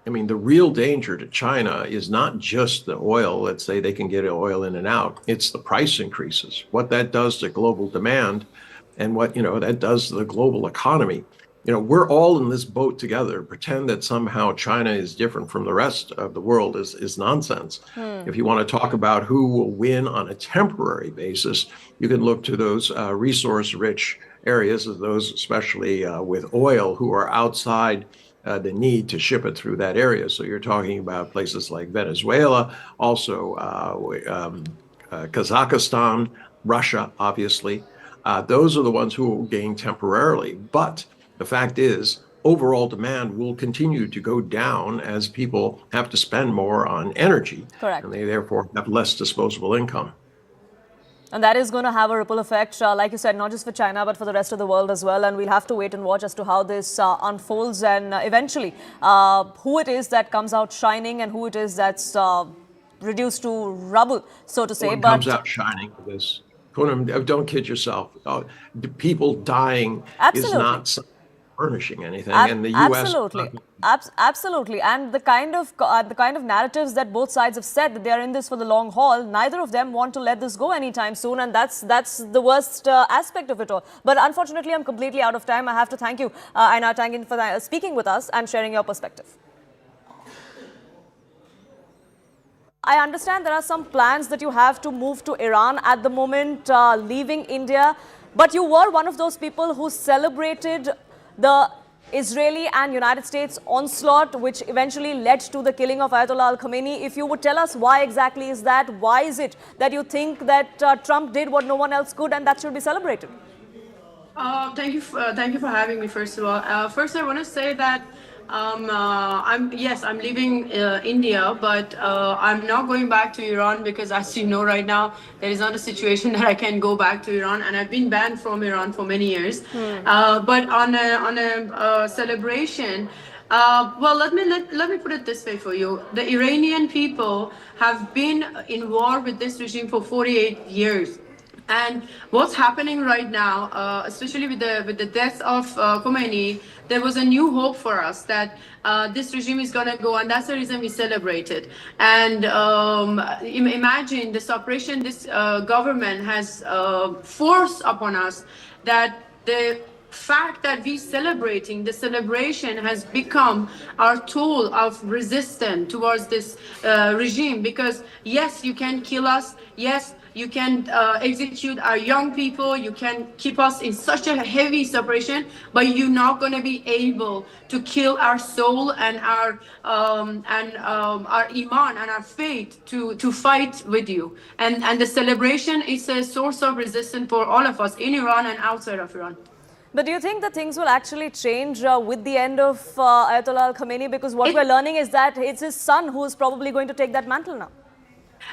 I mean, the real danger to China is not just the oil. Let's say they can get oil in and out. It's the price increases. What that does to global demand, and what that does to the global economy. You know, we're all in this boat together. Pretend that somehow China is different from the rest of the world is nonsense. If you want to talk about who will win on a temporary basis, you can look to those resource-rich areas, those especially with oil, who are outside the need to ship it through that area. So you're talking about places like Venezuela, also Kazakhstan, Russia, obviously. Those are the ones who will gain temporarily. But the fact is, overall demand will continue to go down as people have to spend more on energy. Correct. And they therefore have less disposable income. And that is going to have a ripple effect, like you said, not just for China, but for the rest of the world as well. And we'll have to wait and watch as to how this unfolds, and eventually who it is that comes out shining and who it is that's reduced to rubble, so to say. Who comes out shining for this? Don't kid yourself. People dying is not furnishing anything, and the U.S. Absolutely, and the kind of narratives that both sides have said that they are in this for the long haul. Neither of them want to let this go anytime soon, and that's the worst aspect of it all. But unfortunately, I'm completely out of time. I have to thank you, Einar Tangen, for speaking with us and sharing your perspective. I understand there are some plans that you have to move to Iran at the moment, leaving India. But you were one of those people who celebrated the Israeli and United States onslaught, which eventually led to the killing of Ayatollah Al-Khamenei. If you would tell us why exactly is that? Why is it that you think that Trump did what no one else could and that should be celebrated? Thank you for having me, first of all. First, I want to say that I'm leaving India, but I'm not going back to Iran because, as you know, right now there is not a situation that I can go back to Iran, and I've been banned from Iran for many years. But on a celebration, well, let me put it this way for you: the Iranian people have been in war with this regime for 48 years. And what's happening right now, especially with the death of Khomeini, there was a new hope for us that this regime is going to go, and that's the reason we celebrated. And imagine the suppression this government has forced upon us, that the fact that we celebrating, the celebration has become our tool of resistance towards this regime. Because yes, you can kill us. Yes, you can execute our young people. You can keep us in such a heavy separation, but you're not going to be able to kill our soul and our iman and our faith to fight with you. And the celebration is a source of resistance for all of us in Iran and outside of Iran. But do you think that things will actually change with the end of Ayatollah Khamenei? Because what we're learning is that it's his son who's probably going to take that mantle now.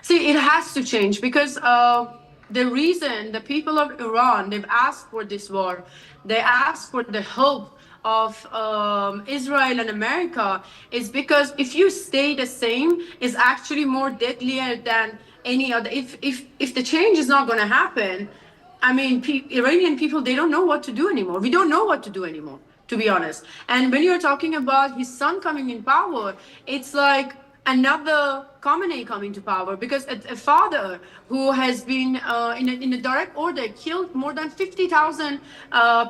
See, it has to change because the reason the people of Iran, they've asked for this war, they asked for the help of Israel and America, is because if you stay the same, it's actually more deadlier than any other. If the change is not going to happen, I mean, Iranian people, they don't know what to do anymore. We don't know what to do anymore, to be honest. And when you're talking about his son coming in power, it's like another Khamenei coming to power, because a father who has been in a direct order killed more than 50,000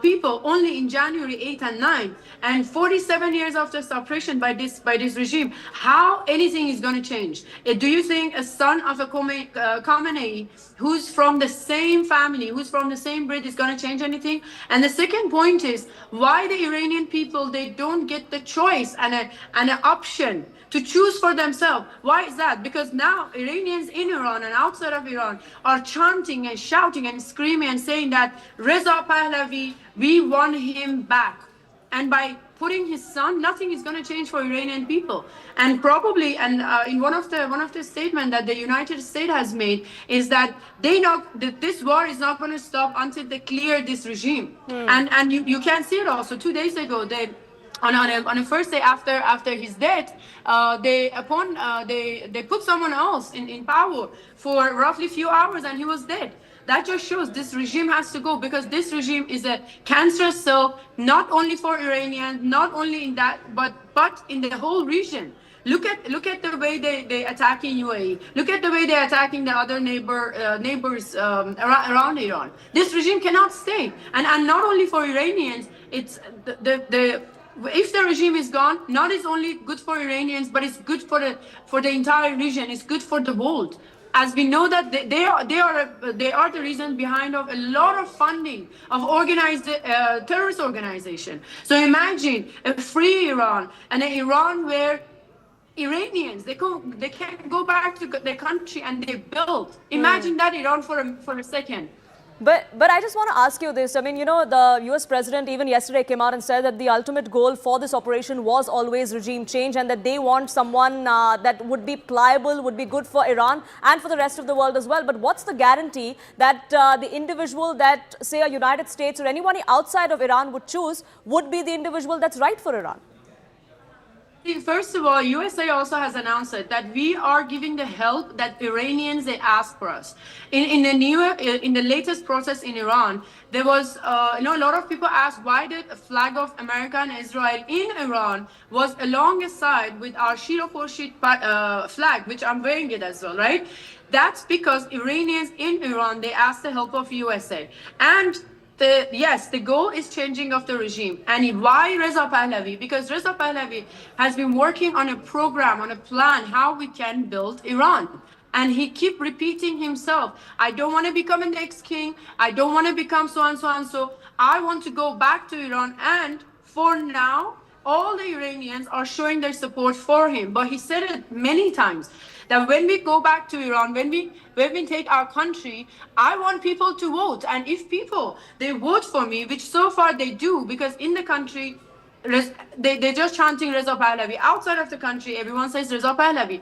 people only in January 8 and 9, and 47 years after suppression by this regime, how anything is going to change? Do you think a son of a Khamenei who's from the same family, who's from the same breed, is going to change anything? And the second point is why the Iranian people, they don't get the choice and an option to choose for themselves. Why is that? Because now Iranians in Iran and outside of Iran are chanting and shouting and screaming and saying that Reza Pahlavi, we want him back. And by putting his son, nothing is going to change for Iranian people. And probably, and in one of the statements that the United States has made is that they know that this war is not going to stop until they clear this regime. And you can see it also. 2 days ago, they on the first day after his death, they put someone else in power for roughly few hours, and he was dead. That just shows this regime has to go, because this regime is a cancerous cell, not only for Iranians, not only in that, but in the whole region. Look at the way they attacking UAE. Look at the way they're attacking the other neighbors around Iran. This regime cannot stay, and not only for Iranians. It's if the regime is gone, not is only good for Iranians, but it's good for the entire region. It's good for the world, as we know that they are the reason behind of a lot of funding of organized terrorist organization. So imagine a free Iran, and an Iran where Iranians they can go back to their country and they build. Imagine that Iran for a second. But I just want to ask you this. I mean, you know, the US president even yesterday came out and said that the ultimate goal for this operation was always regime change, and that they want someone that would be pliable, would be good for Iran and for the rest of the world as well. But what's the guarantee that the individual that, say, a United States or anyone outside of Iran would choose would be the individual that's right for Iran? First of all, USA also has announced that we are giving the help that Iranians they ask for us. In the latest process in Iran, there was a lot of people asked why the flag of America and Israel in Iran was alongside with our Shiro Khorshid flag, which I'm wearing it as well, right? That's because Iranians in Iran they asked the help of USA. And the goal is changing of the regime. And why Reza Pahlavi? Because Reza Pahlavi has been working on a program, on a plan, how we can build Iran. And he keep repeating himself, I don't want to become a next king. I don't want to become so and so and so. I want to go back to Iran. And for now, all the Iranians are showing their support for him. But he said it many times that when we go back to Iran, when we take our country, I want people to vote. And if people, they vote for me, which so far they do, because in the country, they're just chanting Reza Pahlavi. Outside of the country, everyone says Reza Pahlavi.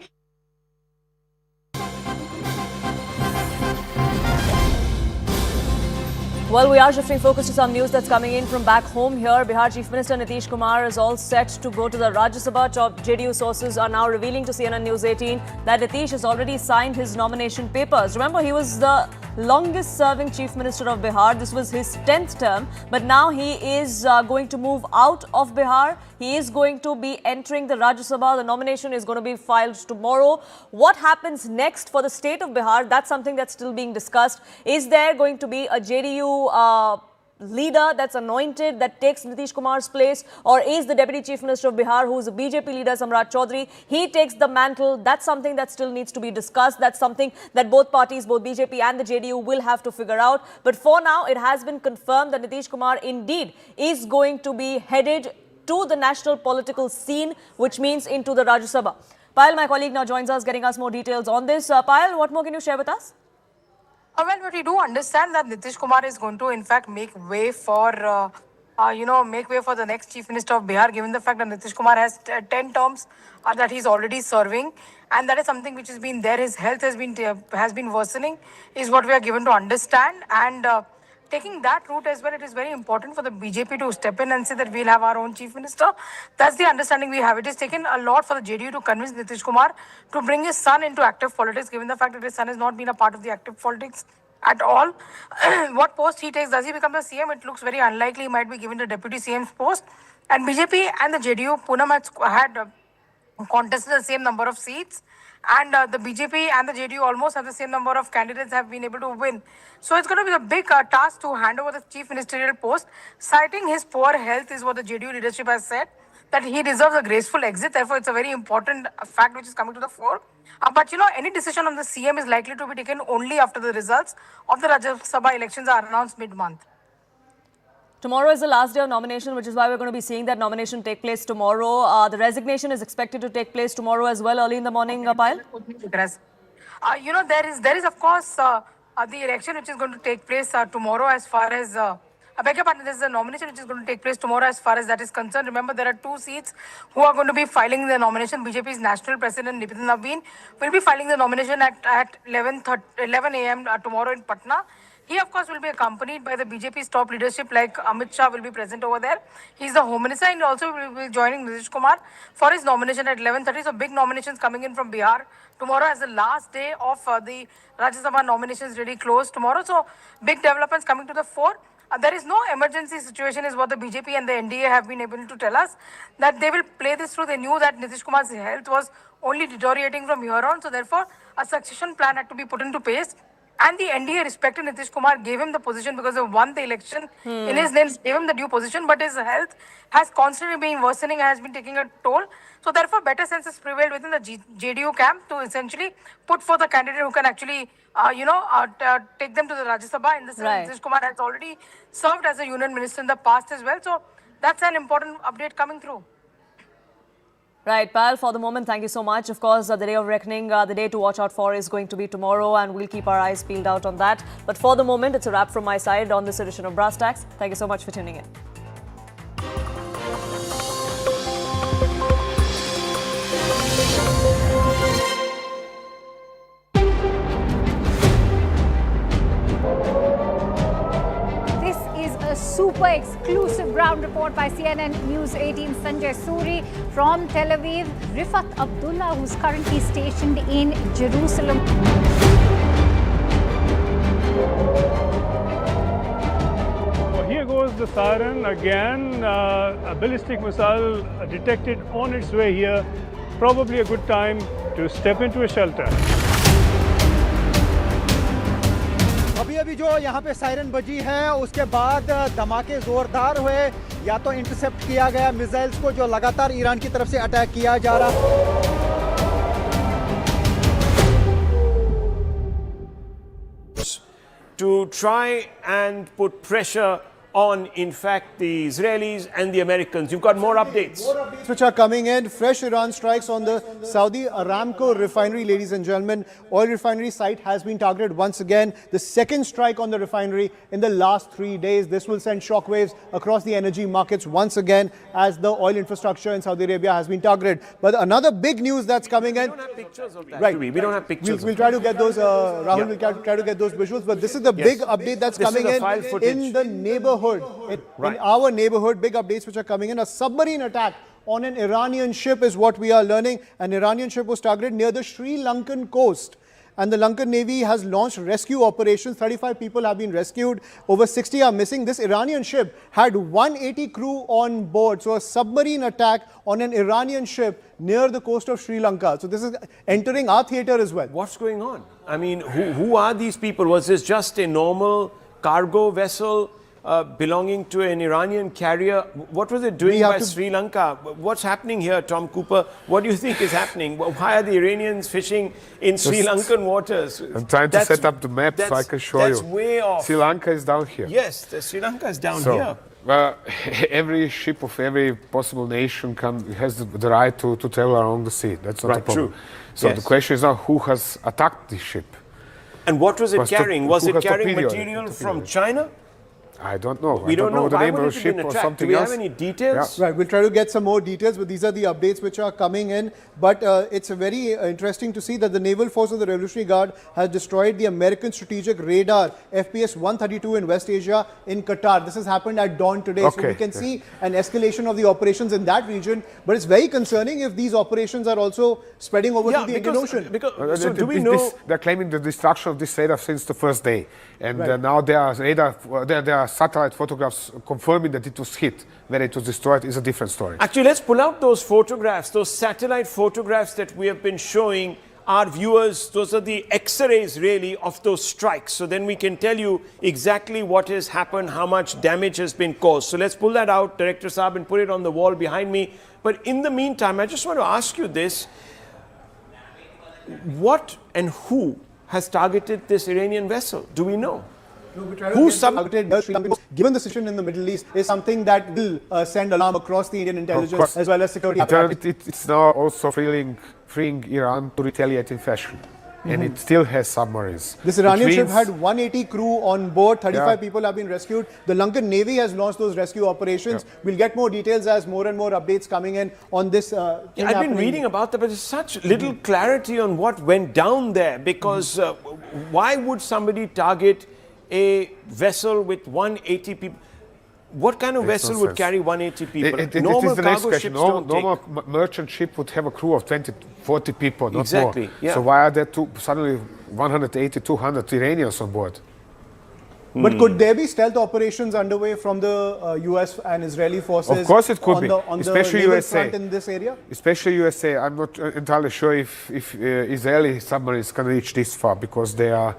Well, we are shifting focus to some news that's coming in from back home here. Bihar Chief Minister Nitish Kumar is all set to go to the Rajya Sabha. Top JDU sources are now revealing to CNN News 18 that Nitish has already signed his nomination papers. Remember, he was the longest serving Chief Minister of Bihar. This was his 10th term, but now he is going to move out of Bihar. He is going to be entering the Rajya Sabha. The nomination is going to be filed tomorrow. What happens next for the state of Bihar? That's something that's still being discussed. Is there going to be a JDU leader that's anointed that takes Nitish Kumar's place, or is the Deputy Chief Minister of Bihar, who is the BJP leader, Samrat Chaudhary, he takes the mantle? That's something that still needs to be discussed. That's something that both parties, both BJP and the JDU, will have to figure out. But for now, it has been confirmed that Nitish Kumar indeed is going to be headed to the national political scene, which means into the Rajya Sabha. Payal, my colleague, now joins us, getting us more details on this. Payal, what more can you share with us? Well, but we do understand that Nitish Kumar is going to, in fact, make way for the next Chief Minister of Bihar, given the fact that Nitish Kumar has 10 terms that he's already serving, and that is something which has been there. His health has been worsening, is what we are given to understand, and taking that route as well, it is very important for the BJP to step in and say that we'll have our own Chief Minister. That's the understanding we have. It has taken a lot for the JDU to convince Nitish Kumar to bring his son into active politics, given the fact that his son has not been a part of the active politics at all. What post he takes, does he become the CM? It looks very unlikely. He might be given the Deputy CM's post. And BJP and the JDU, Poonam had contested the same number of seats. And the BJP and the JDU almost have the same number of candidates have been able to win. So it's going to be a big task to hand over the chief ministerial post. Citing his poor health is what the JDU leadership has said, that he deserves a graceful exit. Therefore, it's a very important fact which is coming to the fore. But any decision on the CM is likely to be taken only after the results of the Rajya Sabha elections are announced mid-month. Tomorrow is the last day of nomination, which is why we're going to be seeing that nomination take place tomorrow. The resignation is expected to take place tomorrow as well, early in the morning, Payal? There is of course the election which is going to take place tomorrow as far as I beg your pardon, there is a nomination which is going to take place tomorrow as far as that is concerned. Remember, there are 2 seats who are going to be filing the nomination. BJP's National President Nitin Naveen will be filing the nomination at 11 a.m. Tomorrow in Patna. He, of course, will be accompanied by the BJP's top leadership, like Amit Shah will be present over there. He's the Home Minister, and also will be joining Nitish Kumar for his nomination at 11:30. So big nominations coming in from Bihar tomorrow as the last day of the Rajya Sabha nominations really closed tomorrow. So big developments coming to the fore. There is no emergency situation is what the BJP and the NDA have been able to tell us, that they will play this through. They knew that Nitish Kumar's health was only deteriorating from here on. So therefore, a succession plan had to be put into place. And the NDA respected Nitish Kumar, gave him the position because they won the election in his name, gave him the due position, but his health has constantly been worsening and has been taking a toll. So therefore, better senses prevailed within the JDU camp to essentially put forth a candidate who can actually, take them to the Rajya Sabha. In this sense, Nitish Kumar has already served as a union minister in the past as well. So that's an important update coming through. Right, Payal, for the moment, thank you so much. Of course, the day of reckoning, the day to watch out for is going to be tomorrow, and we'll keep our eyes peeled out on that. But for the moment, it's a wrap from my side on this edition of Brass Tacks. Thank you so much for tuning in. Super exclusive ground report by CNN News 18 Sanjay Suri from Tel Aviv. Rifat Abdullah, who's currently stationed in Jerusalem. Well, here goes the siren again. A ballistic missile detected on its way here. Probably a good time to step into a shelter. अभी जो यहाँ पे siren बजी है उसके बाद धमाके जोरदार हुए, या तो इंटरसेप्ट किया गया मिसाइल्स को जो लगातार ईरान की तरफ से अटैक किया जा रहा। To try and put pressure on, in fact, the Israelis and the Americans. You've got more updates. Which are coming in. Fresh Iran strikes on the Saudi Aramco refinery, ladies and gentlemen. Oil refinery site has been targeted once again. The second strike on the refinery in the last 3 days. This will send shockwaves across the energy markets once again as the oil infrastructure in Saudi Arabia has been targeted. But another big news that's coming in. We don't have pictures of that, right. do we? We don't have pictures. We'll try to get those, Rahul will try to get those visuals. But this is the big update that's coming in the neighborhood. In our neighborhood, big updates which are coming in. A submarine attack on an Iranian ship is what we are learning. An Iranian ship was targeted near the Sri Lankan coast. And the Lankan Navy has launched rescue operations. 35 people have been rescued. Over 60 are missing. This Iranian ship had 180 crew on board. So a submarine attack on an Iranian ship near the coast of Sri Lanka. So this is entering our theater as well. What's going on? I mean, who are these people? Was this just a normal cargo vessel belonging to an Iranian carrier. What was it doing by Sri Lanka? What's happening here, Tom Cooper? What do you think is happening? Why are the Iranians fishing in Sri Lankan waters? I'm trying to set up the map so I can show you. That's way off. Sri Lanka is down here. Yes, Sri Lanka is down here. Every ship of every possible nation has the right to travel along the sea. That's not a problem. True. So the question is now who has attacked this ship? And what was it carrying? Was it carrying material from China? I don't know. We don't know the why name would of it the have been ship or attacked? something Do we else. have any details? Right, we'll try to get some more details, but these are the updates which are coming in. But it's very interesting to see that the Naval Force of the Revolutionary Guard has destroyed the American strategic radar FPS-132 in West Asia in Qatar. This has happened at dawn today. So we can see an escalation of the operations in that region. But it's very concerning if these operations are also spreading over to the Indian Ocean. So do we know? They're claiming the destruction of this radar since the first day. And now there are satellite photographs confirming that it was hit. Whether it was destroyed is a different story. Actually, let's pull out those photographs, those satellite photographs that we have been showing our viewers. Those are the X-rays, really, of those strikes. So then we can tell you exactly what has happened, how much damage has been caused. So let's pull that out, Director Saab, and put it on the wall behind me. But in the meantime, I just want to ask you this. What and who has targeted this Iranian vessel? Do we know? Who's targeted? Given the situation in the Middle East, is something that will send alarm across the Indian intelligence as well as security. It's now also freeing Iran to retaliate in fashion. And it still has submarines. This Iranian ship had 180 crew on board, 35 people have been rescued. The Lankan Navy has launched those rescue operations. We'll get more details as more and more updates coming in on this. I've been reading about that, but there's such little clarity on what went down there, because why would somebody target a vessel with 180 people? What kind of vessel would carry 180 people? Normal cargo ships don't normal merchant ship would have a crew of 20, 40 people, not more. Yeah. So why are there suddenly 180, 200 Iranians on board? But could there be stealth operations underway from the US and Israeli forces? Of course it could be, especially the USA front in this area? Especially USA. I'm not entirely sure if Israeli submarines can reach this far, because they are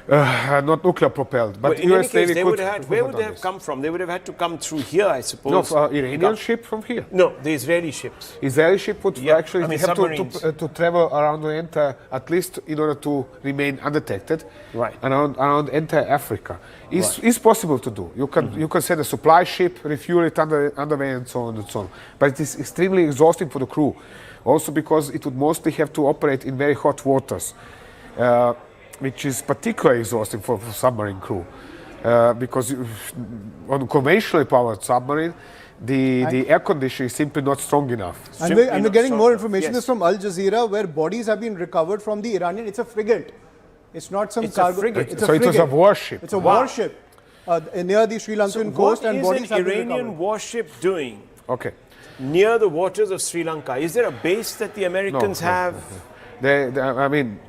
not nuclear propelled. But in any case, they would have where would they have come from? They would have had to come through here, I suppose. No, Iranian ship from here. No, the Israeli ships. Israeli ship would actually have to travel around the entire, at least in order to remain undetected, around entire Africa. It's possible to do. You can send a supply ship, refuel it underway, and so on and so on. But it is extremely exhausting for the crew, also because it would mostly have to operate in very hot waters. Which is particularly exhausting for submarine crew, because on a conventionally powered submarine, the air conditioning is simply not strong enough. And we're getting more information. This is from Al Jazeera, where bodies have been recovered from the Iranian. It's a frigate. It's not some cargo. It was a warship. It's a warship near the Sri Lankan coast, and bodies have been recovered. What is an Iranian warship doing? Okay. Near the waters of Sri Lanka, is there a base that the Americans have? I mean,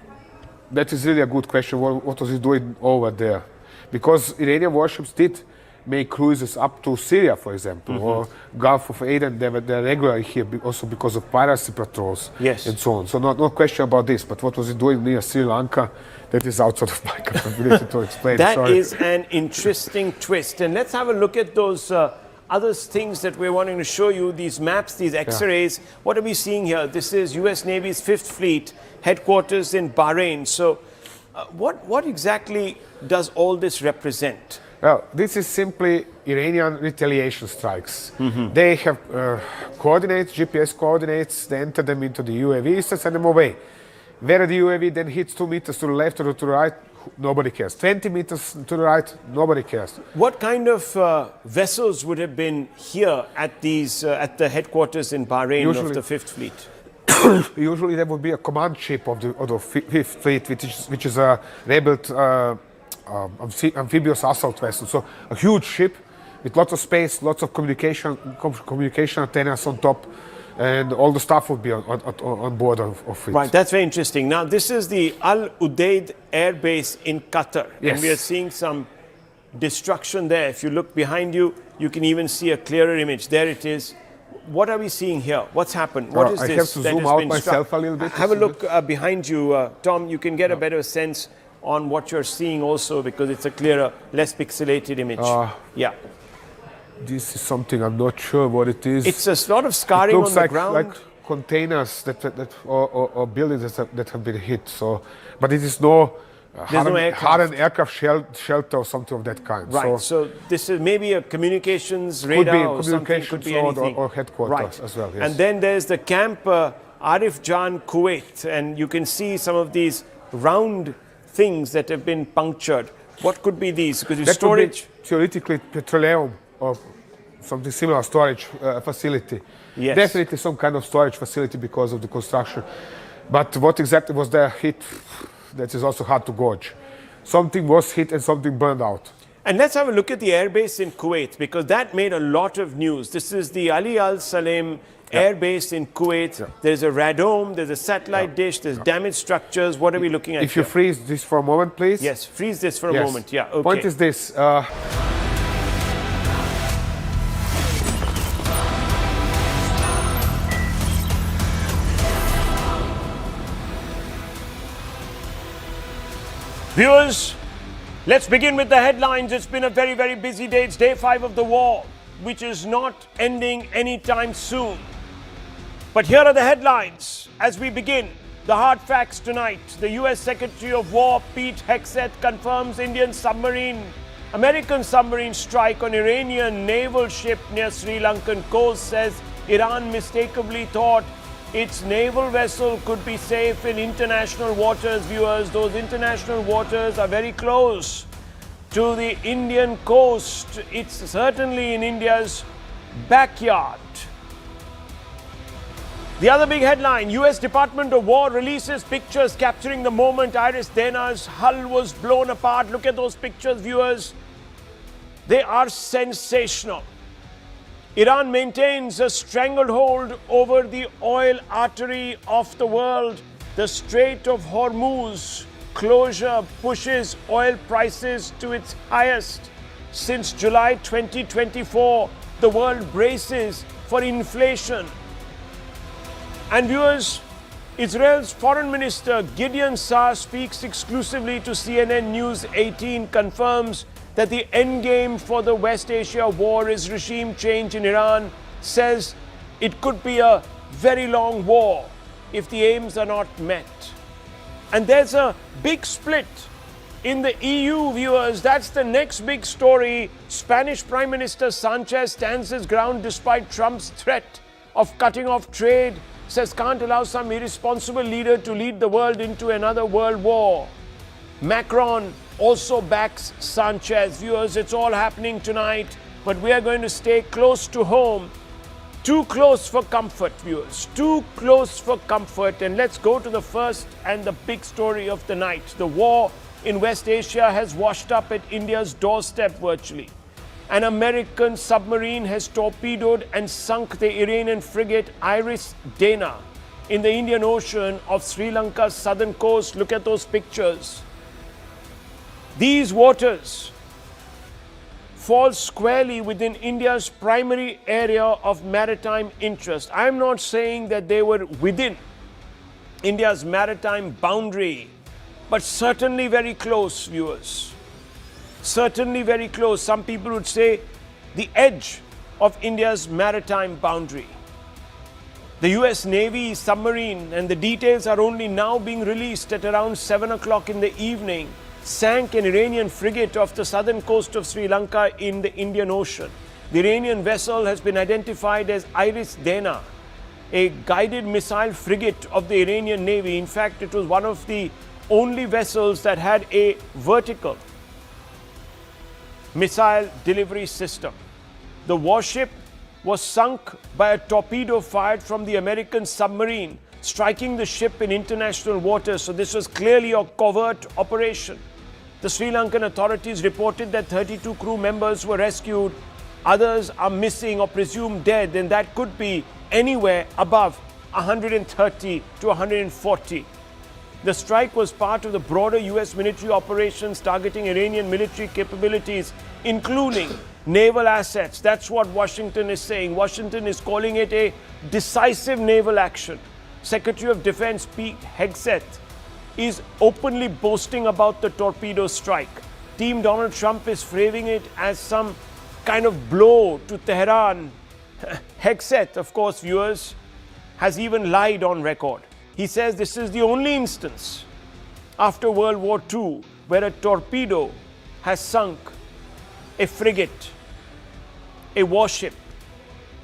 that is really a good question. What was he doing over there? Because Iranian warships did make cruises up to Syria, for example, or Gulf of Aden. They're regularly here also because of piracy patrols and so on. So no question about this. But what was he doing near Sri Lanka? That is outside of my capability to explain. That is an interesting twist. And let's have a look at those other things that we're wanting to show you, these maps, these X-rays. What are we seeing here? This is US Navy's 5th Fleet, headquarters in Bahrain. So what exactly does all this represent? Well, this is simply Iranian retaliation strikes. They have coordinates, GPS coordinates, they enter them into the UAVs and send them away. Where the UAV then hits 2 meters to the left or to the right, nobody cares. 20 meters to the right, nobody cares. What kind of vessels would have been here at these at the headquarters in Bahrain of the 5th Fleet? Usually there would be a command ship of the 5th Fleet, which is a rebuilt amphibious assault vessel. So a huge ship with lots of space, lots of communication antennas on top, and all the stuff would be on board of it. Right, that's very interesting. Now, this is the Al Udeid Air Base in Qatar. Yes. And we are seeing some destruction there. If you look behind you, you can even see a clearer image. There it is. What are we seeing here? What's happened? What is this? I have to zoom out myself a little bit. Have a look behind you, Tom. You can get a better sense. on what you're seeing also, because it's a clearer, less pixelated image. Yeah. This is something I'm not sure what it is. It's a lot of scarring on the ground. Like containers or buildings that have been hit. So, but it is no hardened aircraft shelter or something of that kind. Right. So this is maybe a communications radar or something. Could be anything. Or headquarters as well. Yes. And then there's the camp Arif Jan, Kuwait, and you can see some of these round things that have been punctured. What could be these? Because that storage. Could be theoretically petroleum or something similar, storage facility. Yes. Definitely some kind of storage facility because of the construction. But what exactly was there hit, that is also hard to gauge. Something was hit and something burned out. And let's have a look at the airbase in Kuwait, because that made a lot of news. This is the Ali Al Salem airbase in Kuwait. There's a radome, there's a satellite dish, there's damaged structures. What are we looking at If you freeze this for a moment, please. Yes, freeze this for a moment. Yeah, okay. Point is this. Viewers, let's begin with the headlines. It's been a very, very busy day. It's day 5 of the war, which is not ending anytime soon. But here are the headlines as we begin. The hard facts tonight. The US Secretary of War, Pete Hegseth, confirms American submarine strike on Iranian naval ship near Sri Lankan coast. Says Iran mistakenly thought its naval vessel could be safe in international waters. Viewers, those international waters are very close to the Indian coast. It's certainly in India's backyard. The other big headline, US Department of War releases pictures capturing the moment Iris Dena's hull was blown apart. Look at those pictures, viewers. They are sensational. Iran maintains a stranglehold over the oil artery of the world. The Strait of Hormuz closure pushes oil prices to its highest since July 2024. The world braces for inflation. And viewers, Israel's Foreign Minister Gideon Saar speaks exclusively to CNN News 18, confirms that the endgame for the West Asia war is regime change in Iran, says it could be a very long war if the aims are not met. And there's a big split in the EU, viewers. That's the next big story. Spanish Prime Minister Sanchez stands his ground despite Trump's threat of cutting off trade, says can't allow some irresponsible leader to lead the world into another world war. Macron also backs Sanchez. Viewers, it's all happening tonight, but we are going to stay close to home. Too close for comfort, viewers. Too close for comfort. And let's go to the first and the big story of the night. The war in West Asia has washed up at India's doorstep virtually. An American submarine has torpedoed and sunk the Iranian frigate Iris Dana in the Indian Ocean off Sri Lanka's southern coast. Look at those pictures. These waters fall squarely within India's primary area of maritime interest. I'm not saying that they were within India's maritime boundary, but certainly very close, viewers. Certainly very close. Some people would say the edge of India's maritime boundary. The US Navy submarine, and the details are only now being released at around 7 o'clock in the evening, sank an Iranian frigate off the southern coast of Sri Lanka in the Indian Ocean. The Iranian vessel has been identified as Iris Dana, a guided missile frigate of the Iranian Navy. In fact, it was one of the only vessels that had a vertical missile delivery system. The warship was sunk by a torpedo fired from the American submarine, striking the ship in international waters. So this was clearly a covert operation. The Sri Lankan authorities reported that 32 crew members were rescued. Others are missing or presumed dead, and that could be anywhere above 130 to 140. The strike was part of the broader US military operations targeting Iranian military capabilities, including naval assets. That's what Washington is saying. Washington is calling it a decisive naval action. Secretary of Defense Pete Hegseth is openly boasting about the torpedo strike. Team Donald Trump is framing it as some kind of blow to Tehran. Hegseth, of course, viewers, has even lied on record. He says this is the only instance after World War II where a torpedo has sunk a frigate, a warship.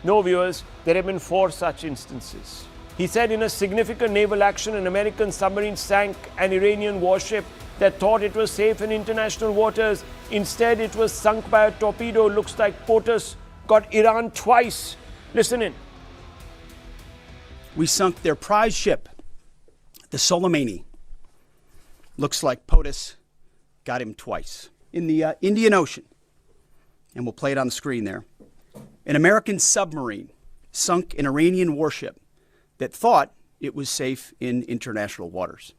No, viewers, there have been 4 such instances. He said in a significant naval action, an American submarine sank an Iranian warship that thought it was safe in international waters. Instead, it was sunk by a torpedo. Looks like POTUS got Iran twice. Listen in. We sunk their prize ship, the Soleimani. Looks like POTUS got him twice. In the Indian Ocean, and we'll play it on the screen there, an American submarine sunk an Iranian warship that thought it was safe in international waters.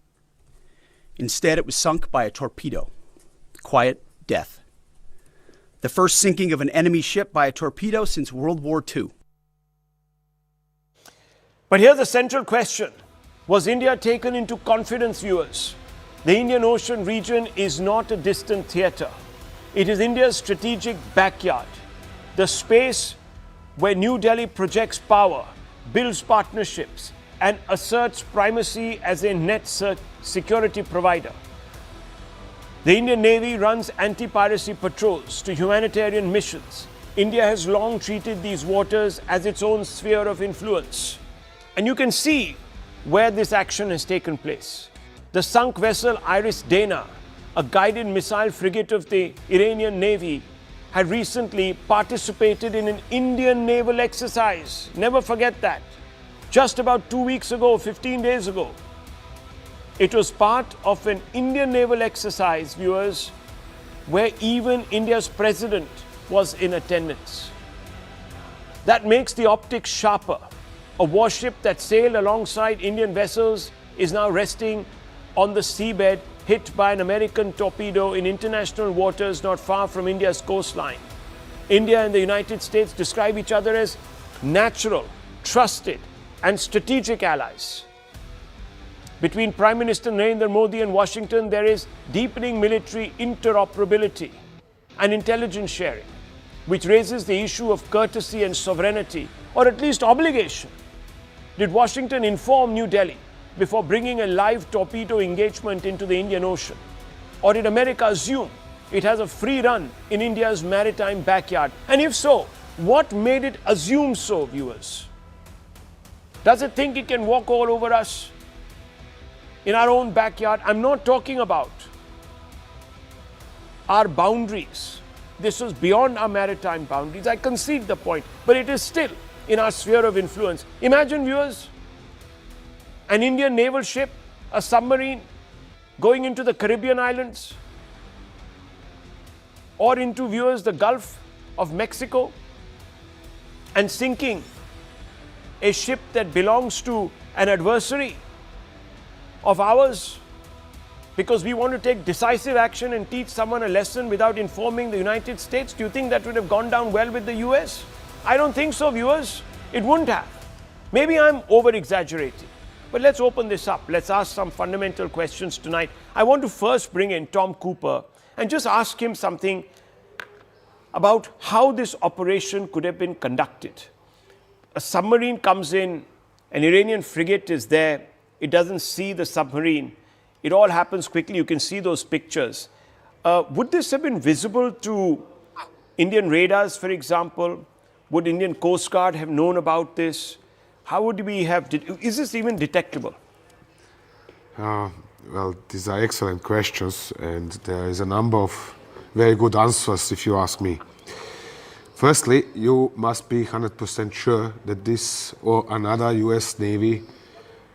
Instead, it was sunk by a torpedo. Quiet death. The first sinking of an enemy ship by a torpedo since World War II. But here's the central question. Was India taken into confidence, viewers? The Indian Ocean region is not a distant theater. It is India's strategic backyard, the space where New Delhi projects power, builds partnerships, and asserts primacy as a net security provider. The Indian Navy runs anti-piracy patrols to humanitarian missions. India has long treated these waters as its own sphere of influence. And you can see where this action has taken place. The sunk vessel Iris Dana, a guided missile frigate of the Iranian Navy, had recently participated in an Indian naval exercise. Never forget that. Just about 2 weeks ago, 15 days ago. It was part of an Indian naval exercise, viewers, where even India's president was in attendance. That makes the optics sharper. A warship that sailed alongside Indian vessels is now resting on the seabed, hit by an American torpedo in international waters not far from India's coastline. India and the United States describe each other as natural, trusted, and strategic allies. Between Prime Minister Narendra Modi and Washington, there is deepening military interoperability and intelligence sharing, which raises the issue of courtesy and sovereignty, or at least obligation. Did Washington inform New Delhi before bringing a live torpedo engagement into the Indian Ocean? Or did America assume it has a free run in India's maritime backyard? And if so, what made it assume so, viewers? Does it think it can walk all over us in our own backyard? I'm not talking about our boundaries. This was beyond our maritime boundaries. I concede the point, but it is still in our sphere of influence. Imagine, viewers, an Indian naval ship, a submarine, going into the Caribbean islands or into, viewers, the Gulf of Mexico and sinking a ship that belongs to an adversary of ours because we want to take decisive action and teach someone a lesson without informing the United States. Do you think that would have gone down well with the US? I don't think so, viewers. It wouldn't have. Maybe I'm over-exaggerating. But let's open this up. Let's ask some fundamental questions tonight. I want to first bring in Tom Cooper and just ask him something about how this operation could have been conducted. A submarine comes in, an Iranian frigate is there, it doesn't see the submarine. It all happens quickly. You can see those pictures. Would this have been visible to Indian radars, for example? Would Indian Coast Guard have known about this? How would we have, is this even detectable? Well, these are excellent questions, and there is a number of very good answers if you ask me. Firstly, you must be 100% sure that this or another US Navy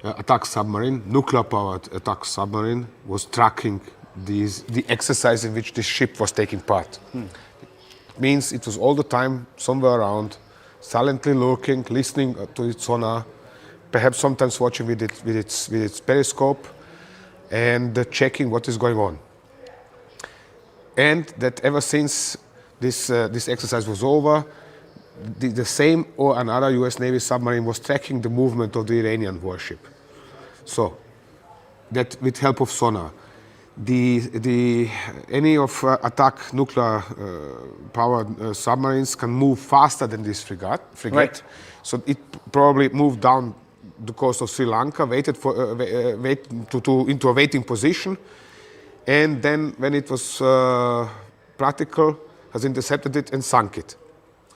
attack submarine, nuclear-powered attack submarine, was tracking the exercise in which this ship was taking part. It means it was all the time somewhere around, silently lurking, listening to its sonar, perhaps sometimes watching with its periscope, and checking what is going on. And that ever since this exercise was over, the same or another US Navy submarine was tracking the movement of the Iranian warship. So that with help of sonar, any of attack nuclear powered submarines can move faster than this frigate. Right. So it probably moved down the coast of Sri Lanka, waited for into a waiting position, and then when it was practical, has intercepted it and sunk it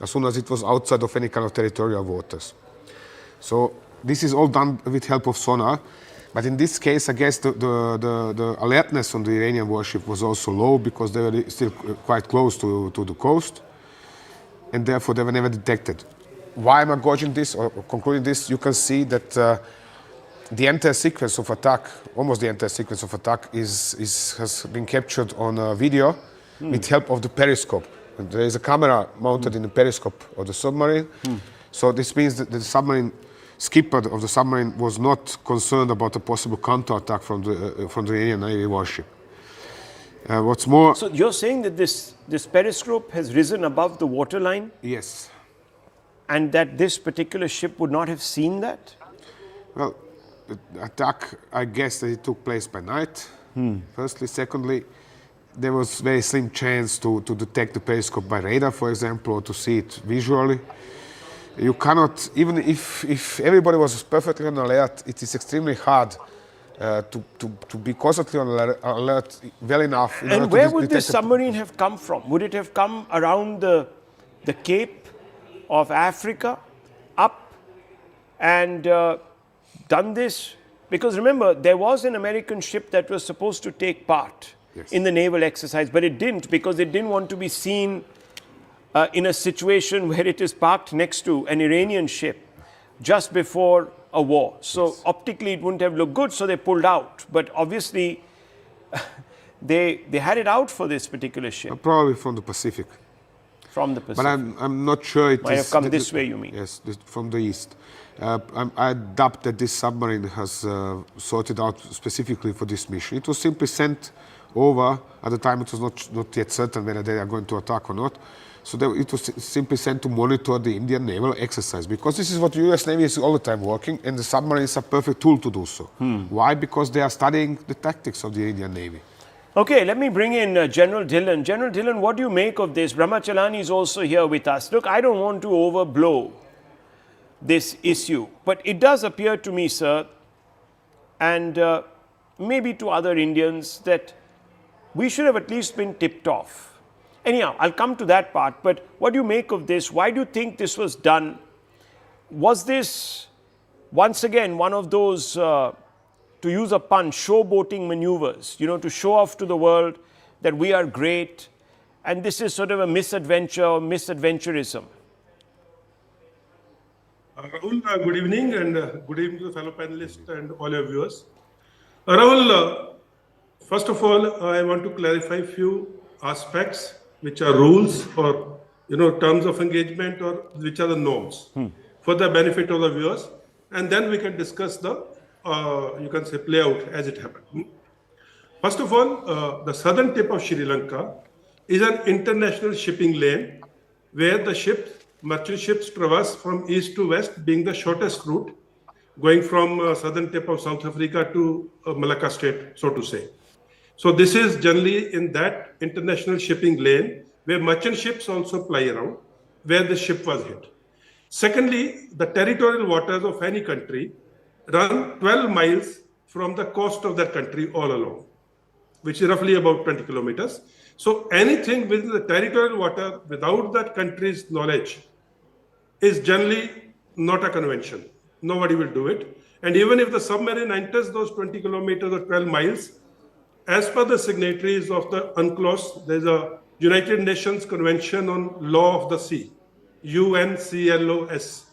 as soon as it was outside of any kind of territorial waters. So this is all done with help of sonar. But in this case, I guess the alertness on the Iranian warship was also low because they were still quite close to the coast, and therefore they were never detected. Why am I gauging this or concluding this? You can see that the entire sequence of attack, almost the entire sequence of attack, has been captured on video with help of the periscope. And there is a camera mounted in the periscope of the submarine. So this means that the submarine skipper of the submarine was not concerned about a possible counterattack from the Iranian Navy warship. What's more... So you're saying that this periscope has risen above the waterline? Yes. And that this particular ship would not have seen that? Well, the attack, I guess that it took place by night, firstly. Secondly, there was very slim chance to detect the periscope by radar, for example, or to see it visually. You cannot, even if everybody was perfectly on alert, it is extremely hard to be constantly on alert well enough. And where would this submarine have come from? Would it have come around the Cape of Africa, up, and done this? Because remember, there was an American ship that was supposed to take part in the naval exercise, but it didn't because it didn't want to be seen in a situation where it is parked next to an Iranian ship just before a war. So optically it wouldn't have looked good, so they pulled out. But obviously they had it out for this particular ship. Probably from the Pacific. From the Pacific. But I'm not sure it might have come this way, you mean? Yes, from the east. I doubt that this submarine has sorted out specifically for this mission. It was simply sent over. At the time it was not yet certain whether they are going to attack or not. So it was simply sent to monitor the Indian naval exercise, because this is what the US Navy is all the time working, and the submarine is a perfect tool to do so. Why? Because they are studying the tactics of the Indian Navy. Okay, let me bring in General Dhillon. General Dhillon, what do you make of this? Brahmachalani is also here with us. Look, I don't want to overblow this issue, but it does appear to me, sir, and maybe to other Indians, that we should have at least been tipped off. Anyhow, I'll come to that part, but what do you make of this? Why do you think this was done? Was this, once again, one of those, to use a pun, showboating maneuvers, to show off to the world that we are great, and this is sort of a misadventure or misadventurism? Rahul, good evening, and good evening to the fellow panelists and all your viewers. Rahul, first of all, I want to clarify a few aspects which are rules or terms of engagement, or which are the norms for the benefit of the viewers, and then we can discuss the you can say play out as it happened. First of all, the southern tip of Sri Lanka is an international shipping lane where the merchant ships traverse from east to west, being the shortest route, going from southern tip of South Africa to Malacca Strait, so to say. So this is generally in that international shipping lane where merchant ships also ply around, where the ship was hit. Secondly, the territorial waters of any country run 12 miles from the coast of that country all along, which is roughly about 20 kilometers. So anything within the territorial water without that country's knowledge is generally not a convention. Nobody will do it. And even if the submarine enters those 20 kilometers or 12 miles, as per the signatories of the UNCLOS, there's a United Nations Convention on Law of the Sea, UNCLOS.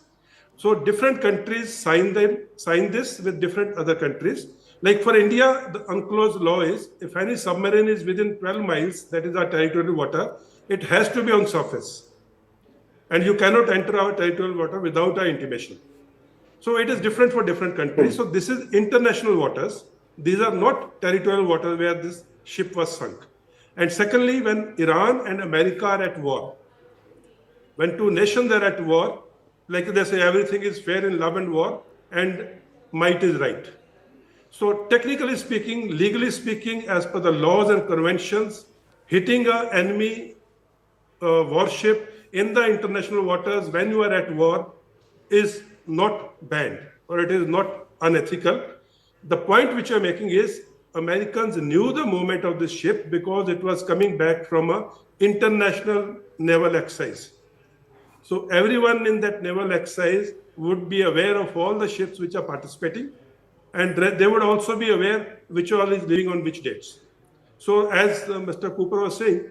So different countries sign this with different other countries. Like for India, the UNCLOS law is, if any submarine is within 12 miles, that is our territorial water, it has to be on surface. And you cannot enter our territorial water without our intimation. So it is different for different countries. So this is international waters. These are not territorial waters where this ship was sunk. And secondly, when Iran and America are at war, when two nations are at war, like they say, everything is fair in love and war, and might is right. So technically speaking, legally speaking, as per the laws and conventions, hitting an enemy warship in the international waters when you are at war is not banned, or it is not unethical. The point which I'm making is Americans knew the movement of this ship because it was coming back from an international naval exercise. So everyone in that naval exercise would be aware of all the ships which are participating, and they would also be aware which all is leaving on which dates. So as Mr. Cooper was saying,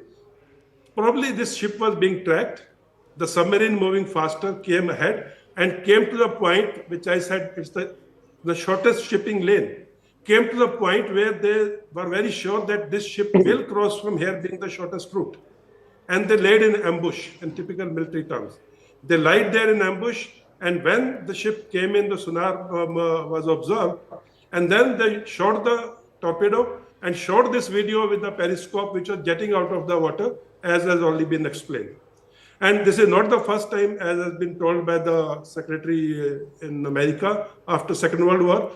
probably this ship was being tracked. The submarine moving faster came ahead and came to the point which I said it's the shortest shipping lane. Came to the point where they were very sure that this ship will cross from here being the shortest route. And they laid in ambush in typical military terms. They lied there in ambush, and when the ship came in, the sonar was observed, and then they shot the torpedo and shot this video with the periscope which was jetting out of the water, as has already been explained. And this is not the first time, as has been told by the secretary in America after Second World War.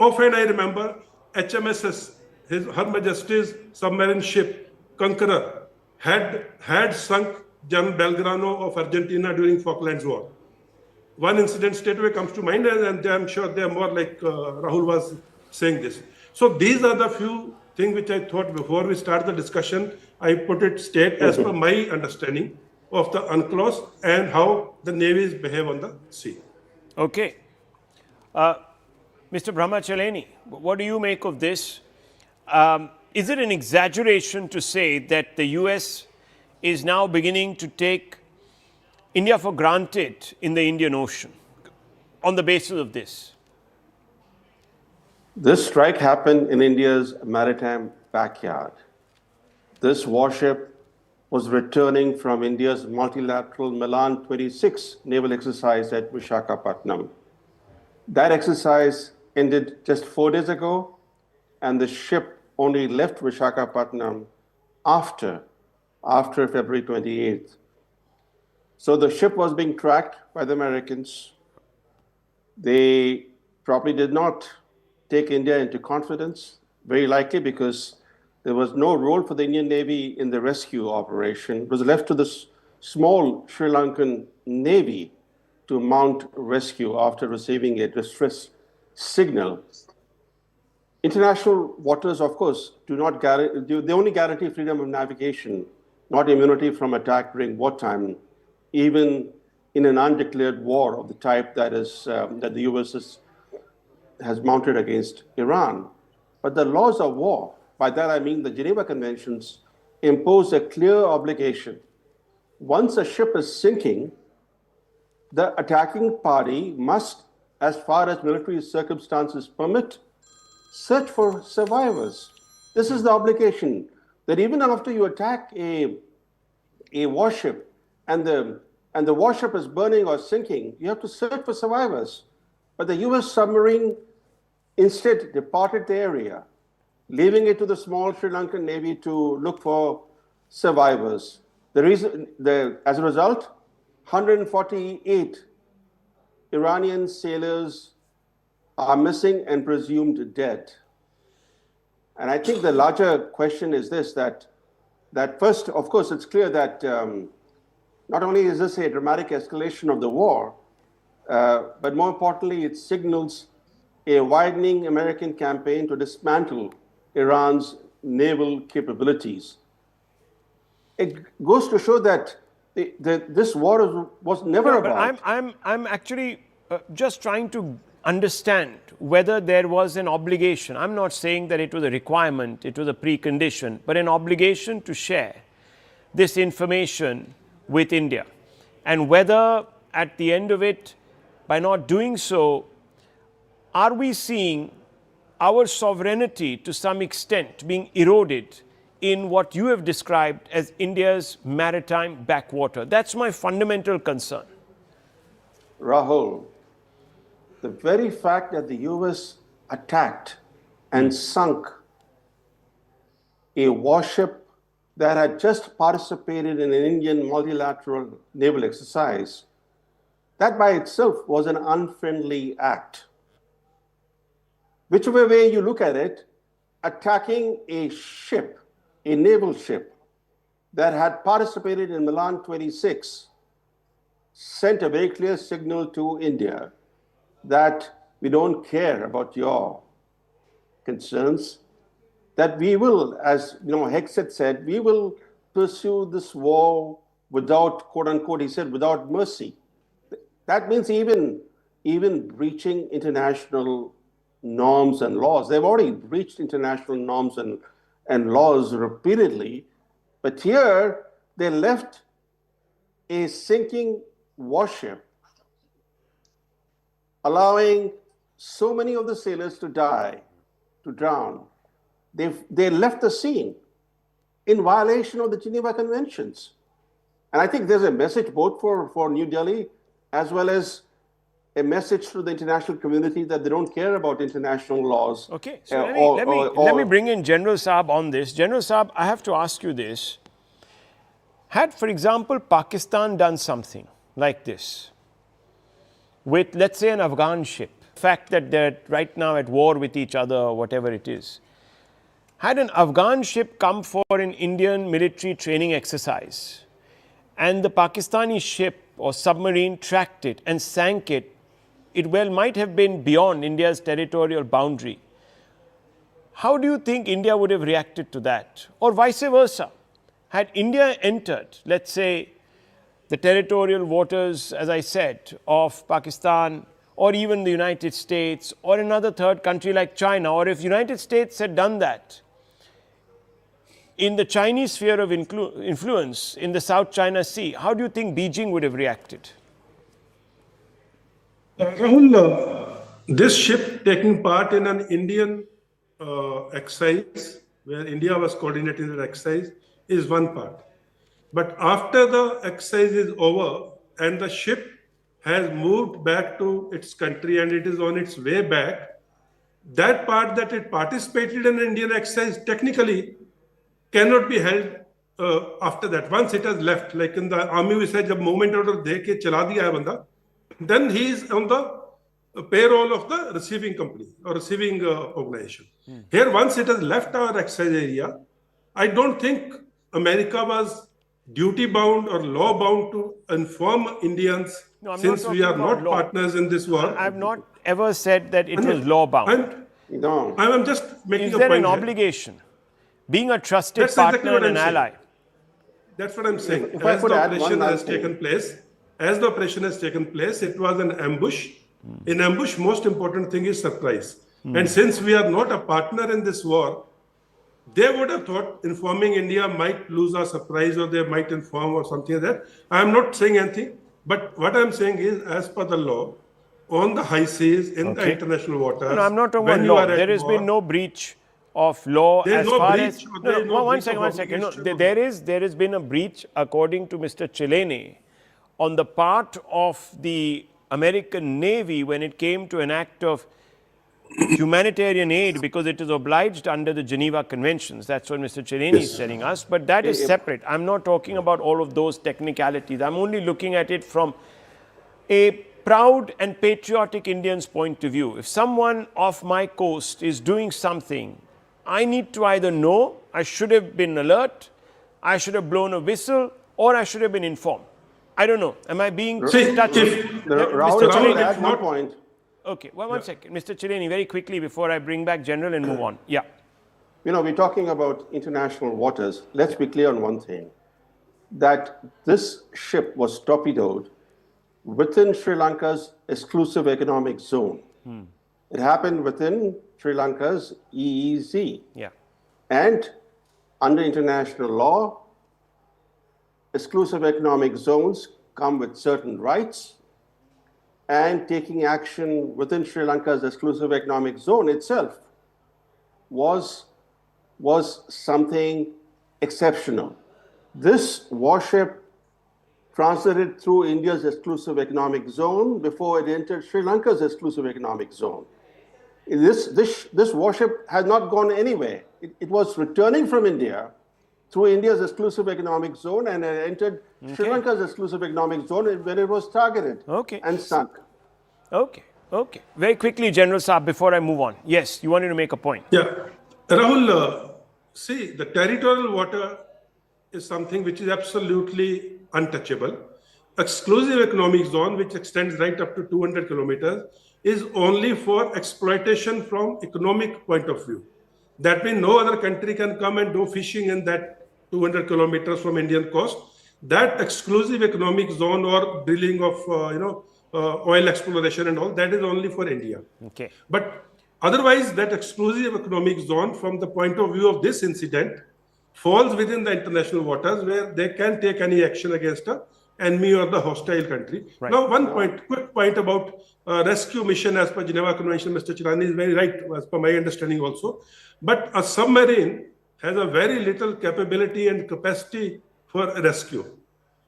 Often I remember HMSS, Her Majesty's submarine ship, Conqueror, had sunk General Belgrano of Argentina during Falklands War. One incident straight away comes to mind, and I'm sure they are more like Rahul was saying this. So these are the few things which I thought before we start the discussion, I put it straight as per my understanding of the UNCLOS and how the navies behave on the sea. Okay. Mr. Brahmachaleni, what do you make of this? Is it an exaggeration to say that the US is now beginning to take India for granted in the Indian Ocean on the basis of this? This strike happened in India's maritime backyard. This warship was returning from India's multilateral Milan 26 naval exercise at Visakhapatnam. That exercise ended just 4 days ago, and the ship only left Visakhapatnam after February 28th. So the ship was being tracked by the Americans. They probably did not take India into confidence, very likely because there was no role for the Indian Navy in the rescue operation. It was left to the small Sri Lankan Navy to mount rescue after receiving a distress signal. International waters, of course, they only guarantee freedom of navigation, not immunity from attack during wartime, even in an undeclared war of the type that the US has mounted against Iran. But the laws of war, by that I mean the Geneva Conventions, impose a clear obligation. Once a ship is sinking, the attacking party must, as far as military circumstances permit, search for survivors. This is the obligation, that even after you attack a warship and the warship is burning or sinking, you have to search for survivors. But the US submarine instead departed the area, leaving it to the small Sri Lankan Navy to look for survivors. As a result, 148 Iranian sailors are missing and presumed dead. And I think the larger question is this, that first, of course, it's clear that not only is this a dramatic escalation of the war, but more importantly, it signals a widening American campaign to dismantle Iran's naval capabilities. It goes to show that this war was never about. I'm actually just trying to understand whether there was an obligation. I'm not saying that it was a requirement, it was a precondition, but an obligation to share this information with India. And whether at the end of it, by not doing so, are we seeing our sovereignty to some extent being eroded in what you have described as India's maritime backwater? That's my fundamental concern. Rahul, the very fact that the US attacked and sunk a warship that had just participated in an Indian multilateral naval exercise, that by itself was an unfriendly act. whichever way you look at it, attacking a ship, a naval ship, that had participated in Milan 26, sent a very clear signal to India that we don't care about your concerns, that we will, as Hexet said, we will pursue this war without, quote unquote, he said, without mercy. That means even breaching international norms and laws. They've already breached international norms and laws repeatedly, but here they left a sinking warship, allowing so many of the sailors to die, to drown. They left the scene in violation of the Geneva Conventions. And I think there's a message both for New Delhi as well as a message to the international community that they don't care about international laws. Okay, so let me bring in General Saab on this. General Saab, I have to ask you this. Had, for example, Pakistan done something like this with, let's say, an Afghan ship, the fact that they're right now at war with each other or whatever it is, had an Afghan ship come for an Indian military training exercise and the Pakistani ship or submarine tracked it and sank it, it well might have been beyond India's territorial boundary. How do you think India would have reacted to that? Or vice versa? Had India entered, let's say, the territorial waters, as I said, of Pakistan or even the United States or another third country like China, or if the United States had done that in the Chinese sphere of influence in the South China Sea, how do you think Beijing would have reacted? Rahul, this ship taking part in an Indian exercise, where India was coordinating that exercise, is one part. But after the exercise is over and the ship has moved back to its country and it is on its way back, that part that it participated in an Indian exercise technically cannot be held after that. Once it has left, like in the army we said, jab movement order de ke chala diya hai banda, then he is on the payroll of the receiving company or receiving organization. Here, once it has left our exercise area, I don't think America was duty bound or law bound to inform Indians, since we are not partners in this war. I have not ever said that it was law bound. I'm just making a point. Is there an obligation? Being a trusted partner and an ally. That's what I'm saying. As the operation has taken place, it was an ambush. In ambush, most important thing is surprise. And since we are not a partner in this war, they would have thought informing India might lose our surprise, or they might inform or something like that. I'm not saying anything, but what I'm saying is, as per the law, on the high seas, in the international waters. No, I'm not talking about law. There has been no breach of law as far as. No, one second. No, there has been a breach, according to Mr. Chileni, on the part of the American Navy when it came to an act of humanitarian aid, because it is obliged under the Geneva Conventions. That's what Mr. Chileni is telling us. But that is separate. I'm not talking about all of those technicalities. I'm only looking at it from a proud and patriotic Indian's point of view. If someone off my coast is doing something, I need to either know, I should have been alert, I should have blown a whistle, or I should have been informed. I don't know. Am I being touchy? Mr. Chileni, at one point. Okay, well, one second. Mr. Chileni, very quickly before I bring back General and move on. Yeah. We're talking about international waters. Let's be clear on one thing, that this ship was torpedoed within Sri Lanka's exclusive economic zone. It happened within Sri Lanka's EEZ. Yeah. And under international law, exclusive economic zones come with certain rights, and taking action within Sri Lanka's exclusive economic zone itself was something exceptional. This warship transited through India's exclusive economic zone before it entered Sri Lanka's exclusive economic zone. This warship has not gone anywhere. It was returning from India through India's exclusive economic zone and entered Sri Lanka's exclusive economic zone when it was targeted and sunk. Okay. Okay. Very quickly, General Saab, before I move on. Yes, you wanted to make a point. Yeah. Rahul, see, the territorial water is something which is absolutely untouchable. Exclusive economic zone, which extends right up to 200 kilometers, is only for exploitation from economic point of view. That means no other country can come and do fishing in that 200 kilometers from Indian coast. That exclusive economic zone or drilling of oil exploration and all, that is only for India. Okay. But otherwise, that exclusive economic zone, from the point of view of this incident, falls within the international waters where they can take any action against an enemy or the hostile country. Right. Now, quick point about rescue mission as per Geneva Convention. Mr. Chirani is very right, as per my understanding also. But a submarine has a very little capability and capacity for rescue.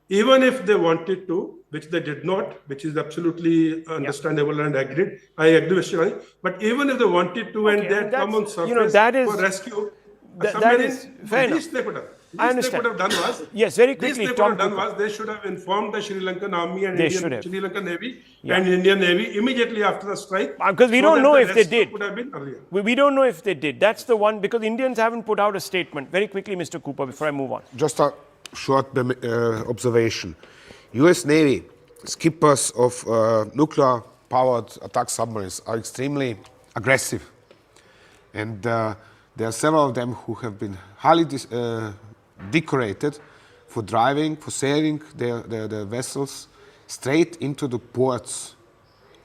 Even if they wanted to, which they did not, which is absolutely understandable and agreed. I agree with Shirani. But even if they wanted to, and they had come on surface for rescue, that is fair enough. I understand. They could have done was, yes, very quickly. They could have done was, they should have informed the Sri Lankan army and Sri Lankan Navy and Indian Navy immediately after the strike. Because we don't know if they did. Could have been earlier. We don't know if they did. That's the one, because Indians haven't put out a statement. Very quickly, Mr. Cooper, before I move on. Just a short observation. US Navy skippers of nuclear-powered attack submarines are extremely aggressive. And there are several of them who have been highly decorated for driving, for sailing their vessels straight into the ports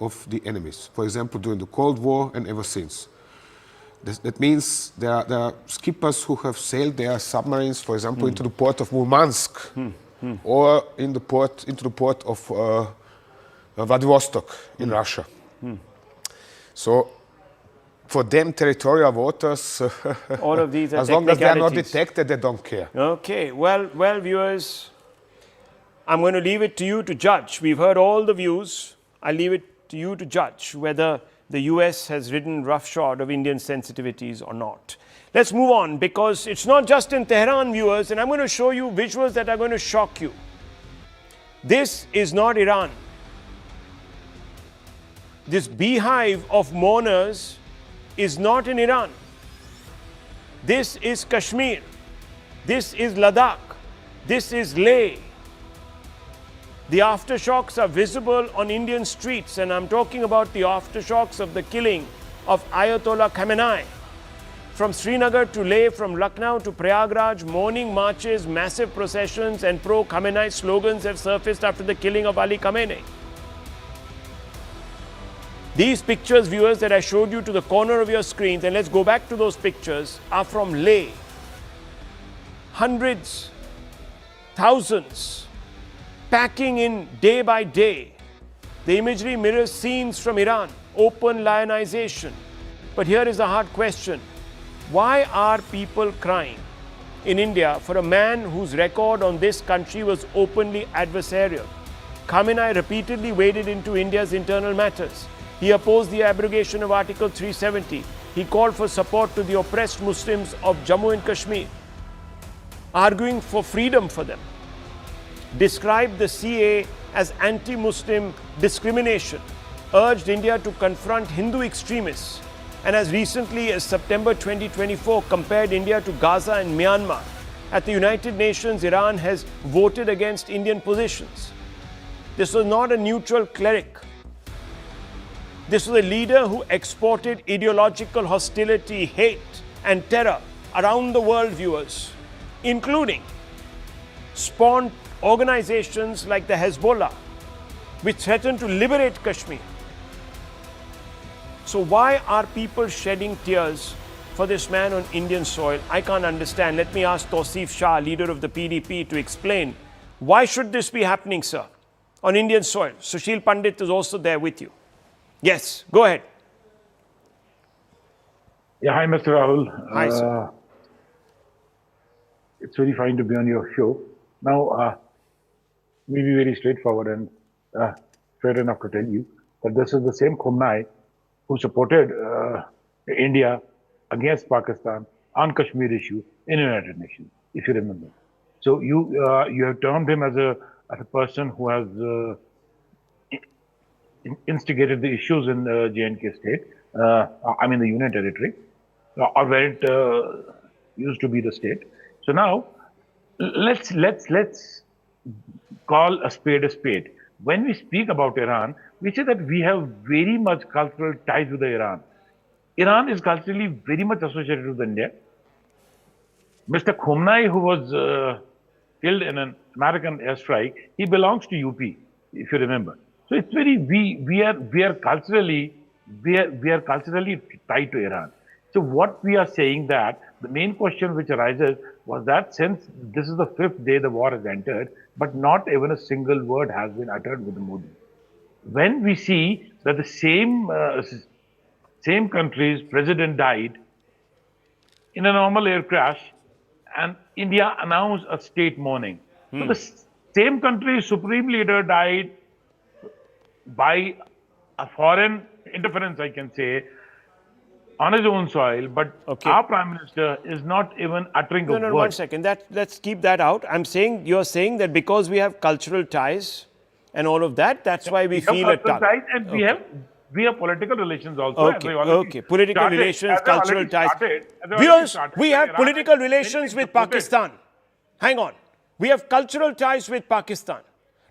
of the enemies. For example, during the Cold War and ever since. That means there are skippers who have sailed their submarines, for example, into the port of Murmansk or into the port of Vladivostok in Russia. So for them, territorial waters, all of these are as long as they are not detected, they don't care. Okay, well, viewers, I'm going to leave it to you to judge. We've heard all the views. I'll leave it to you to judge whether the US has ridden roughshod of Indian sensitivities or not. Let's move on, because it's not just in Tehran, viewers, and I'm going to show you visuals that are going to shock you. This is not Iran. This beehive of mourners is not in Iran. This is Kashmir. This is Ladakh. This is Leh. The aftershocks are visible on Indian streets, and I'm talking about the aftershocks of the killing of Ayatollah Khamenei. From Srinagar to Leh, from Lucknow to Prayagraj, morning marches, massive processions, and pro-Khamenei slogans have surfaced after the killing of Ali Khamenei. These pictures, viewers, that I showed you to the corner of your screens, and let's go back to those pictures, are from Leh. Hundreds, thousands, packing in day by day. The imagery mirrors scenes from Iran, open lionization. But here is a hard question. Why are people crying in India for a man whose record on this country was openly adversarial? Khamenei repeatedly waded into India's internal matters. He opposed the abrogation of Article 370. He called for support to the oppressed Muslims of Jammu and Kashmir, arguing for freedom for them. Described the CA as anti-Muslim discrimination, urged India to confront Hindu extremists, and as recently as September 2024 compared India to Gaza and Myanmar. At the United Nations, Iran has voted against Indian positions. This was not a neutral cleric. This was a leader who exported ideological hostility, hate, and terror around the world, viewers, including spawned organizations like the Hezbollah, which threatened to liberate Kashmir. So why are people shedding tears for this man on Indian soil? I can't understand. Let me ask Tausif Shah, leader of the PDP, to explain. Why should this be happening, sir, on Indian soil? Sushil Pandit is also there with you. Yes, go ahead. Yeah, hi, Mr. Rahul. Hi, sir. It's very fine to be on your show. Now, we'll be very straightforward and fair enough to tell you that this is the same Khamenei who supported India against Pakistan on Kashmir issue in the United Nations, if you remember. So you have termed him as a person who has instigated the issues in the J&K state, I mean the Union Territory, or where it used to be the state. So now, let's call a spade a spade. When we speak about Iran, we say that we have very much cultural ties with Iran. Iran is culturally very much associated with India. Mr. Khamenei, who was killed in an American airstrike, he belongs to UP, if you remember. So it's very we are culturally tied to Iran. So what we are saying that the main question which arises was that since this is the 5th day the war has entered, but not even a single word has been uttered with Modi. When we see that the same country's president died in a normal air crash, and India announced a state mourning. So the same country's supreme leader died by a foreign interference, I can say, on his own soil, but our Prime Minister is not even uttering a word. No, 1 second. Let's keep that out. You're saying that because we have cultural ties and all of that, that's why we feel a tug. And we have political relations also. Okay, political relations, cultural ties. Viewers, we have political relations with Pakistan. Hang on. We have cultural ties with Pakistan.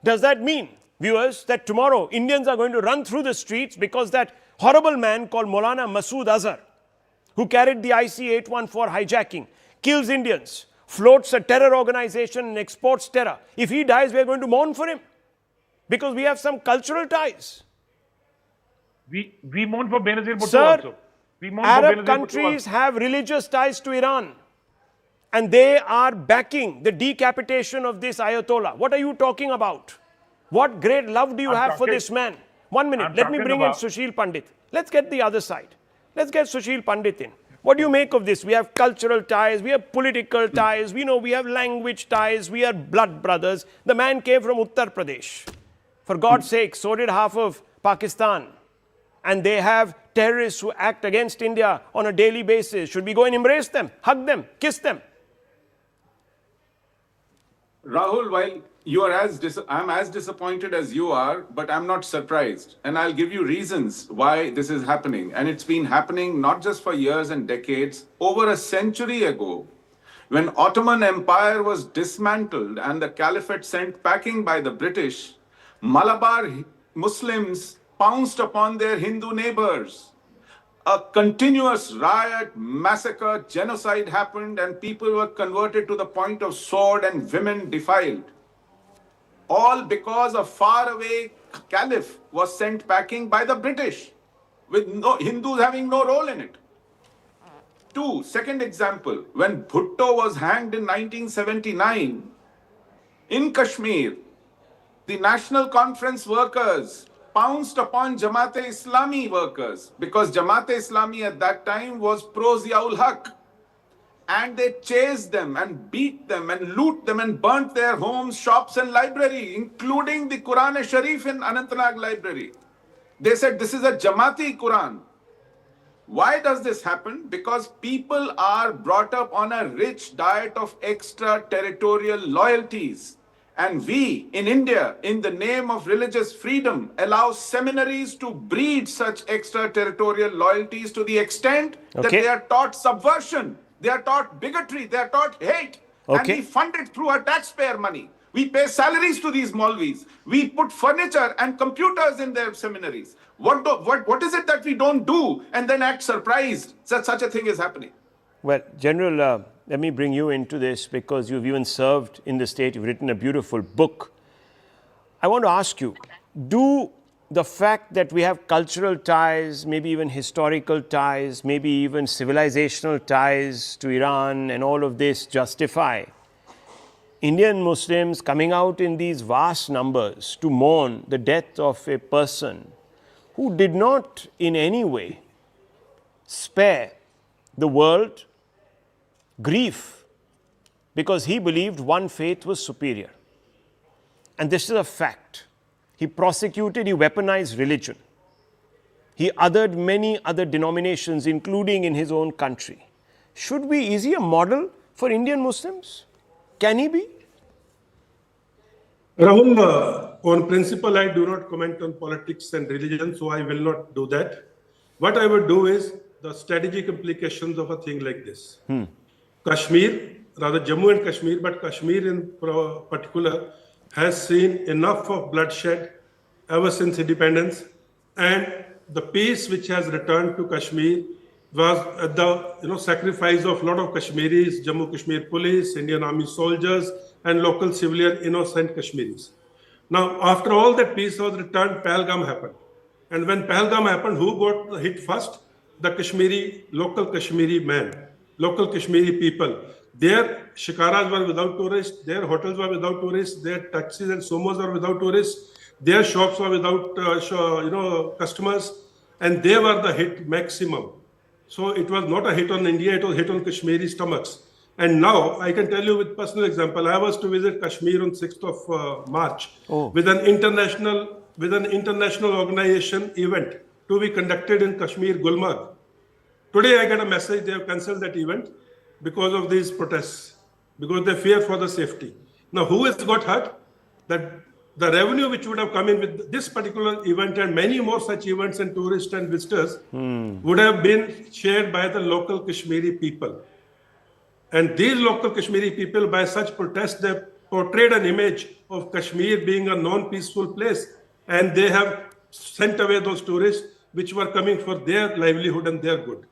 Does that mean, viewers, that tomorrow Indians are going to run through the streets because that horrible man called Maulana Masood Azhar, who carried the IC-814 hijacking, kills Indians, floats a terror organization and exports terror. If he dies, we are going to mourn for him because we have some cultural ties. We mourn for Benazir Bhutto also. Sir, Arab countries have religious ties to Iran and they are backing the decapitation of this Ayatollah. What are you talking about? What great love do you have for this man? 1 minute, let me bring in Sushil Pandit. Let's get the other side. Let's get Sushil Pandit in. What do you make of this? We have cultural ties, we have political ties, we have language ties, we are blood brothers. The man came from Uttar Pradesh. For God's sake, so did half of Pakistan. And they have terrorists who act against India on a daily basis. Should we go and embrace them, hug them, kiss them? Rahul, while I'm as disappointed as you are, but I'm not surprised. And I'll give you reasons why this is happening. And it's been happening not just for years and decades. Over a century ago, when Ottoman Empire was dismantled and the caliphate sent packing by the British, Malabar Muslims pounced upon their Hindu neighbors. A continuous riot, massacre, genocide happened, and people were converted to the point of sword and women defiled. All because a faraway caliph was sent packing by the British, with Hindus having no role in it. Second example, when Bhutto was hanged in 1979, in Kashmir, the National Conference workers pounced upon Jamaat-e-Islami workers because Jamaat-e-Islami at that time was pro-Ziaul Haq. And they chased them and beat them and loot them and burnt their homes, shops and library, including the Quran-e-Sharif in Anantnag library. They said this is a Jamaati Quran. Why does this happen? Because people are brought up on a rich diet of extraterritorial loyalties. And we, in India, in the name of religious freedom, allow seminaries to breed such extraterritorial loyalties to the extent that they are taught subversion. They are taught bigotry, they are taught hate, and we fund it through our taxpayer money. We pay salaries to these Maulvis. We put furniture and computers in their seminaries. What is it that we don't do and then act surprised that such a thing is happening? Well, General, let me bring you into this because you've even served in the state. You've written a beautiful book. I want to ask you, do the fact that we have cultural ties, maybe even historical ties, maybe even civilizational ties to Iran and all of this justify Indian Muslims coming out in these vast numbers to mourn the death of a person who did not in any way spare the world grief because he believed one faith was superior? And this is a fact. He prosecuted, he weaponized religion. He othered many other denominations, including in his own country. Is he a model for Indian Muslims? Can he be? Rahul, On principle, I do not comment on politics and religion, so I will not do that. What I would do is the strategic implications of a thing like this. Kashmir, rather Jammu and Kashmir, but Kashmir in particular, has seen enough of bloodshed ever since independence, and the peace which has returned to Kashmir was at the sacrifice of a lot of Kashmiris, Jammu Kashmir police, Indian Army soldiers, and local civilian innocent Kashmiris. Now, after all that peace was returned, Pahalgam happened. And when Pahalgam happened, who got the hit first? The local Kashmiri men, local Kashmiri people. Their shikaras were without tourists, their hotels were without tourists, their taxis and sumos were without tourists, their shops were without customers, and they were the hit maximum. So it was not a hit on India, it was a hit on Kashmiri stomachs. And now I can tell you with personal example, I was to visit Kashmir on 6th of March with an international organization event to be conducted in Kashmir, Gulmarg. Today I got a message they have cancelled that event because of these protests, because they fear for the safety. Now who has got hurt? That the revenue which would have come in with this particular event and many more such events and tourists and visitors would have been shared by the local Kashmiri people. And these local Kashmiri people, by such protests, they portrayed an image of Kashmir being a non-peaceful place. And they have sent away those tourists which were coming for their livelihood and their good.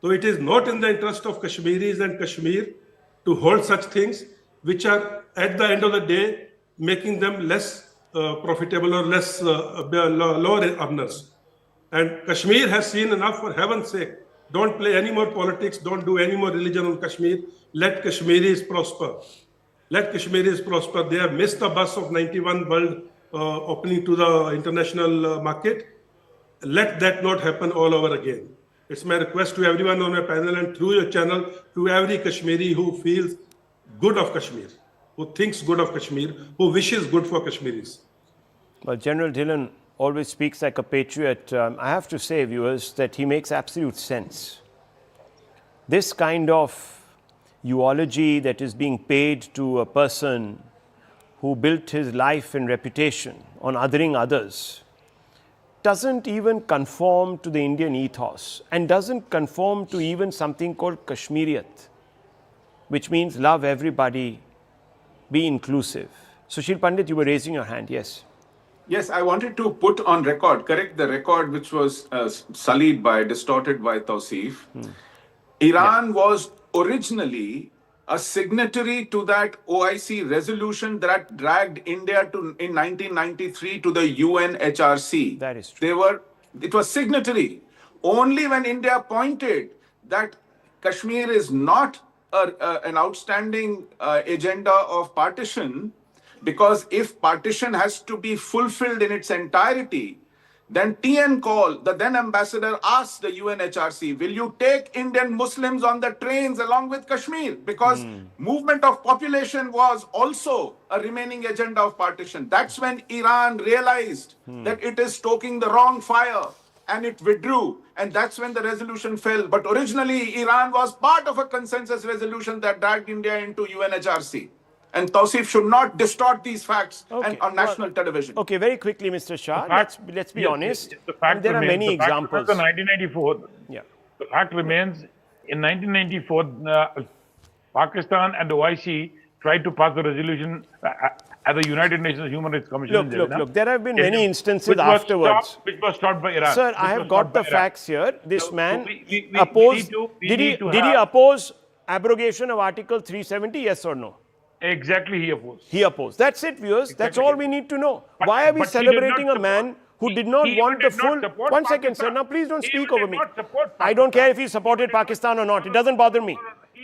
So it is not in the interest of Kashmiris and Kashmir to hold such things which are at the end of the day making them less profitable or less lower earners. And Kashmir has seen enough, for heaven's sake. Don't play any more politics, don't do any more religion on Kashmir. Let Kashmiris prosper. Let Kashmiris prosper. They have missed the bus of 91 world opening to the international market. Let that not happen all over again. It's my request to everyone on my panel and through your channel to every Kashmiri who feels good of Kashmir, who thinks good of Kashmir, who wishes good for Kashmiris. Well, General Dhillon always speaks like a patriot. I have to say, viewers, that he makes absolute sense. This kind of eulogy that is being paid to a person who built his life and reputation on othering others doesn't even conform to the Indian ethos and doesn't conform to even something called Kashmiriyat, which means love everybody, be inclusive. Sushil Pandit, you were raising your hand, yes. Yes, I wanted to put on record, correct the record which was sullied by, distorted by Tausif. Iran was originally a signatory to that OIC resolution that dragged India in 1993 to the UNHRC. That is true. It was signatory. Only when India pointed that Kashmir is not an outstanding agenda of partition, because if partition has to be fulfilled in its entirety, then TN Kaul, the then ambassador, asked the UNHRC, will you take Indian Muslims on the trains along with Kashmir? Because movement of population was also a remaining agenda of partition. That's when Iran realized that it is stoking the wrong fire and it withdrew. And that's when the resolution fell. But originally, Iran was part of a consensus resolution that dragged India into UNHRC. And Tausif should not distort these facts on national television. Okay, very quickly, Mr. Shah, let's be honest. The fact there remains, are many examples. In 1994, the fact remains, in 1994, Pakistan and the OIC tried to pass the resolution at the United Nations Human Rights Commission. Look, there have been many instances afterwards. Which was stopped by Iran. Sir, I have got the facts here. This man opposed, did he oppose abrogation of Article 370, yes or no? Exactly, he opposed. He opposed. That's it, viewers. That's all we need to know. Why are we celebrating a man who did not want the full... One second, sir. Now, please don't speak over me. I don't care if he supported Pakistan or not. It doesn't bother me.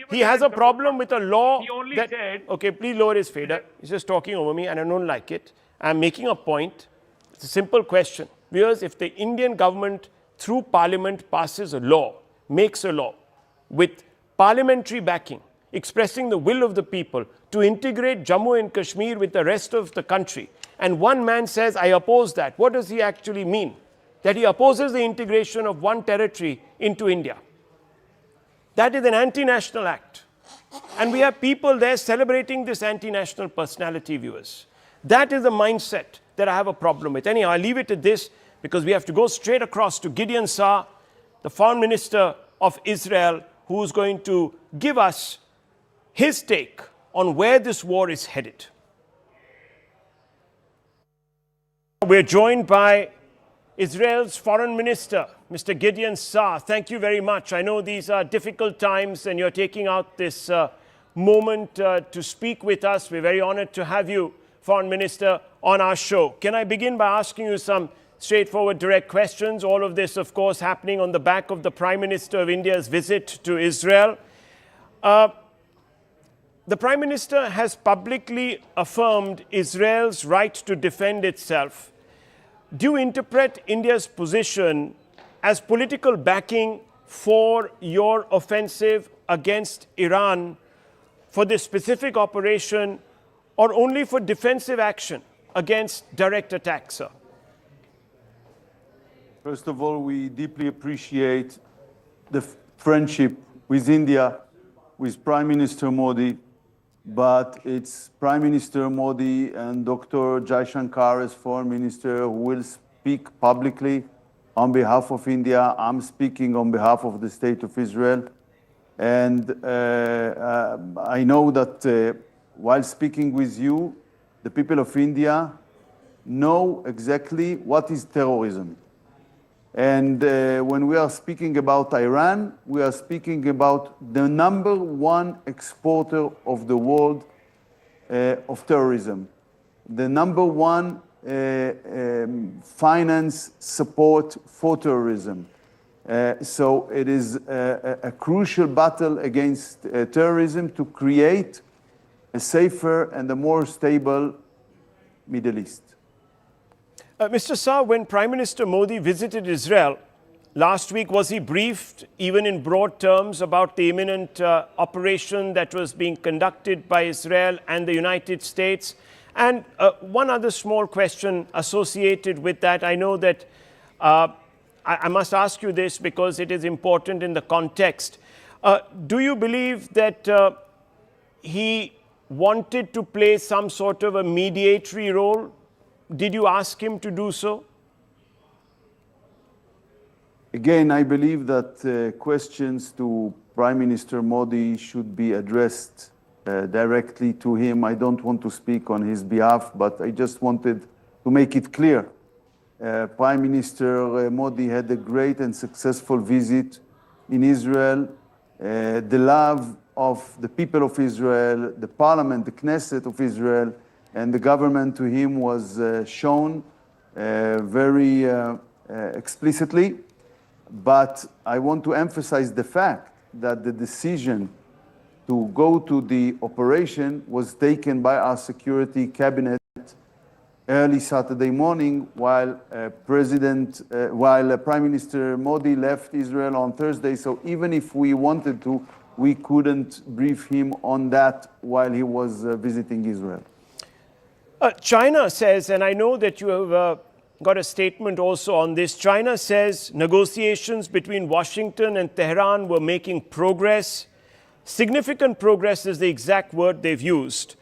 He has a problem with a law that... Okay, please lower his fader. He's just talking over me and I don't like it. I'm making a point. It's a simple question. Viewers, if the Indian government, through parliament, passes a law, makes a law with parliamentary backing, expressing the will of the people to integrate Jammu and Kashmir with the rest of the country, and one man says, I oppose that, what does he actually mean? That he opposes the integration of one territory into India. That is an anti-national act. And we have people there celebrating this anti-national personality, viewers. That is the mindset that I have a problem with. Anyhow, I'll leave it at this because we have to go straight across to Gideon Saar, the Foreign Minister of Israel, who's going to give us his take on where this war is headed. We're joined by Israel's Foreign Minister, Mr. Gideon Saar. Thank you very much. I know these are difficult times and you're taking out this moment to speak with us. We're very honored to have you, Foreign Minister, on our show. Can I begin by asking you some straightforward, direct questions? All of this, of course, happening on the back of the Prime Minister of India's visit to Israel. The Prime Minister has publicly affirmed Israel's right to defend itself. Do you interpret India's position as political backing for your offensive against Iran for this specific operation, or only for defensive action against direct attack, sir? First of all, we deeply appreciate the friendship with India, with Prime Minister Modi, but it's Prime Minister Modi and Dr. Jaishankar as Foreign Minister who will speak publicly on behalf of India. I'm speaking on behalf of the State of Israel. And I know that while speaking with you, the people of India know exactly what is terrorism. And when we are speaking about Iran, we are speaking about the #1 exporter of the world of terrorism, the #1 finance support for terrorism. So it is a crucial battle against terrorism to create a safer and a more stable Middle East. Mr. Saar, when Prime Minister Modi visited Israel last week, was he briefed, even in broad terms, about the imminent operation that was being conducted by Israel and the United States? And one other small question associated with that. I know that I must ask you this because it is important in the context. Do you believe that he wanted to play some sort of a mediatory role? Did you ask him to do so? Again, I believe that questions to Prime Minister Modi should be addressed directly to him. I don't want to speak on his behalf, but I just wanted to make it clear. Prime Minister Modi had a great and successful visit in Israel. The love of the people of Israel, the parliament, the Knesset of Israel, and the government to him was shown very explicitly. But I want to emphasize the fact that the decision to go to the operation was taken by our security cabinet early Saturday morning, while Prime Minister Modi left Israel on Thursday. So even if we wanted to, we couldn't brief him on that while he was visiting Israel. China says, and I know that you have got a statement also on this, China says negotiations between Washington and Tehran were making progress. Significant progress is the exact word they've used.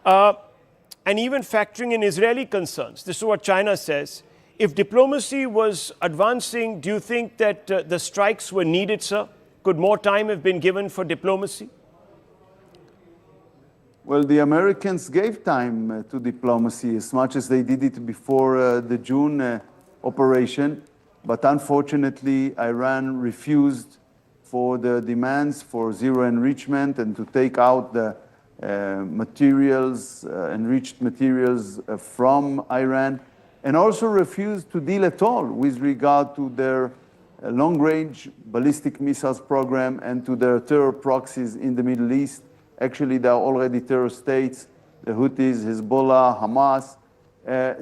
And even factoring in Israeli concerns. This is what China says. If diplomacy was advancing, do you think that the strikes were needed, sir? Could more time have been given for diplomacy? Well, the Americans gave time to diplomacy as much as they did it before the June operation. But unfortunately, Iran refused for the demands for zero enrichment and to take out the materials, enriched materials from Iran, and also refused to deal at all with regard to their long-range ballistic missiles program and to their terror proxies in the Middle East. Actually, there are already terror states, the Houthis, Hezbollah, Hamas.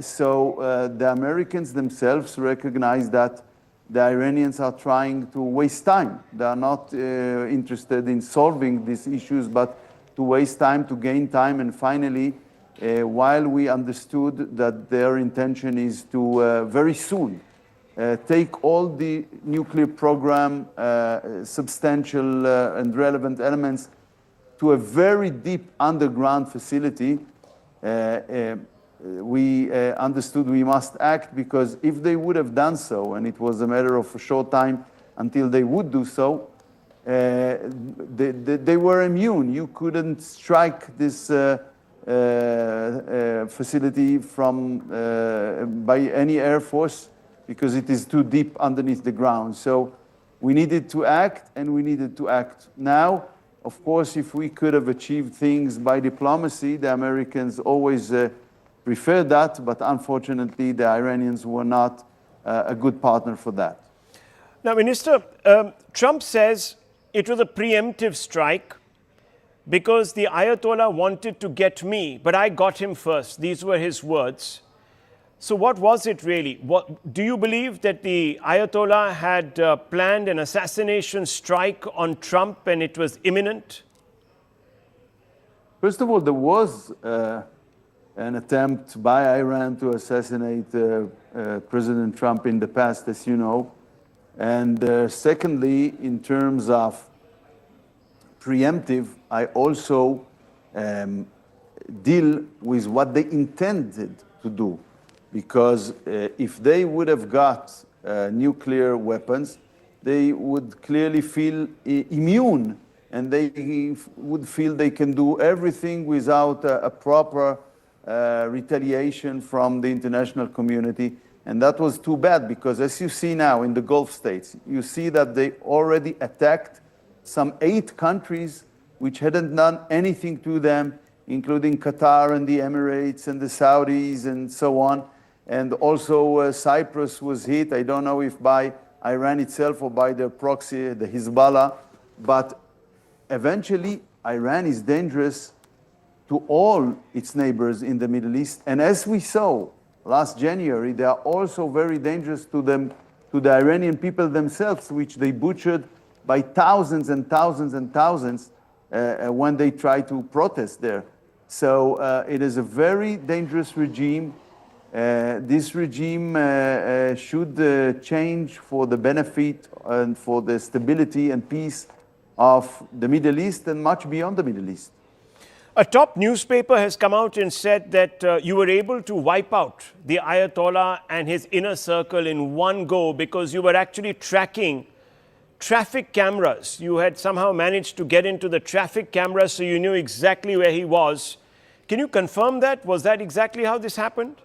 So the Americans themselves recognize that the Iranians are trying to waste time. They are not interested in solving these issues, but to waste time, to gain time. And finally, while we understood that their intention is to very soon take all the nuclear program, substantial and relevant elements to a very deep underground facility, we understood we must act, because if they would have done so, and it was a matter of a short time until they would do so, they were immune. You couldn't strike this facility from by any air force because it is too deep underneath the ground. So we needed to act, and we needed to act now. Of course, if we could have achieved things by diplomacy, the Americans always preferred that, but unfortunately the Iranians were not a good partner for that. Now, Minister, Trump says it was a preemptive strike because the Ayatollah wanted to get me, but I got him first. These were his words. So what was it really? Do you believe that the Ayatollah had planned an assassination strike on Trump and it was imminent? First of all, there was an attempt by Iran to assassinate President Trump in the past, as you know. And secondly, in terms of preemptive, I also deal with what they intended to do. Because if they would have got nuclear weapons, they would clearly feel immune, and they would feel they can do everything without a proper retaliation from the international community. And that was too bad, because as you see now in the Gulf states, you see that they already attacked some 8 countries which hadn't done anything to them, including Qatar and the Emirates and the Saudis and so on. And also Cyprus was hit. I don't know if by Iran itself or by their proxy, the Hezbollah. But eventually, Iran is dangerous to all its neighbors in the Middle East. And as we saw last January, they are also very dangerous to them, to the Iranian people themselves, which they butchered by thousands and thousands and thousands when they try to protest there. So it is a very dangerous regime. This regime should change for the benefit and for the stability and peace of the Middle East and much beyond the Middle East. A top newspaper has come out and said that you were able to wipe out the Ayatollah and his inner circle in one go because you were actually tracking traffic cameras. You had somehow managed to get into the traffic cameras, so you knew exactly where he was. Can you confirm that? Was that exactly how this happened?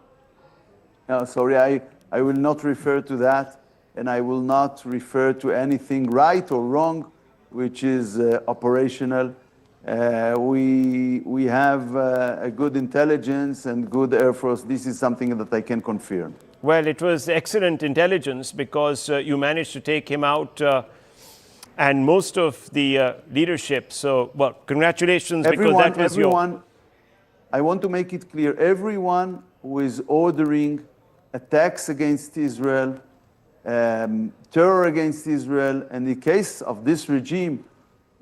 No, sorry, I will not refer to that, and I will not refer to anything right or wrong, which is operational. We have a good intelligence and good Air Force. This is something that I can confirm. Well, it was excellent intelligence because you managed to take him out and most of the leadership. So, well, congratulations, because that was your... I want to make it clear, everyone who is ordering attacks against Israel, terror against Israel, and in the case of this regime,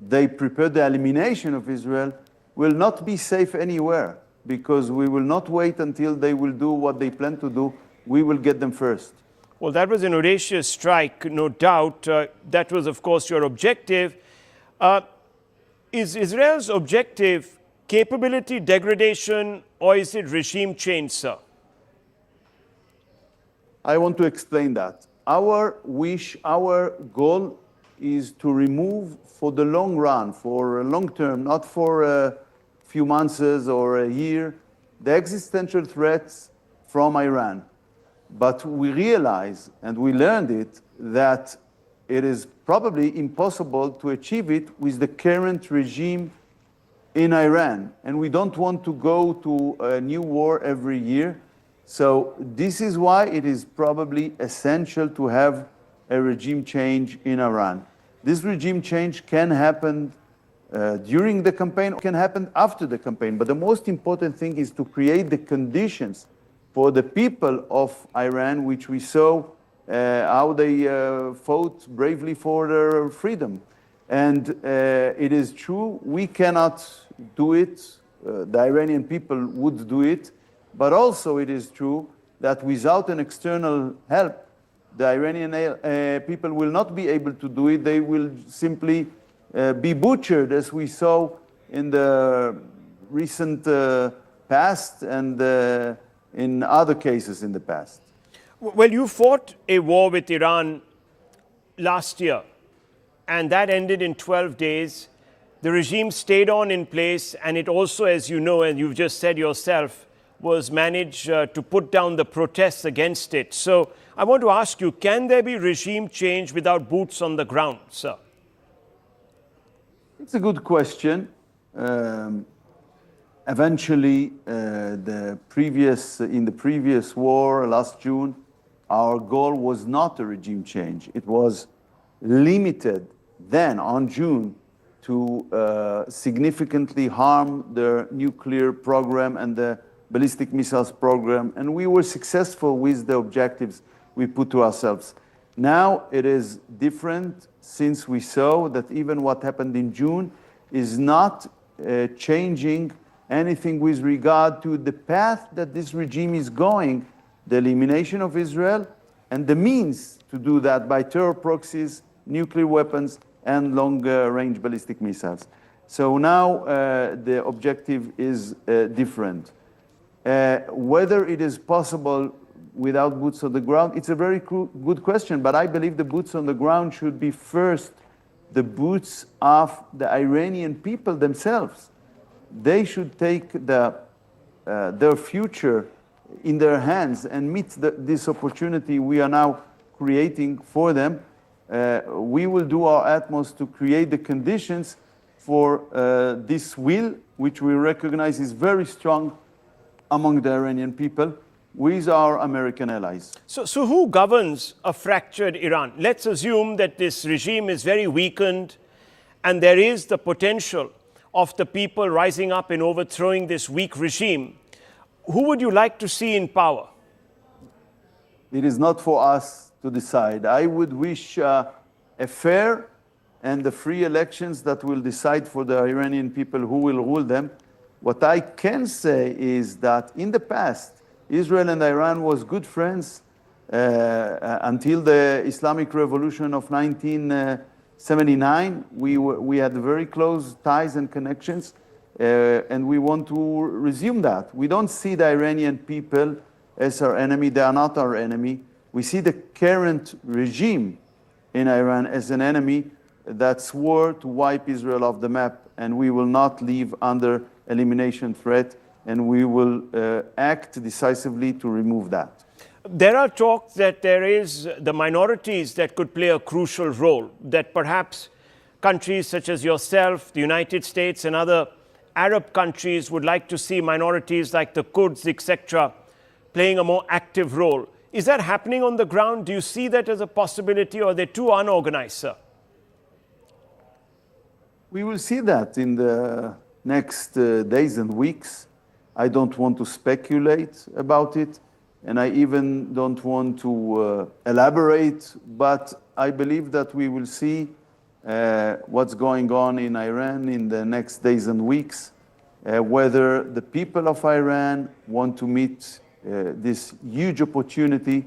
they prepare the elimination of Israel, will not be safe anywhere, because we will not wait until they will do what they plan to do. We will get them first. Well, that was an audacious strike, no doubt. That was, of course, your objective. Is Israel's objective capability degradation, or is it regime change, sir? I want to explain that. Our wish, our goal is to remove for the long run, for a long term, not for a few months or a year, the existential threats from Iran. But we realize, and we learned it, that it is probably impossible to achieve it with the current regime in Iran. And we don't want to go to a new war every year. So this is why it is probably essential to have a regime change in Iran. This regime change can happen during the campaign, or can happen after the campaign. But the most important thing is to create the conditions for the people of Iran, which we saw how they fought bravely for their freedom. And it is true, we cannot do it. The Iranian people would do it. But also it is true that without an external help, the Iranian people will not be able to do it. They will simply be butchered, as we saw in the recent past. And in other cases in the past. Well, you fought a war with Iran last year, and that ended in 12 days. The regime stayed on in place, and it also, as you know, and you've just said yourself, was managed to put down the protests against it. So I want to ask you, can there be regime change without boots on the ground, sir? It's a good question. Eventually, in the previous war last June, our goal was not a regime change. It was limited then on June to significantly harm their nuclear program and the ballistic missiles program, and we were successful with the objectives we put to ourselves. Now it is different, since we saw that even what happened in June is not changing anything with regard to the path that this regime is going, the elimination of Israel, and the means to do that by terror proxies, nuclear weapons, and long-range ballistic missiles. So now the objective is different. Whether it is possible without boots on the ground, it's a very good question, but I believe the boots on the ground should be first the boots of the Iranian people themselves. They should take their future in their hands and meet this opportunity we are now creating for them. We will do our utmost to create the conditions for this will, which we recognize is very strong among the Iranian people, with our American allies. So who governs a fractured Iran? Let's assume that this regime is very weakened and there is the potential of the people rising up and overthrowing this weak regime. Who would you like to see in power? It is not for us to decide. I would wish a fair and the free elections that will decide for the Iranian people who will rule them. What I can say is that in the past, Israel and Iran was good friends until the Islamic Revolution of 1979. We had very close ties and connections, and we want to resume that. We don't see the Iranian people as our enemy. They are not our enemy. We see the current regime in Iran as an enemy that swore to wipe Israel off the map, and we will not live under elimination threat, and we will act decisively to remove that. There are talks that there is the minorities that could play a crucial role, that perhaps countries such as yourself, the United States, and other Arab countries would like to see minorities like the Kurds, etc., playing a more active role. Is that happening on the ground? Do you see that as a possibility, or are they too unorganized, sir? We will see that in the next days and weeks. I don't want to speculate about it, and I even don't want to elaborate, but I believe that we will see what's going on in Iran in the next days and weeks, whether the people of Iran want to meet this huge opportunity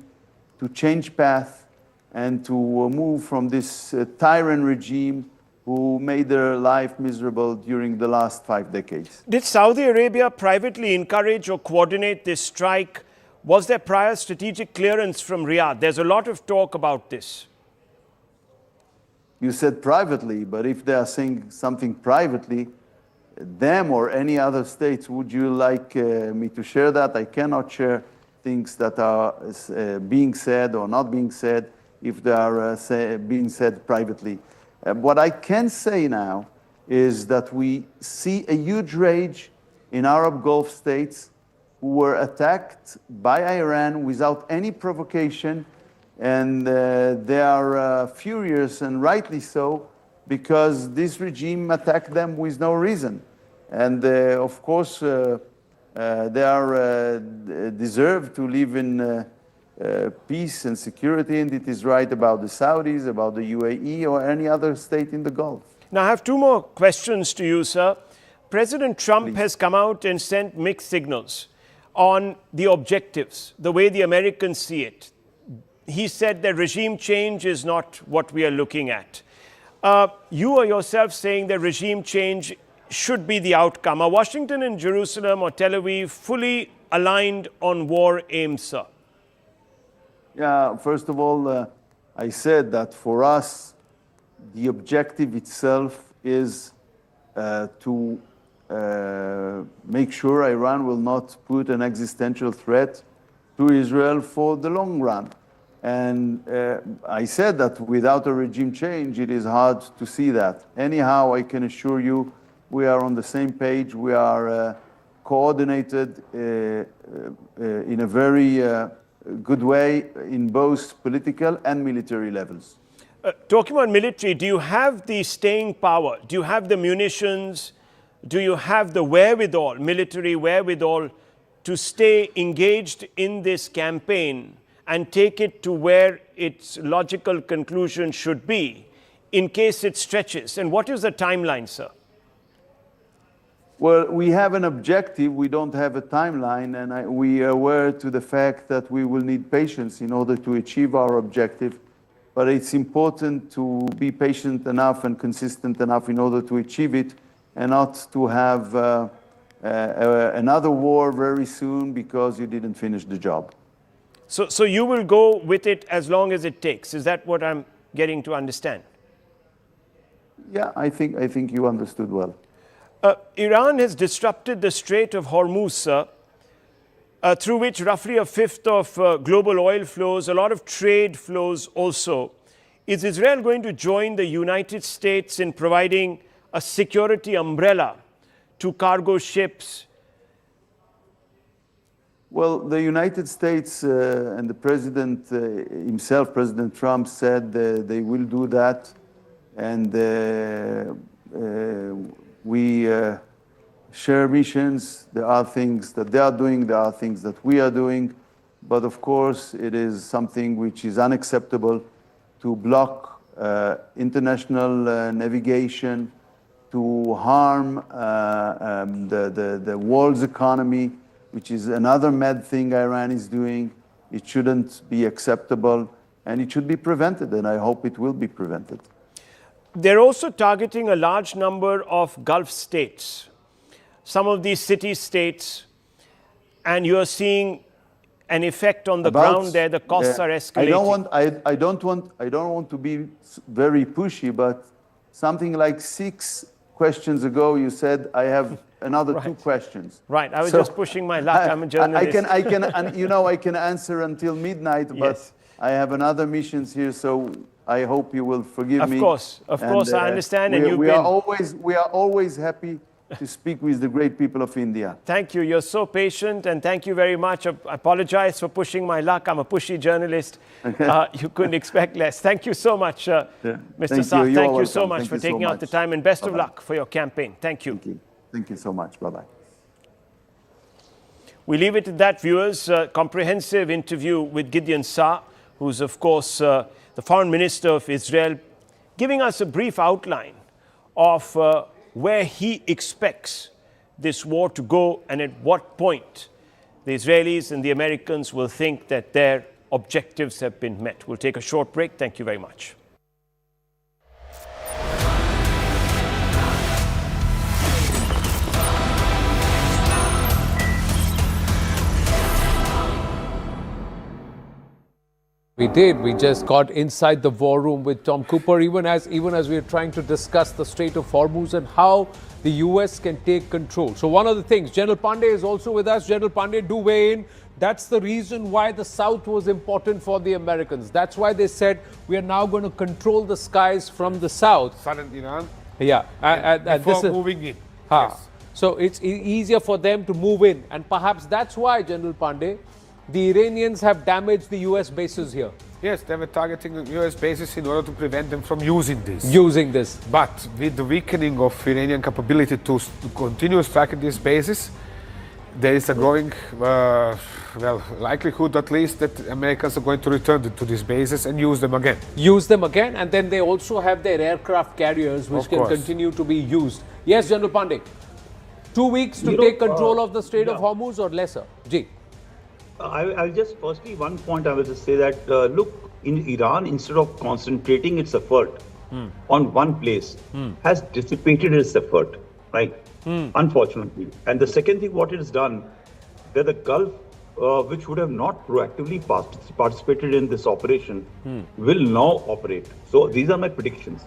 to change path and to move from this tyrant regime who made their life miserable during the last 5 decades. Did Saudi Arabia privately encourage or coordinate this strike? Was there prior strategic clearance from Riyadh? There's a lot of talk about this. You said privately, but if they are saying something privately, them or any other states, would you like me to share that? I cannot share things that are being said or not being said if they are being said privately. What I can say now is that we see a huge rage in Arab Gulf states who were attacked by Iran without any provocation, and they are furious, and rightly so, because this regime attacked them with no reason. And of course, they are deserve to live in peace and security, and it is right about the Saudis, about the UAE, or any other state in the Gulf. Now, I have two more questions to you, sir. President Trump has come out and sent mixed signals on the objectives, the way the Americans see it. He said that regime change is not what we are looking at. You are yourself saying that regime change should be the outcome. Are Washington and Jerusalem or Tel Aviv fully aligned on war aims, sir? Yeah, first of all, I said that for us, the objective itself is to make sure Iran will not put an existential threat to Israel for the long run. And I said that without a regime change, it is hard to see that. Anyhow, I can assure you we are on the same page. We are coordinated in a very good way in both political and military levels. Talking about military, do you have the staying power? Do you have the munitions? Do you have the wherewithal, military wherewithal, to stay engaged in this campaign and take it to where its logical conclusion should be in case it stretches? And what is the timeline, sir? Well, we have an objective. We don't have a timeline, and we are aware to the fact that we will need patience in order to achieve our objective. But it's important to be patient enough and consistent enough in order to achieve it, and not to have another war very soon because you didn't finish the job. So you will go with it as long as it takes. Is that what I'm getting to understand? Yeah, I think you understood well. Iran has disrupted the Strait of Hormuz, sir, through which roughly a fifth of global oil flows, a lot of trade flows also. Is Israel going to join the United States in providing a security umbrella to cargo ships? Well, the United States and the president himself, President Trump, said they will do that. And we share missions. There are things that they are doing. There are things that we are doing. But of course, it is something which is unacceptable to block international navigation, to harm the world's economy, which is another mad thing Iran is doing. It shouldn't be acceptable, and it should be prevented, and I hope it will be prevented. They're also targeting a large number of Gulf states, some of these city-states, and you're seeing an effect on the ground there. The costs are escalating. I don't want to be very pushy, but something like 6 questions ago, you said I have another 2 questions. Right. I was just pushing my luck. I'm a journalist. I can answer until midnight, but yes. I have another missions here, so I hope you will forgive me. Of course, I understand. And we are always happy to speak with the great people of India. Thank you. You're so patient, and thank you very much. I apologize for pushing my luck. I'm a pushy journalist. You couldn't expect less. Thank you so much, Mr. Sank. Thank you so much for taking out the time, and best of luck for your campaign. Thank you. Thank you so much. Bye-bye. We leave it at that, viewers. Comprehensive interview with Gideon Saar, who's, of course, the Foreign Minister of Israel, giving us a brief outline of where he expects this war to go and at what point the Israelis and the Americans will think that their objectives have been met. We'll take a short break. Thank you very much. We did. We just got inside the war room with Tom Cooper, even as we are trying to discuss the Strait of Hormuz and how the US can take control. So one of the things, General Pandey is also with us. General Pandey, do weigh in. That's the reason why the South was important for the Americans. That's why they said we are now going to control the skies from the South. Southern Iran. Yeah. Before moving in. Yes. So it's easier for them to move in. And perhaps that's why, General Pandey, the Iranians have damaged the US bases here. Yes, they were targeting the US bases in order to prevent them from using this. But with the weakening of Iranian capability to continue striking these bases, there is a growing likelihood, at least, that Americans are going to return to these bases and use them again. And then they also have their aircraft carriers, which can continue to be used. Yes, General Pandey. 2 weeks to take control of the Strait of Hormuz or lesser? Ji. I'll just firstly, one point I will just say that, look, in Iran, instead of concentrating its effort on one place, has dissipated its effort, right? Unfortunately. And the second thing, what it has done, that the Gulf, which would have not proactively participated in this operation, will now operate. So these are my predictions.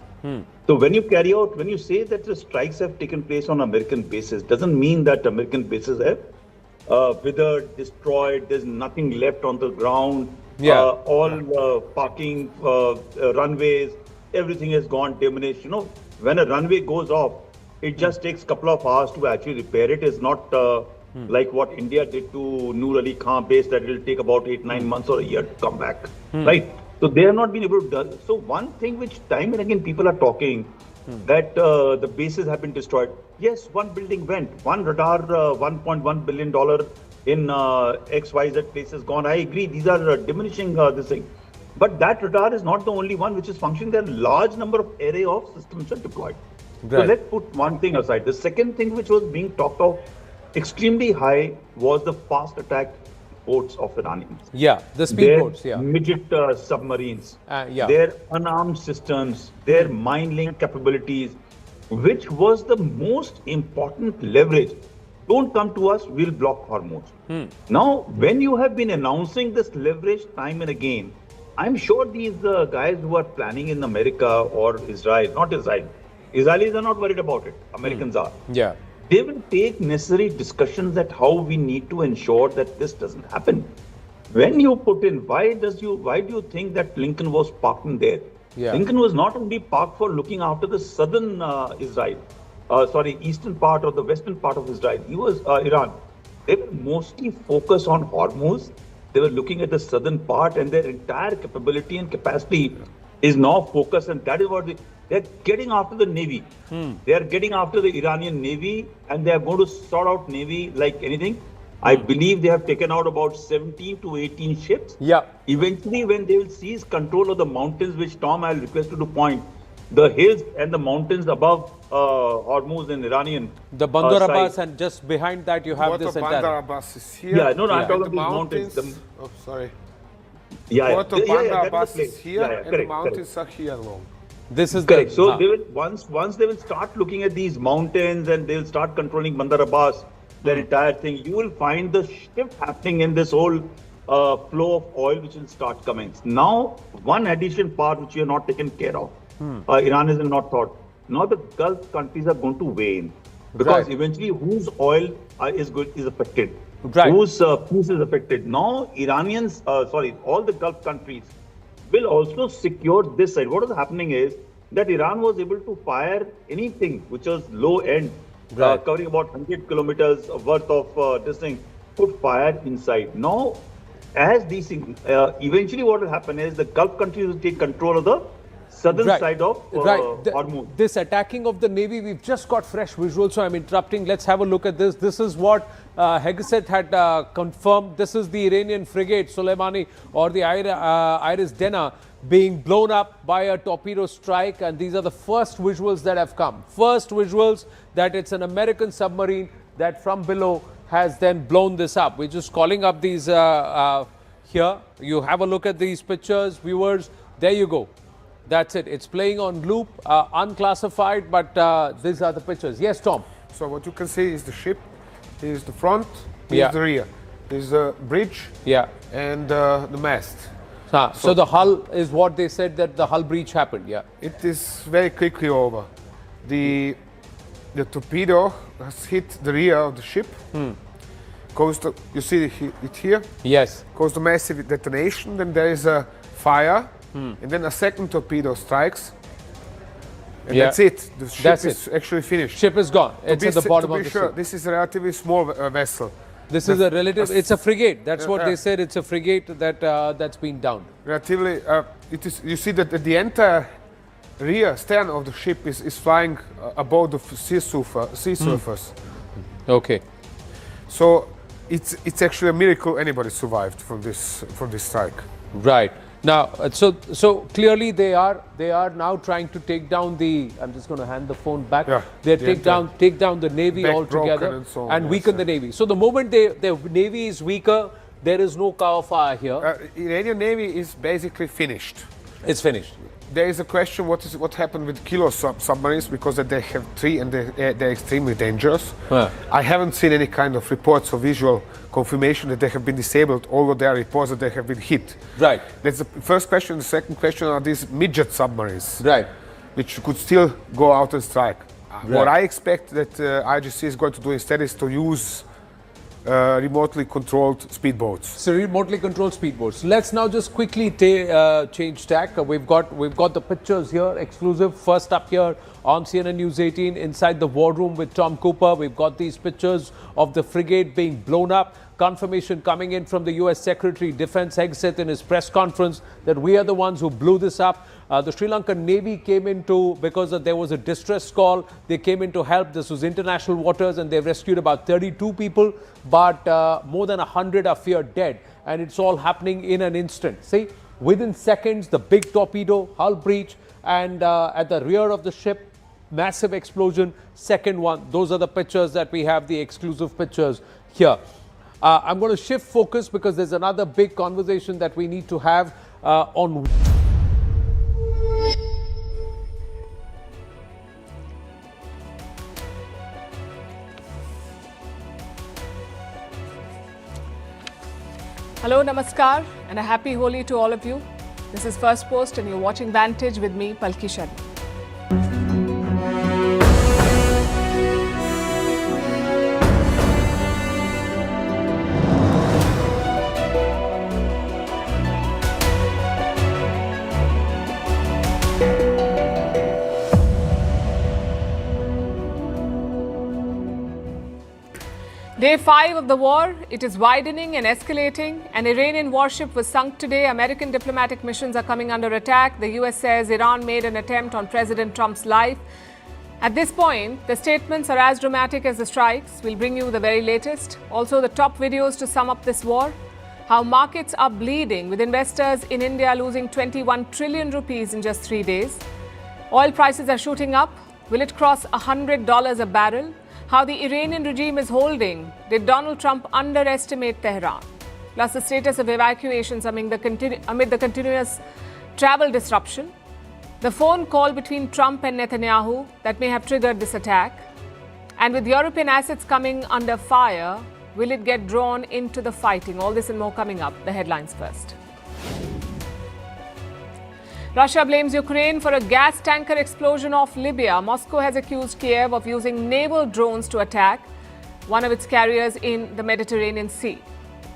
So when you say that the strikes have taken place on American bases, doesn't mean that American bases have withered, destroyed, there's nothing left on the ground, all parking runways, everything has gone diminished. You know, when a runway goes off, it just takes a couple of hours to actually repair it. It's not like what India did to Noor Ali Khan base, that it will take about 8-9 months or a year to come back, right? So they have not been able to do. So one thing which time and again people are talking, that the bases have been destroyed. Yes, one building went, one radar, $1.1 billion in XYZ places gone. I agree, these are diminishing this thing. But that radar is not the only one which is functioning. There are a large number of array of systems are deployed. So let's put one thing aside. The second thing which was being talked of extremely high was the fast attack boats of Iranians. Yeah, the speedboats, their midget submarines, their unarmed systems, their mine link capabilities, which was the most important leverage. Don't come to us, we'll block Hormuz. Now, when you have been announcing this leverage time and again, I'm sure these guys who are planning in America or Israel, not Israel, Israelis are not worried about it, Americans are. Yeah. They will take necessary discussions that how we need to ensure that this doesn't happen. When you put in, why do you think that Lincoln was parked in there? Lincoln was not only parked for looking after the southern eastern part or the western part of Israel. He was Iran. They were mostly focused on Hormuz. They were looking at the southern part, and their entire capability and capacity is now focused, and that is what they're getting after the Navy. They are getting after the Iranian Navy, and they are going to sort out Navy like anything. I believe they have taken out about 17 to 18 ships. Eventually, when they will seize control of the mountains, which Tom, I'll request you to point, the hills and the mountains above Hormuz and Iranian. The Bandar Abbas, and just behind that you have this entire. Bandar Abbas is here. I'm talking about the mountains. Oh, sorry. Bandar Abbas is here, and the mountains are here along. This is correct. So they will once they will start looking at these mountains and they will start controlling Bandar Abbas, their entire thing. You will find the shift happening in this whole flow of oil, which will start coming. Now, one addition part which you have not taken care of. Iran is not thought. Now the Gulf countries are going to weigh in, because eventually whose oil is affected, whose peace is affected. Now Iranians, all the Gulf countries will also secure this side. What is happening is that Iran was able to fire anything which was low end, covering about 100 kilometers worth of this thing, could fire inside. Now, as these things, eventually what will happen is the Gulf countries will take control of the southern side of Hormuz. This attacking of the Navy, we've just got fresh visuals, so I'm interrupting. Let's have a look at this. This is what Hegseth had confirmed. This is the Iranian frigate Soleimani, or the Iris Dena, being blown up by a torpedo strike, and these are the first visuals that have come. First visuals that it's an American submarine that from below has then blown this up. We're just calling up these here. You have a look at these pictures, viewers. There you go. That's it. It's playing on loop, unclassified, but these are the pictures. Yes, Tom. So what you can see is the ship, is the front, is the rear, is the bridge, and the mast. So the hull is what they said, that the hull breach happened. It is very quickly over. The torpedo has hit the rear of the ship. Goes to, you see it here? Yes. Goes to massive detonation. Then there is a fire. And then a second torpedo strikes, and that's it. The ship is actually finished. Ship is gone. It's at the bottom of the ship. This is a relatively small vessel. This is a relative. It's a frigate. That's what they said. It's a frigate that's been downed. Relatively, it is. You see that the entire rear stern of the ship is flying above the sea surface. Okay. So it's actually a miracle anybody survived from this strike. Right. Now, so clearly they are now trying to take down the. I'm just going to hand the phone back. They take down the Navy altogether and weaken the Navy. So the moment the Navy is weaker, there is no cover fire here. Iranian Navy is basically finished. It's finished. there is a question what happened with kilo submarines, because they have 3 and they're extremely dangerous. I haven't seen any kind of reports or visual confirmation that they have been disabled, although there are reports that they have been hit. Right. That's the first question. The second question are these midget submarines, right, which could still go out and strike. Right. What I expect that IGC is going to do instead is to use remotely controlled speedboats. So remotely controlled speedboats. Let's now just quickly change tack. We've got the pictures here, exclusive. First up here on CNN News 18, inside the war room with Tom Cooper. We've got these pictures of the frigate being blown up. Confirmation coming in from the U.S. Secretary Defense Hegseth in his press conference that we are the ones who blew this up. The Sri Lankan Navy came into, because there was a distress call, they came in to help. This was international waters and they rescued about 32 people, but more than 100 are feared dead. And it's all happening in an instant. See, within seconds, the big torpedo, hull breach, and at the rear of the ship, massive explosion. Second one, those are the pictures that we have, the exclusive pictures here. I'm going to shift focus because there's another big conversation that we need to have on. Hello, namaskar, and a happy Holi to all of you. This is First Post, and you're watching Vantage with me, Palki Sharma. Day 5 of the war, it is widening and escalating. An Iranian warship was sunk today. American diplomatic missions are coming under attack. The US says Iran made an attempt on President Trump's life. At this point, the statements are as dramatic as the strikes. We'll bring you the very latest. Also, the top videos to sum up this war. How markets are bleeding, with investors in India losing 21 trillion rupees in just 3 days. Oil prices are shooting up. Will it cross $100 a barrel? How the Iranian regime is holding. Did Donald Trump underestimate Tehran? Plus the status of evacuations amid the continuous travel disruption. The phone call between Trump and Netanyahu that may have triggered this attack. And with European assets coming under fire, will it get drawn into the fighting? All this and more coming up. The headlines first. Russia blames Ukraine for a gas tanker explosion off Libya. Moscow has accused Kiev of using naval drones to attack one of its carriers in the Mediterranean Sea.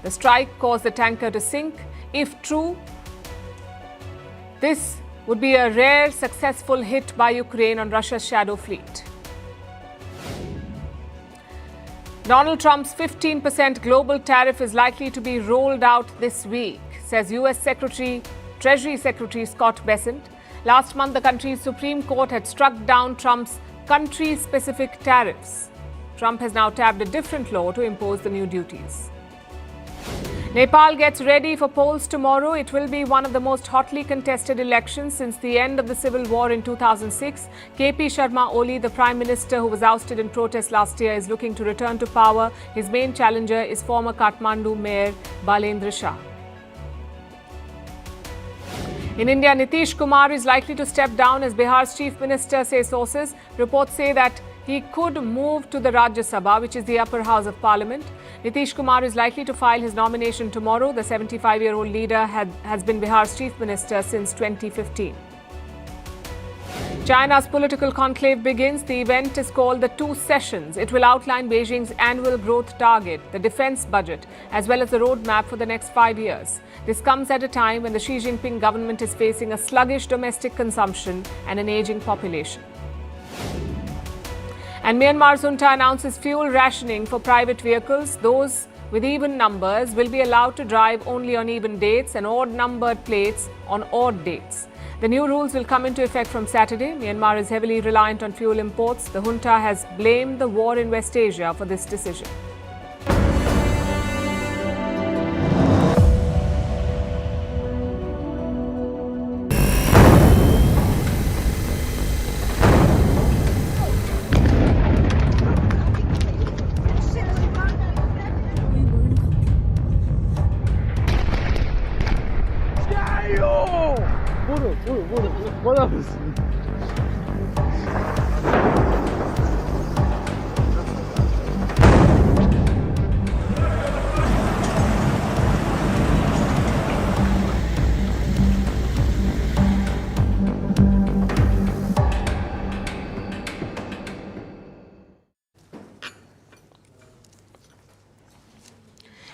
The strike caused the tanker to sink. If true, this would be a rare successful hit by Ukraine on Russia's shadow fleet. Donald Trump's 15% global tariff is likely to be rolled out this week, says U.S. Treasury Secretary Scott Bessent. Last month, the country's Supreme Court had struck down Trump's country-specific tariffs. Trump has now tabbed a different law to impose the new duties. Nepal gets ready for polls tomorrow. It will be one of the most hotly contested elections since the end of the civil war in 2006. KP Sharma Oli, the Prime Minister who was ousted in protest last year, is looking to return to power. His main challenger is former Kathmandu Mayor Balendra Shah. In India, Nitish Kumar is likely to step down as Bihar's chief minister, say sources. Reports say that he could move to the Rajya Sabha, which is the upper house of parliament. Nitish Kumar is likely to file his nomination tomorrow. The 75-year-old leader has been Bihar's chief minister since 2015. China's political conclave begins. The event is called the Two Sessions. It will outline Beijing's annual growth target, the defense budget, as well as the roadmap for the next 5 years. This comes at a time when the Xi Jinping government is facing a sluggish domestic consumption and an aging population. And Myanmar's junta announces fuel rationing for private vehicles. Those with even numbers will be allowed to drive only on even dates and odd-numbered plates on odd dates. The new rules will come into effect from Saturday. Myanmar is heavily reliant on fuel imports. The junta has blamed the war in West Asia for this decision.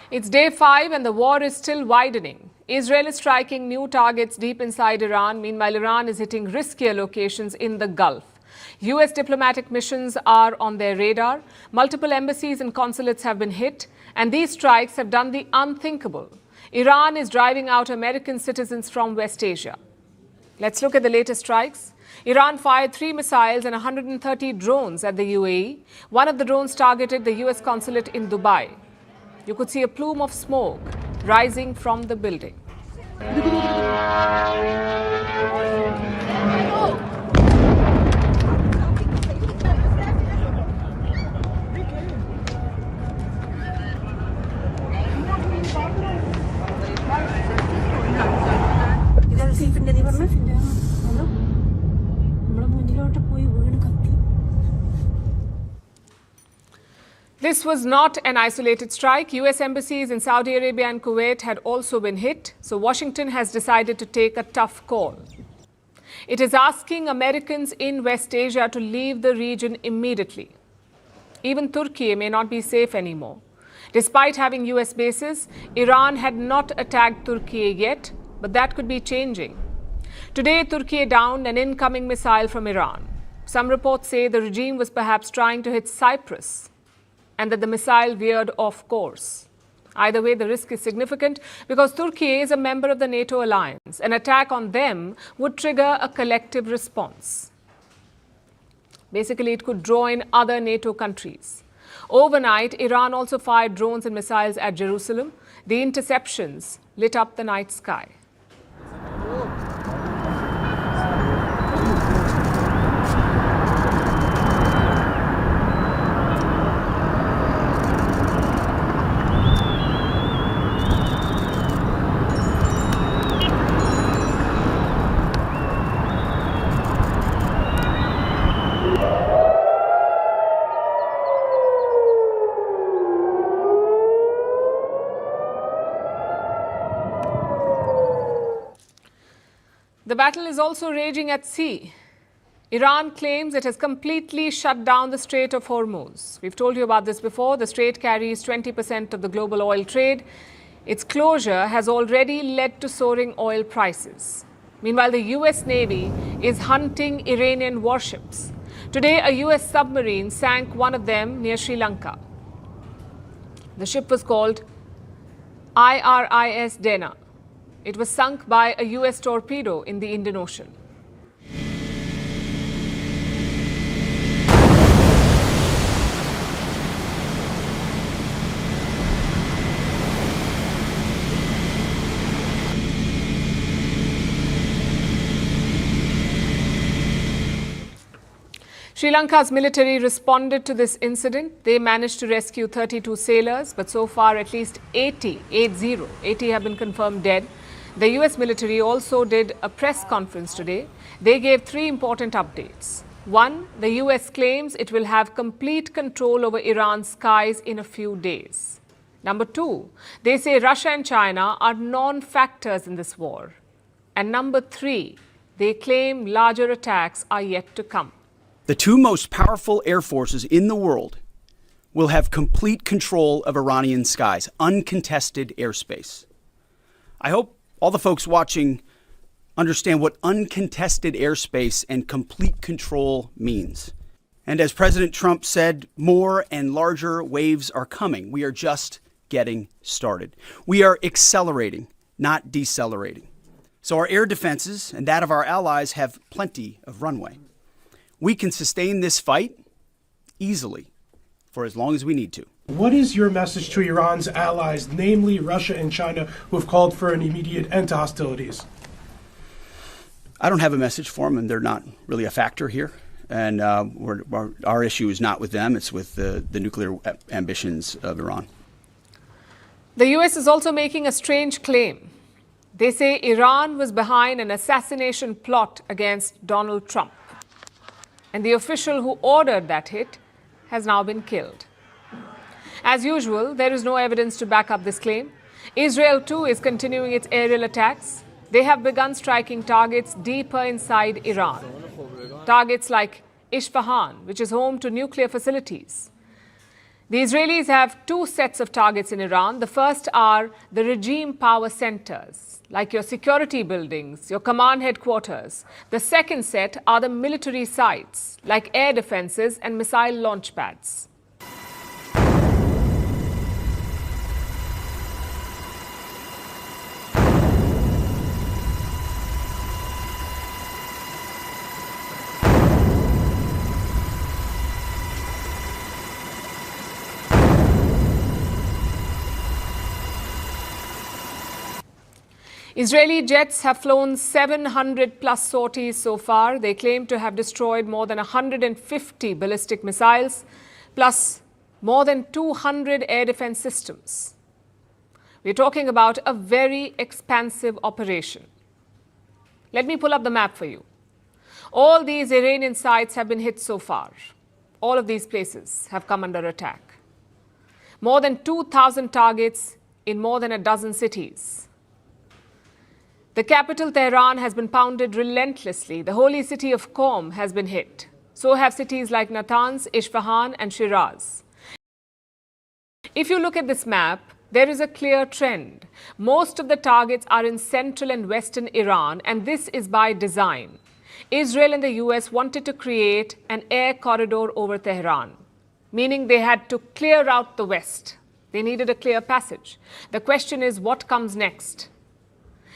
It's day 5 and the war is still widening. Israel is striking new targets deep inside Iran. Meanwhile, Iran is hitting riskier locations in the Gulf. US diplomatic missions are on their radar. Multiple embassies and consulates have been hit, and these strikes have done the unthinkable. Iran is driving out American citizens from West Asia. Let's look at the latest strikes. Iran fired 3 missiles and 130 drones at the UAE. One of the drones targeted the US consulate in Dubai. You could see a plume of smoke rising from the building. This was not an isolated strike. US embassies in Saudi Arabia and Kuwait had also been hit, so Washington has decided to take a tough call. It is asking Americans in West Asia to leave the region immediately. Even Turkey may not be safe anymore. Despite having US bases, Iran had not attacked Turkey yet, but that could be changing. Today, Turkey downed an incoming missile from Iran. Some reports say the regime was perhaps trying to hit Cyprus, and that the missile veered off course. Either way, the risk is significant because Turkey is a member of the NATO alliance. An attack on them would trigger a collective response. Basically, it could draw in other NATO countries. Overnight, Iran also fired drones and missiles at Jerusalem. The interceptions lit up the night sky. The battle is also raging at sea. Iran claims it has completely shut down the Strait of Hormuz. We've told you about this before. The strait carries 20% of the global oil trade. Its closure has already led to soaring oil prices. Meanwhile, the US Navy is hunting Iranian warships. Today, a US submarine sank one of them near Sri Lanka. The ship was called IRIS Dena. It was sunk by a US torpedo in the Indian Ocean. Sri Lanka's military responded to this incident. They managed to rescue 32 sailors, but so far at least 80 have been confirmed dead. The US military also did a press conference today. They gave 3 important updates. 1, the US claims it will have complete control over Iran's skies in a few days. Number 2, they say Russia and China are non-factors in this war. And number 3, they claim larger attacks are yet to come. The 2 most powerful air forces in the world will have complete control of Iranian skies, uncontested airspace. I hope all the folks watching understand what uncontested airspace and complete control means. And as President Trump said, more and larger waves are coming. We are just getting started. We are accelerating, not decelerating. So our air defenses and that of our allies have plenty of runway. We can sustain this fight easily for as long as we need to. What is your message to Iran's allies, namely Russia and China, who have called for an immediate end to hostilities? I don't have a message for them, and they're not really a factor here. And our issue is not with them, it's with the nuclear ambitions of Iran. The US is also making a strange claim. They say Iran was behind an assassination plot against Donald Trump. And the official who ordered that hit has now been killed. As usual, there is no evidence to back up this claim. Israel, too, is continuing its aerial attacks. They have begun striking targets deeper inside Iran. Targets like Isfahan, which is home to nuclear facilities. The Israelis have two sets of targets in Iran. The first are the regime power centers, like your security buildings, your command headquarters. The second set are the military sites, like air defenses and missile launch pads. Israeli jets have flown 700 plus sorties so far. They claim to have destroyed more than 150 ballistic missiles, plus more than 200 air defense systems. We're talking about a very expansive operation. Let me pull up the map for you. All these Iranian sites have been hit so far. All of these places have come under attack. More than 2,000 targets in more than a dozen cities. The capital, Tehran, has been pounded relentlessly. The holy city of Qom has been hit. So have cities like Natanz, Isfahan, and Shiraz. If you look at this map, there is a clear trend. Most of the targets are in central and western Iran, and this is by design. Israel and the US wanted to create an air corridor over Tehran, meaning they had to clear out the west. They needed a clear passage. The question is, what comes next?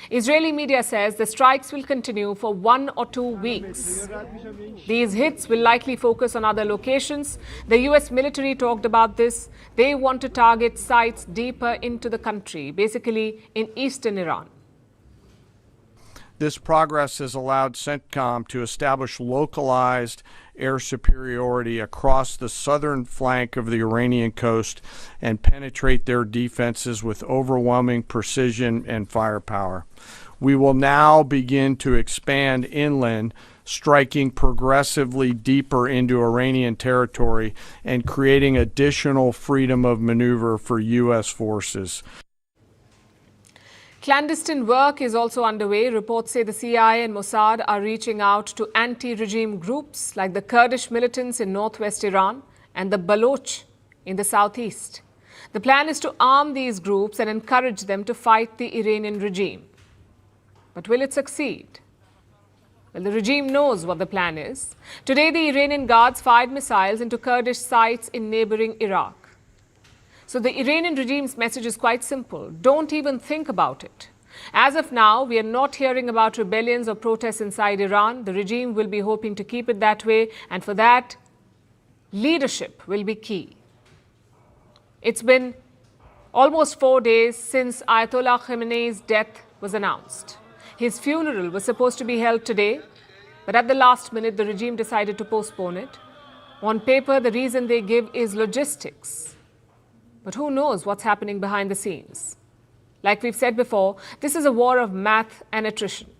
Israeli media says the strikes will continue for 1 or 2 weeks. These hits will likely focus on other locations. The US military talked about this. They want to target sites deeper into the country, basically in eastern Iran. This progress has allowed CENTCOM to establish localized air superiority across the southern flank of the Iranian coast and penetrate their defenses with overwhelming precision and firepower. We will now begin to expand inland, striking progressively deeper into Iranian territory and creating additional freedom of maneuver for U.S. forces. Clandestine work is also underway. Reports say the CIA and Mossad are reaching out to anti-regime groups like the Kurdish militants in northwest Iran and the Baloch in the southeast. The plan is to arm these groups and encourage them to fight the Iranian regime. But will it succeed? Well, the regime knows what the plan is. Today, the Iranian guards fired missiles into Kurdish sites in neighboring Iraq. So the Iranian regime's message is quite simple. Don't even think about it. As of now, we are not hearing about rebellions or protests inside Iran. The regime will be hoping to keep it that way, and for that, leadership will be key. It's been almost 4 days since Ayatollah Khamenei's death was announced. His funeral was supposed to be held today, but at the last minute, the regime decided to postpone it. On paper, the reason they give is logistics. But who knows what's happening behind the scenes? Like we've said before, this is a war of math and attrition.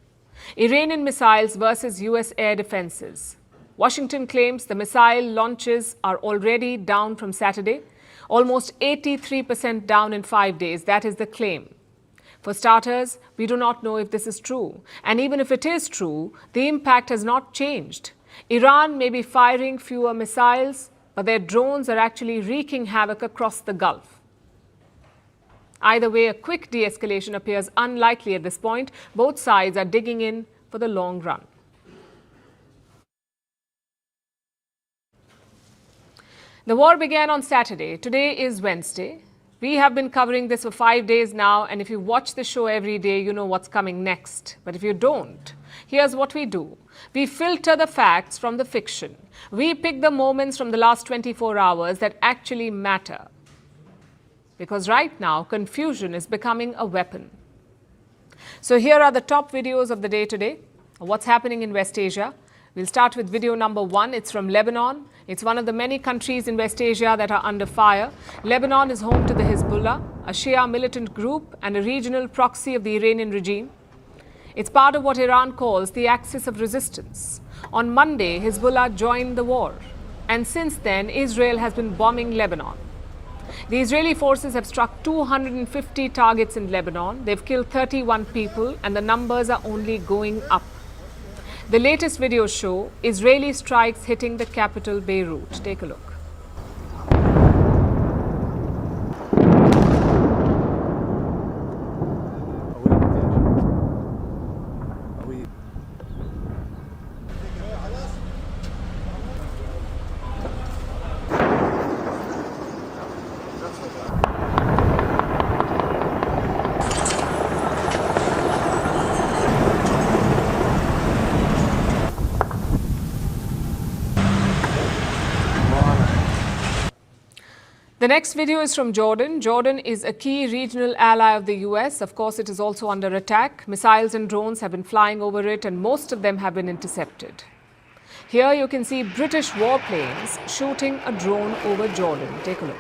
Iranian missiles versus US air defenses. Washington claims the missile launches are already down from Saturday, almost 83% down in 5 days. That is the claim. For starters, we do not know if this is true. And even if it is true, the impact has not changed. Iran may be firing fewer missiles, but their drones are actually wreaking havoc across the Gulf. Either way, a quick de-escalation appears unlikely at this point. Both sides are digging in for the long run. The war began on Saturday. Today is Wednesday. We have been covering this for 5 days now, and if you watch the show every day, you know what's coming next. But if you don't, here's what we do. We filter the facts from the fiction. We pick the moments from the last 24 hours that actually matter. Because right now, confusion is becoming a weapon. So here are the top videos of the day today. What's happening in West Asia? We'll start with video number 1. It's from Lebanon. It's one of the many countries in West Asia that are under fire. Lebanon is home to the Hezbollah, a Shia militant group and a regional proxy of the Iranian regime. It's part of what Iran calls the axis of resistance. On Monday, Hezbollah joined the war. And since then, Israel has been bombing Lebanon. The Israeli forces have struck 250 targets in Lebanon. They've killed 31 people, and the numbers are only going up. The latest videos show Israeli strikes hitting the capital, Beirut. Take a look. The next video is from Jordan. Jordan is a key regional ally of the US. Of course, it is also under attack. Missiles and drones have been flying over it, and most of them have been intercepted. Here you can see British warplanes shooting a drone over Jordan. Take a look.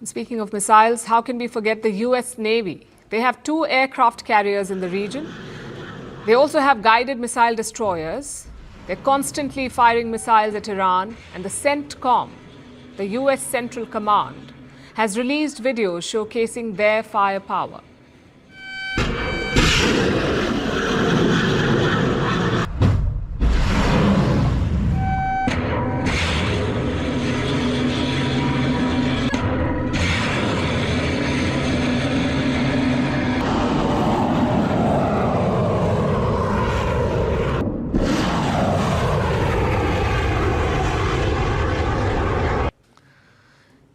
Speaking of missiles, how can we forget the US Navy? They have 2 aircraft carriers in the region. They also have guided missile destroyers. They're constantly firing missiles at Iran. And the CENTCOM, the US Central Command, has released videos showcasing their firepower.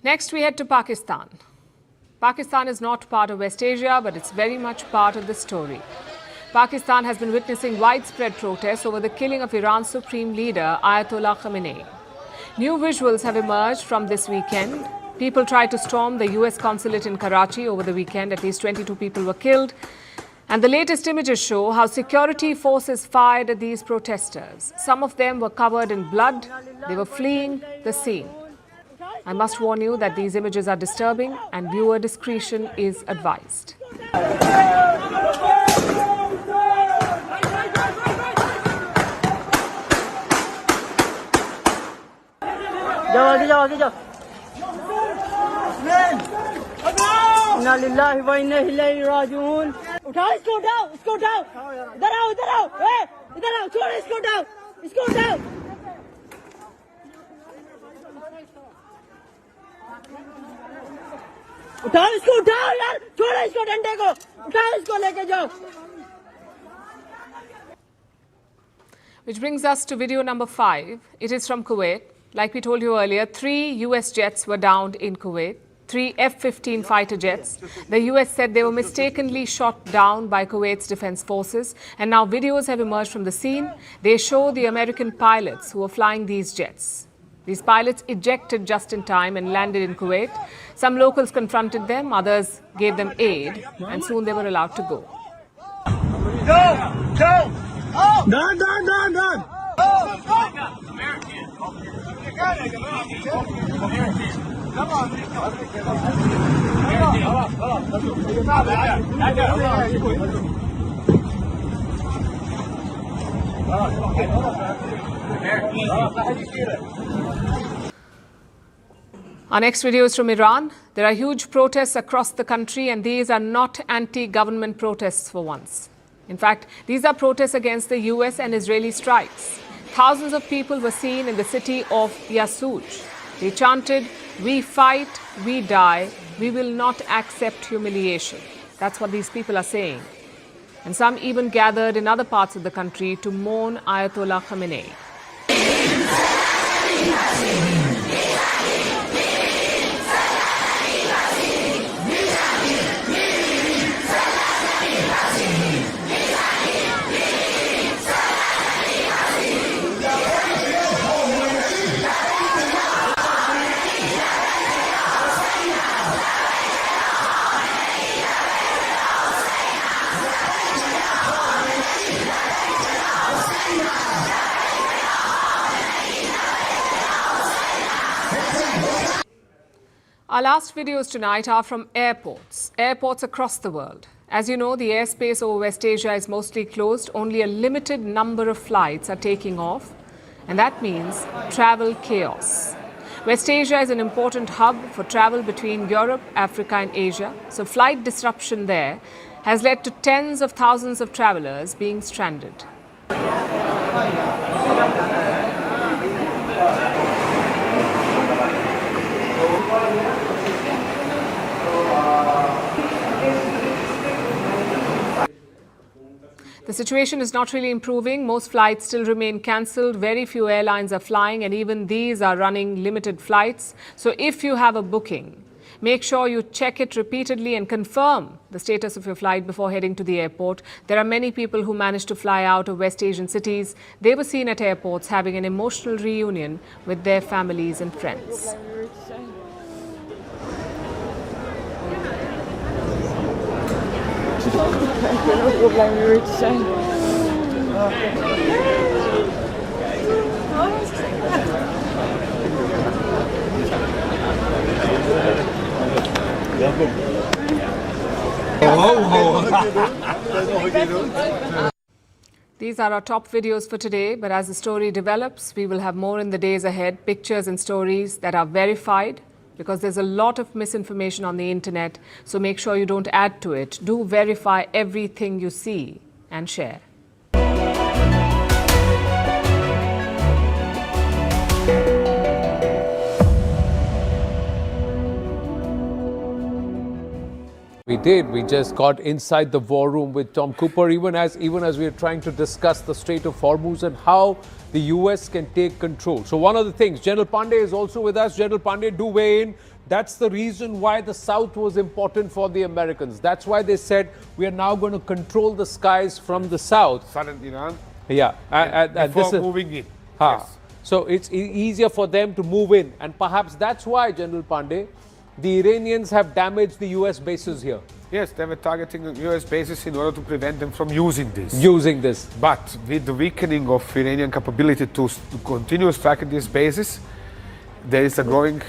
Next, we head to Pakistan. Pakistan is not part of West Asia, but it's very much part of the story. Pakistan has been witnessing widespread protests over the killing of Iran's supreme leader, Ayatollah Khamenei. New visuals have emerged from this weekend. People tried to storm the US consulate in Karachi over the weekend. At least 22 people were killed. And the latest images show how security forces fired at these protesters. Some of them were covered in blood. They were fleeing the scene. I must warn you that these images are disturbing and viewer discretion is advised. Which brings us to video number 5. It is from Kuwait. Like we told you earlier, 3 US jets were downed in Kuwait, 3 F-15 fighter jets. The US said they were mistakenly shot down by Kuwait's defense forces, and now videos have emerged from the scene. They show the American pilots who were flying these jets. These pilots ejected just in time and landed in Kuwait. Some locals confronted them, others gave them aid, and soon they were allowed to go. Our next video is from Iran. There are huge protests across the country, and these are not anti-government protests for once. In fact, these are protests against the US and Israeli strikes. Thousands of people were seen in the city of Yasuj. They chanted, "We fight, we die, we will not accept humiliation." That's what these people are saying. And some even gathered in other parts of the country to mourn Ayatollah Khamenei. Our last videos tonight are from airports across the world. As you know, the airspace over West Asia is mostly closed. Only a limited number of flights are taking off, and that means travel chaos. West Asia is an important hub for travel between Europe, Africa and Asia, so flight disruption there has led to tens of thousands of travelers being stranded. The situation is not really improving. Most flights still remain cancelled. Very few airlines are flying, and even these are running limited flights. So if you have a booking, make sure you check it repeatedly and confirm the status of your flight before heading to the airport. There are many people who managed to fly out of West Asian cities. They were seen at airports having an emotional reunion with their families and friends. These are our top videos for today, but as the story develops, we will have more in the days ahead, pictures and stories that are verified, because there's a lot of misinformation on the internet, so make sure you don't add to it. Do verify everything you see and share. We did. We just got inside the war room with Tom Cooper, even as we are trying to discuss the Strait of Hormuz and how the US can take control. So one of the things, General Pandey is also with us. General Pandey, do weigh in. That's the reason why the South was important for the Americans. That's why they said we are now going to control the skies from the South. Southern Iran. Yeah. And before moving in. Yes. So it's easier for them to move in. And perhaps that's why, General Pandey, the Iranians have damaged the US bases here. Yes, they were targeting US bases in order to prevent them from using this. But with the weakening of Iranian capability to continue striking these bases, there is a growing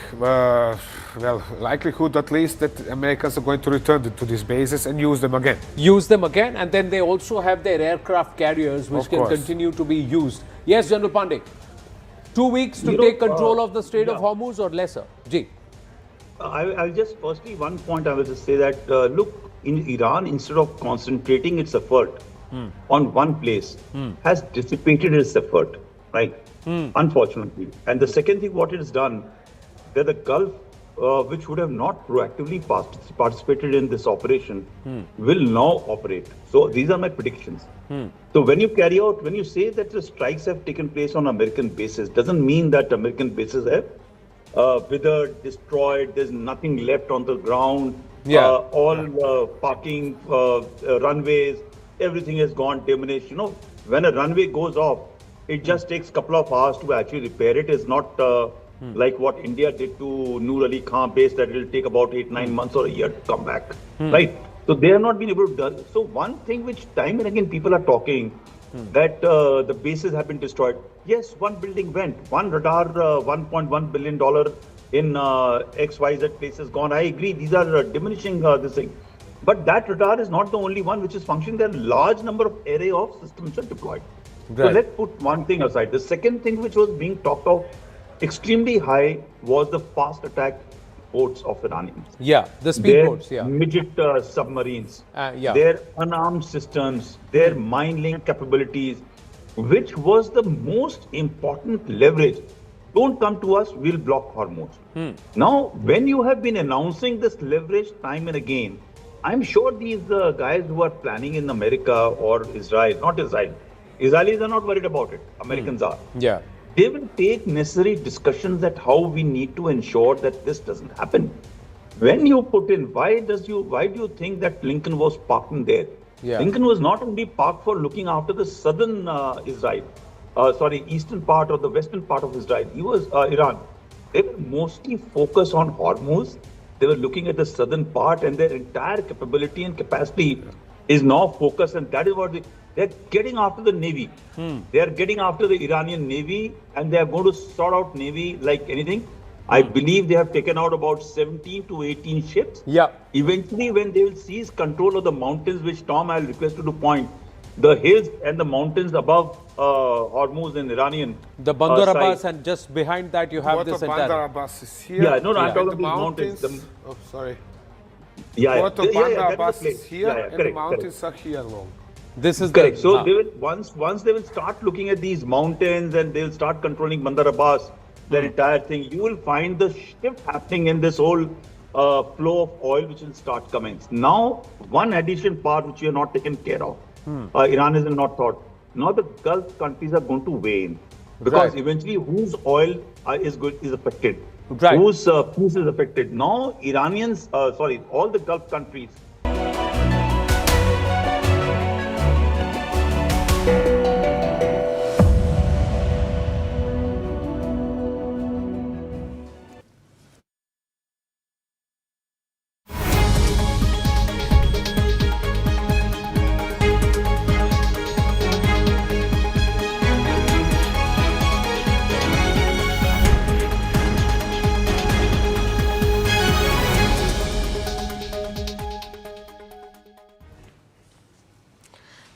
likelihood, at least, that Americans are going to return to these bases and use them again. And then they also have their aircraft carriers, which can continue to be used. Yes, General Pandey. 2 weeks to take control of the Strait of Hormuz or lesser? Ji. I'll just firstly, one point I will just say that, look, in Iran, instead of concentrating its effort on one place, has dissipated its effort, right? Unfortunately. And the second thing, what it has done, that the Gulf, which would have not proactively participated in this operation, will now operate. So these are my predictions. So when you say that the strikes have taken place on American bases, doesn't mean that American bases have withered, destroyed, there's nothing left on the ground, all parking, runways, everything has gone diminished. You know, when a runway goes off, it just takes a couple of hours to actually repair it. It's not like what India did to Noor Ali Khan base, that it will take about 8-9 months or a year to come back, right? So they have not been able to do. So one thing which time and again people are talking, that the bases have been destroyed. Yes, one building went, one radar, $1.1 billion in XYZ places gone. I agree, these are diminishing this thing. But that radar is not the only one which is functioning. There are a large number of array of systems are deployed. So let's put one thing aside. The second thing which was being talked of extremely high was the fast attack boats of Iranians. Yeah, the speedboats, their midget submarines, their unarmed systems, their mine link capabilities, which was the most important leverage. Don't come to us, we'll block Hormuz. Now, when you have been announcing this leverage time and again, I'm sure these guys who are planning in America or Israel, not Israel, Israelis are not worried about it, Americans are. Yeah. they will take necessary discussions at how we need to ensure that this doesn't happen. When you put in, why do you think that Lincoln was parked in there? Yeah. Lincoln was not only parked for looking after the southern eastern part or the western part of Israel. He was Iran. They were mostly focused on Hormuz. They were looking at the southern part, and their entire capability and capacity is now focused, and that is what they're getting after the Navy. They are getting after the Iranian Navy, and they are going to sort out Navy like anything. I believe they have taken out about 17 to 18 ships. Yeah. Eventually, when they will seize control of the mountains, which Tom, I'll request you to point, the hills and the mountains above Hormuz and Iranian. The Bandar Abbas, and just behind that you have this entire. Bandar Abbas is here. Yeah, no, I'm talking the about these mountains. Oh, sorry. Port of Bandar Abbas is here, and correct, the mountains are here along. This is correct. So they will once they will start looking at these mountains and they will start controlling Bandar Abbas, the entire thing. You will find the shift happening in this whole flow of oil, which will start coming. Now, one addition part which we have not taken care of. Iran is not thought. Now the Gulf countries are going to weigh in, because eventually whose oil is affected, whose peace is affected. Now Iranians, all the Gulf countries.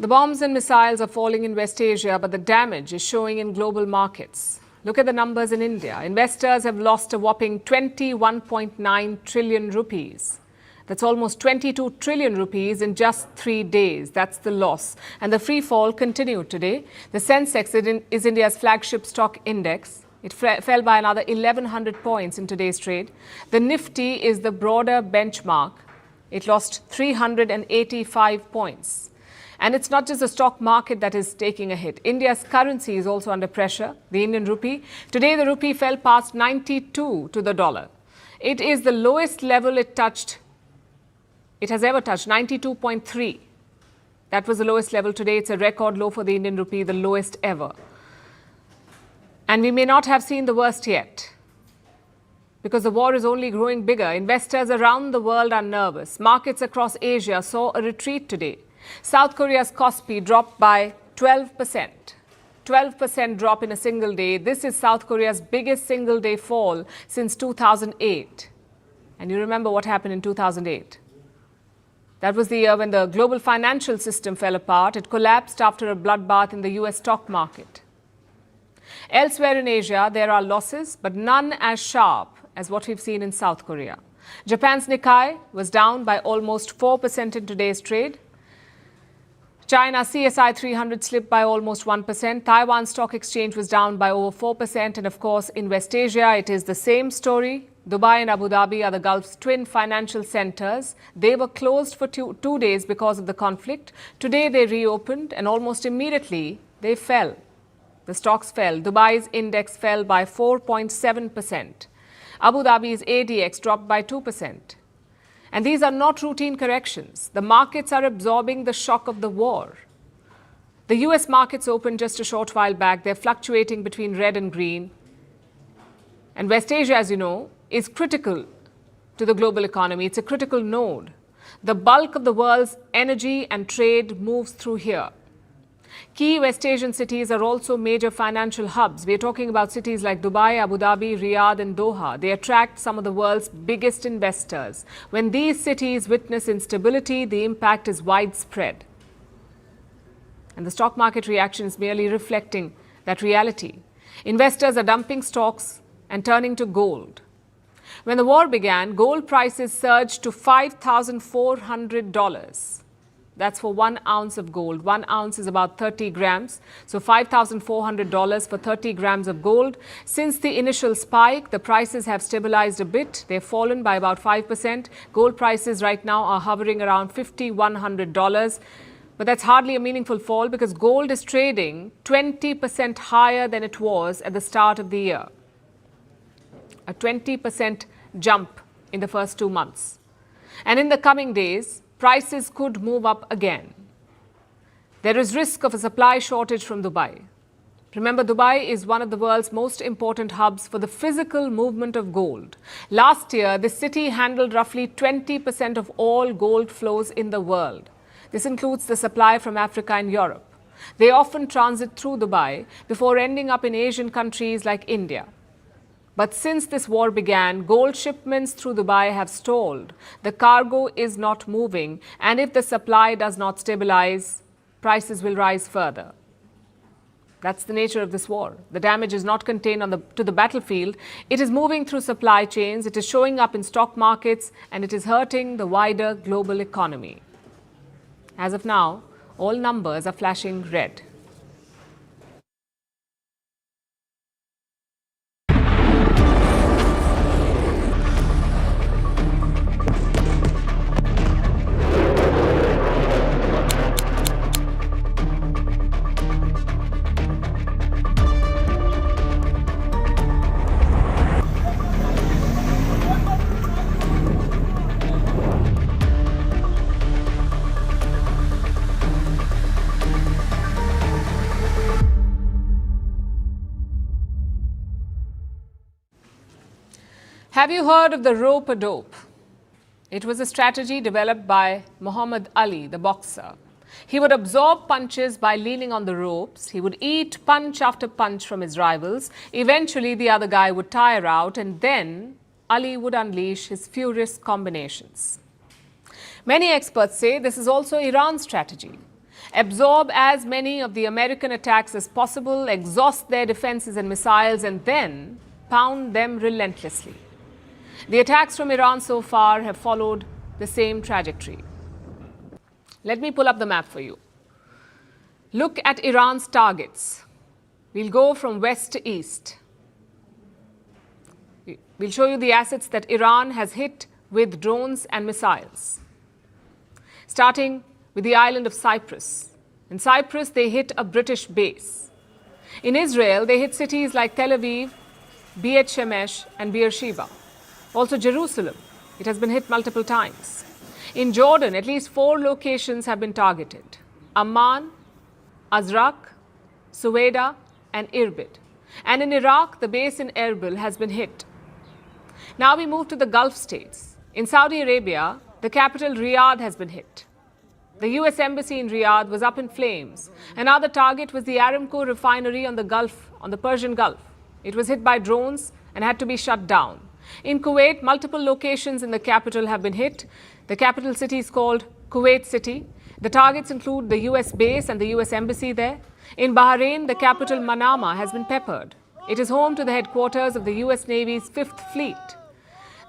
The bombs and missiles are falling in West Asia, but the damage is showing in global markets. Look at the numbers in India. Investors have lost a whopping 21.9 trillion rupees. That's almost 22 trillion rupees in just 3 days. That's the loss. And the free fall continued today. The Sensex is India's flagship stock index. It fell by another 1,100 points in today's trade. The Nifty is the broader benchmark. It lost 385 points. And it's not just the stock market that is taking a hit. India's currency is also under pressure, the Indian rupee. Today, the rupee fell past 92 to the dollar. It is the lowest level it has ever touched, 92.3. That was the lowest level today. It's a record low for the Indian rupee, the lowest ever. And we may not have seen the worst yet, because the war is only growing bigger. Investors around the world are nervous. Markets across Asia saw a retreat today. South Korea's Kospi dropped by 12%. 12% drop in a single day. This is South Korea's biggest single day fall since 2008. And you remember what happened in 2008. That was the year when the global financial system fell apart. It collapsed after a bloodbath in the US stock market. Elsewhere in Asia, there are losses, but none as sharp as what we've seen in South Korea. Japan's Nikkei was down by almost 4% in today's trade. China CSI 300 slipped by almost 1%. Taiwan Stock Exchange was down by over 4%. And of course, in West Asia, it is the same story. Dubai and Abu Dhabi are the Gulf's twin financial centers. They were closed for two days because of the conflict. Today, they reopened, and almost immediately, they fell. The stocks fell. Dubai's index fell by 4.7%. Abu Dhabi's ADX dropped by 2%. And these are not routine corrections. The markets are absorbing the shock of the war. The US markets opened just a short while back. They're fluctuating between red and green. And West Asia, as you know, is critical to the global economy. It's a critical node. The bulk of the world's energy and trade moves through here. Key West Asian cities are also major financial hubs. We are talking about cities like Dubai, Abu Dhabi, Riyadh, and Doha. They attract some of the world's biggest investors. When these cities witness instability, the impact is widespread. And the stock market reaction is merely reflecting that reality. Investors are dumping stocks and turning to gold. When the war began, gold prices surged to $5,400. That's for 1 ounce of gold. 1 ounce is about 30 grams. So $5,400 for 30 grams of gold. Since the initial spike, the prices have stabilized a bit. They've fallen by about 5%. Gold prices right now are hovering around $5,100. But that's hardly a meaningful fall because gold is trading 20% higher than it was at the start of the year. A 20% jump in the first 2 months. And in the coming days, prices could move up again. There is risk of a supply shortage from Dubai. Remember, Dubai is one of the world's most important hubs for the physical movement of gold. Last year, the city handled roughly 20% of all gold flows in the world. This includes the supply from Africa and Europe. They often transit through Dubai before ending up in Asian countries like India. But since this war began, gold shipments through Dubai have stalled. The cargo is not moving, and if the supply does not stabilize, prices will rise further. That's the nature of this war. The damage is not contained to the battlefield. It is moving through supply chains, it is showing up in stock markets, and it is hurting the wider global economy. As of now, all numbers are flashing red. Have you heard of the rope-a-dope? It was a strategy developed by Muhammad Ali, the boxer. He would absorb punches by leaning on the ropes. He would eat punch after punch from his rivals. Eventually, the other guy would tire out, and then Ali would unleash his furious combinations. Many experts say this is also Iran's strategy. Absorb as many of the American attacks as possible, exhaust their defenses and missiles, and then pound them relentlessly. The attacks from Iran so far have followed the same trajectory. Let me pull up the map for you. Look at Iran's targets. We'll go from west to east. We'll show you the assets that Iran has hit with drones and missiles. Starting with the island of Cyprus. In Cyprus, they hit a British base. In Israel, they hit cities like Tel Aviv, Beit Shemesh, and Beersheba. Also Jerusalem, it has been hit multiple times. In Jordan, at least 4 locations have been targeted: Amman, Azraq, Suwaida, and Irbid. And in Iraq, the base in Erbil has been hit. Now we move to the Gulf states. In Saudi Arabia, the capital Riyadh has been hit. The US embassy in Riyadh was up in flames. Another target was the Aramco refinery on the Persian Gulf. It was hit by drones and had to be shut down. In Kuwait, multiple locations in the capital have been hit. The capital city is called Kuwait City. The targets include the US base and the US embassy there. In Bahrain, the capital Manama has been peppered. It is home to the headquarters of the US Navy's 5th Fleet.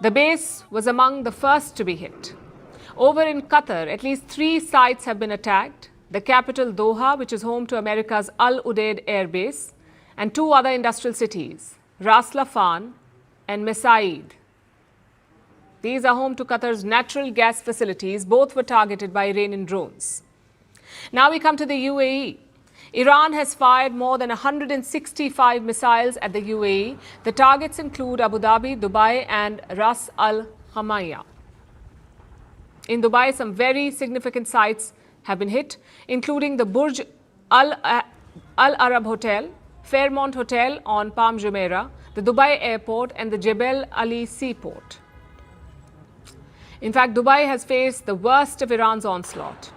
The base was among the first to be hit. Over in Qatar, at least 3 sites have been attacked. The capital Doha, which is home to America's Al Udeid Air Base, and 2 other industrial cities, Ras Laffan and Mesaid. These are home to Qatar's natural gas facilities. Both were targeted by Iranian drones. Now we come to the UAE. Iran has fired more than 165 missiles at the UAE. The targets include Abu Dhabi, Dubai, and Ras Al Khaimah. In Dubai, some very significant sites have been hit, including the Burj Al Arab Hotel, Fairmont Hotel on Palm Jumeirah, the Dubai Airport, and the Jebel Ali Seaport. In fact, Dubai has faced the worst of Iran's onslaught.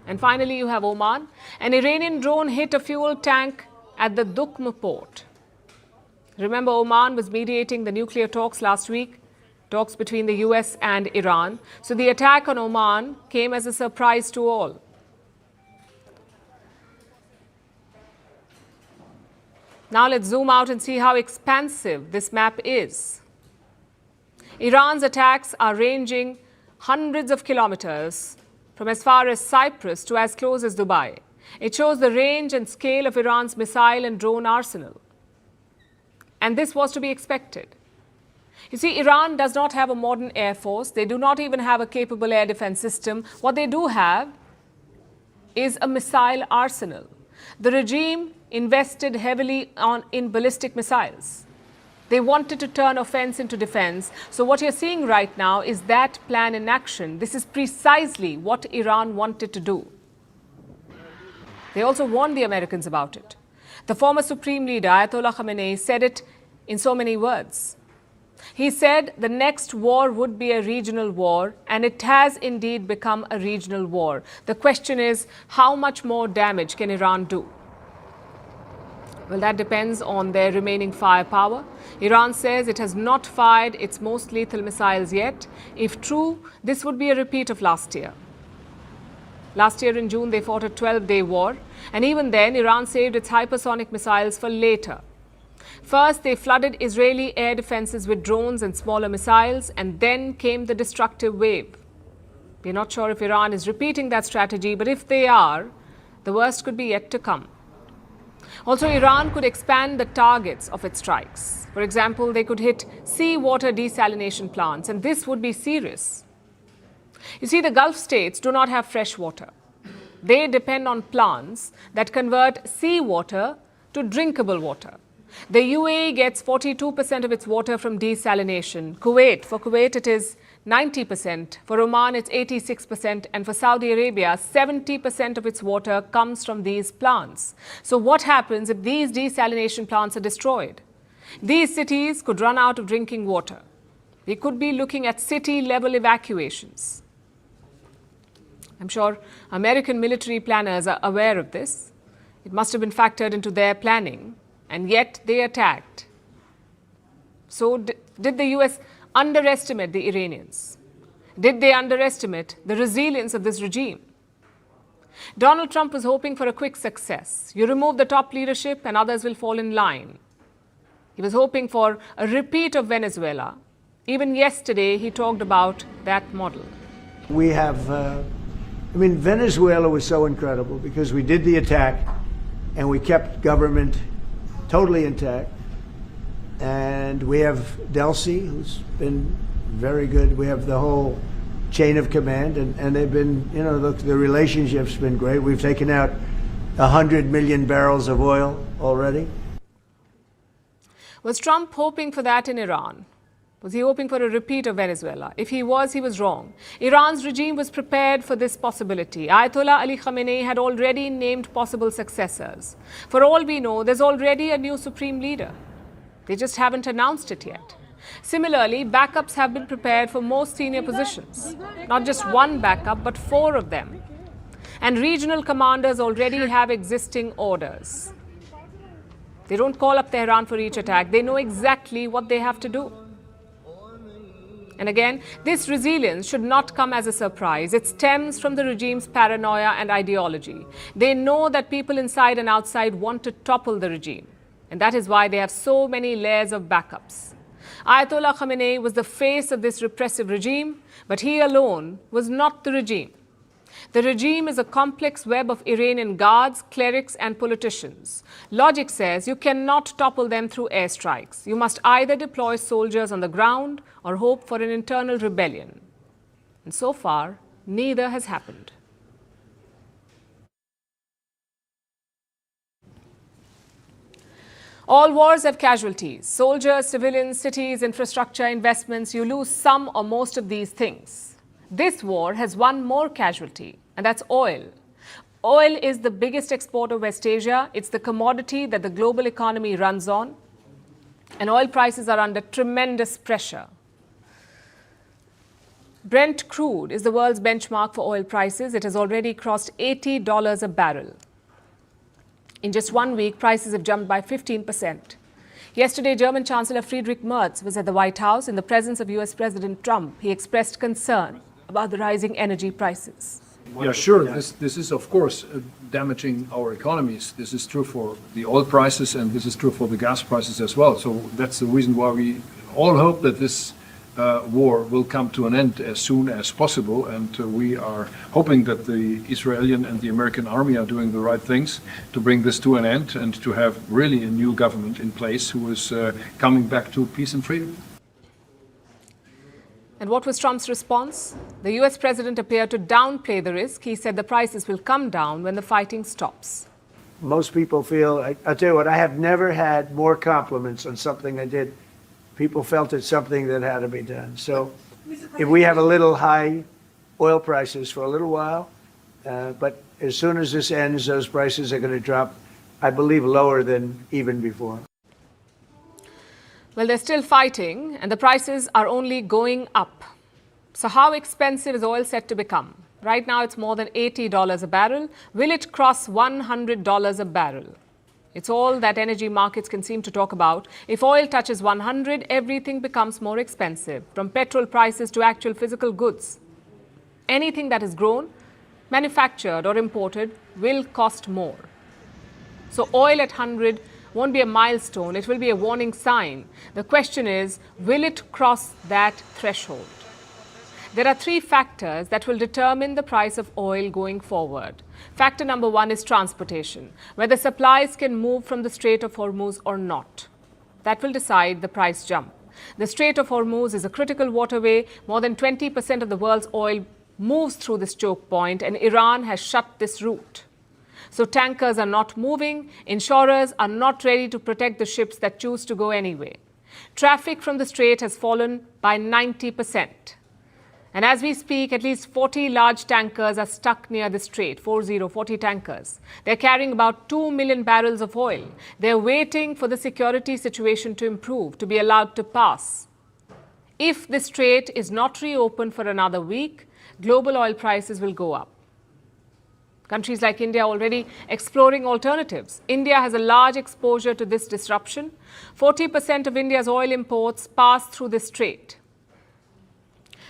And finally, you have Oman. An Iranian drone hit a fuel tank at the Dukm port. Remember, Oman was mediating the nuclear talks last week, talks between the US and Iran. So the attack on Oman came as a surprise to all. Now let's zoom out and see how expansive this map is. Iran's attacks are ranging hundreds of kilometers from as far as Cyprus to as close as Dubai. It shows the range and scale of Iran's missile and drone arsenal. And this was to be expected. You see, Iran does not have a modern air force. They do not even have a capable air defense system. What they do have is a missile arsenal. The regime invested heavily in ballistic missiles. They wanted to turn offense into defense. So what you're seeing right now is that plan in action. This is precisely what Iran wanted to do. They also warned the Americans about it. The former supreme leader, Ayatollah Khamenei, said it in so many words. He said the next war would be a regional war, and it has indeed become a regional war. The question is, how much more damage can Iran do? Well, that depends on their remaining firepower. Iran says it has not fired its most lethal missiles yet. If true, this would be a repeat of last year. Last year in June, they fought a 12-day war, and even then, Iran saved its hypersonic missiles for later. First, they flooded Israeli air defenses with drones and smaller missiles, and then came the destructive wave. We're not sure if Iran is repeating that strategy, but if they are, the worst could be yet to come. Also, Iran could expand the targets of its strikes. For example, they could hit seawater desalination plants, and this would be serious. You see, the Gulf states do not have fresh water. They depend on plants that convert seawater to drinkable water. The UAE gets 42% of its water from desalination. For Kuwait, it is 90%. For Oman, it's 86%. And for Saudi Arabia, 70% of its water comes from these plants. So what happens if these desalination plants are destroyed? These cities could run out of drinking water. We could be looking at city-level evacuations. I'm sure American military planners are aware of this. It must have been factored into their planning, and yet they attacked. So did the US underestimate the Iranians? Did they underestimate the resilience of this regime? Donald Trump was hoping for a quick success. You remove the top leadership and others will fall in line. He was hoping for a repeat of Venezuela. Even yesterday, he talked about that model. We have, Venezuela was so incredible because we did the attack and we kept government totally intact. And we have Delcy, who's been very good. We have the whole chain of command, and they've been, the relationship's been great. We've taken out 100 million barrels of oil already. Was Trump hoping for that in Iran? Was he hoping for a repeat of Venezuela? If he was wrong. Iran's regime was prepared for this possibility. Ayatollah Ali Khamenei had already named possible successors. For all we know, there's already a new supreme leader. They just haven't announced it yet. Similarly, backups have been prepared for most senior positions. Not just one backup, but 4 of them. And regional commanders already have existing orders. They don't call up Tehran for each attack. They know exactly what they have to do. And again, this resilience should not come as a surprise. It stems from the regime's paranoia and ideology. They know that people inside and outside want to topple the regime. And that is why they have so many layers of backups. Ayatollah Khamenei was the face of this repressive regime, but he alone was not the regime. The regime is a complex web of Iranian guards, clerics, and politicians. Logic says you cannot topple them through airstrikes. You must either deploy soldiers on the ground or hope for an internal rebellion. And so far, neither has happened. All wars have casualties. Soldiers, civilians, cities, infrastructure, investments. You lose some or most of these things. This war has one more casualty, and that's oil. Oil is the biggest exporter of West Asia. It's the commodity that the global economy runs on. And oil prices are under tremendous pressure. Brent crude is the world's benchmark for oil prices. It has already crossed $80 a barrel. In just 1 week, prices have jumped by 15%. Yesterday, German Chancellor Friedrich Merz was at the White House in the presence of US President Trump. He expressed concern about the rising energy prices. Yeah, sure. This is, of course, damaging our economies. This is true for the oil prices, and this is true for the gas prices as well. So that's the reason why we all hope that this war will come to an end as soon as possible. And we are hoping that the Israeli and the American army are doing the right things to bring this to an end and to have really a new government in place who is coming back to peace and freedom. And what was Trump's response? The US president appeared to downplay the risk. He said the prices will come down when the fighting stops. Most people feel, I'll tell you what, I have never had more compliments on something I did. People felt it's something that had to be done. So if we have a little high oil prices for a little while, but as soon as this ends, those prices are going to drop, I believe, lower than even before. Well, they're still fighting, and the prices are only going up. So how expensive is oil set to become? Right now, it's more than $80 a barrel. Will it cross $100 a barrel? It's all that energy markets can seem to talk about. If oil touches 100, everything becomes more expensive, from petrol prices to actual physical goods. Anything that is grown, manufactured or imported will cost more. So oil at 100 won't be a milestone, it will be a warning sign. The question is, will it cross that threshold? There are three factors that will determine the price of oil going forward. Factor number one is transportation, whether supplies can move from the Strait of Hormuz or not. That will decide the price jump. The Strait of Hormuz is a critical waterway. More than 20% of the world's oil moves through this choke point, and Iran has shut this route. So tankers are not moving, insurers are not ready to protect the ships that choose to go anyway. Traffic from the strait has fallen by 90%. And as we speak, at least 40 large tankers are stuck near the strait, 40 tankers. They're carrying about 2 million barrels of oil. They're waiting for the security situation to improve, to be allowed to pass. If the strait is not reopened for another week, global oil prices will go up. Countries like India are already exploring alternatives. India has a large exposure to this disruption. 40% of India's oil imports pass through this strait.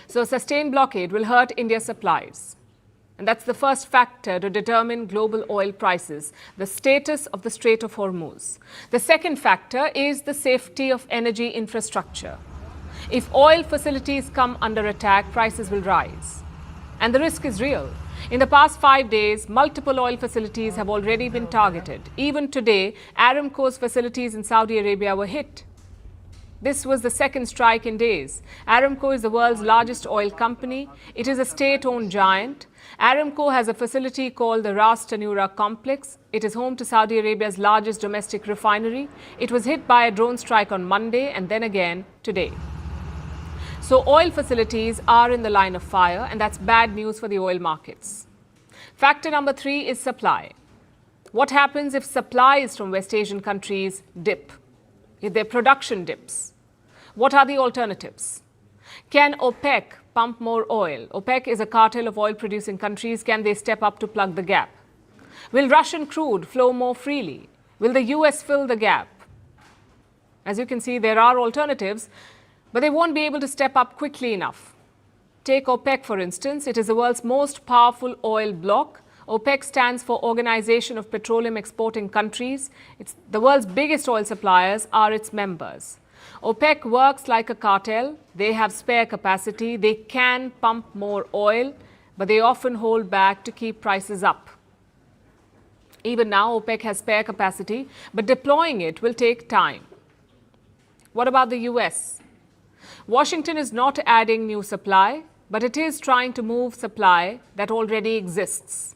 So a sustained blockade will hurt India's supplies. And that's the first factor to determine global oil prices, the status of the Strait of Hormuz. The second factor is the safety of energy infrastructure. If oil facilities come under attack, prices will rise. And the risk is real. In the past 5 days, multiple oil facilities have already been targeted. Even today, Aramco's facilities in Saudi Arabia were hit. This was the second strike in days. Aramco is the world's largest oil company. It is a state-owned giant. Aramco has a facility called the Ras Tanura Complex. It is home to Saudi Arabia's largest domestic refinery. It was hit by a drone strike on Monday and then again today. So oil facilities are in the line of fire, and that's bad news for the oil markets. Factor number 3 is supply. What happens if supplies from West Asian countries dip, if their production dips? What are the alternatives? Can OPEC pump more oil? OPEC is a cartel of oil-producing countries. Can they step up to plug the gap? Will Russian crude flow more freely? Will the US fill the gap? As you can see, there are alternatives, but they won't be able to step up quickly enough. Take OPEC, for instance. It is the world's most powerful oil bloc. OPEC stands for Organization of Petroleum Exporting Countries. The world's biggest oil suppliers are its members. OPEC works like a cartel. They have spare capacity. They can pump more oil, but they often hold back to keep prices up. Even now, OPEC has spare capacity, but deploying it will take time. What about the US? Washington is not adding new supply, but it is trying to move supply that already exists.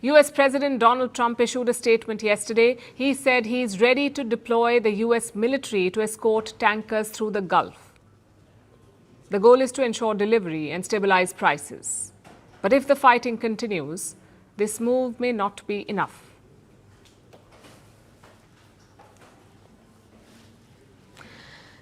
US President Donald Trump issued a statement yesterday. He said he's ready to deploy the US military to escort tankers through the Gulf. The goal is to ensure delivery and stabilize prices. But if the fighting continues, this move may not be enough.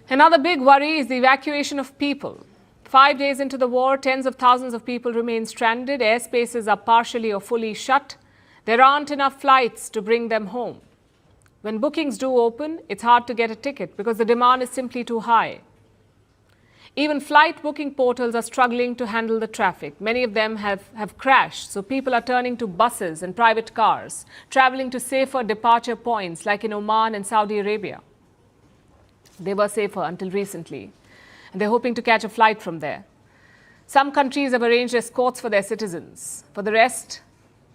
Another big worry is the evacuation of people. 5 days into the war, tens of thousands of people remain stranded. Airspaces are partially or fully shut. There aren't enough flights to bring them home. When bookings do open, it's hard to get a ticket because the demand is simply too high. Even flight booking portals are struggling to handle the traffic. Many of them have crashed, so people are turning to buses and private cars, traveling to safer departure points like in Oman and Saudi Arabia. They were safer until recently, and they're hoping to catch a flight from there. Some countries have arranged escorts for their citizens. For the rest,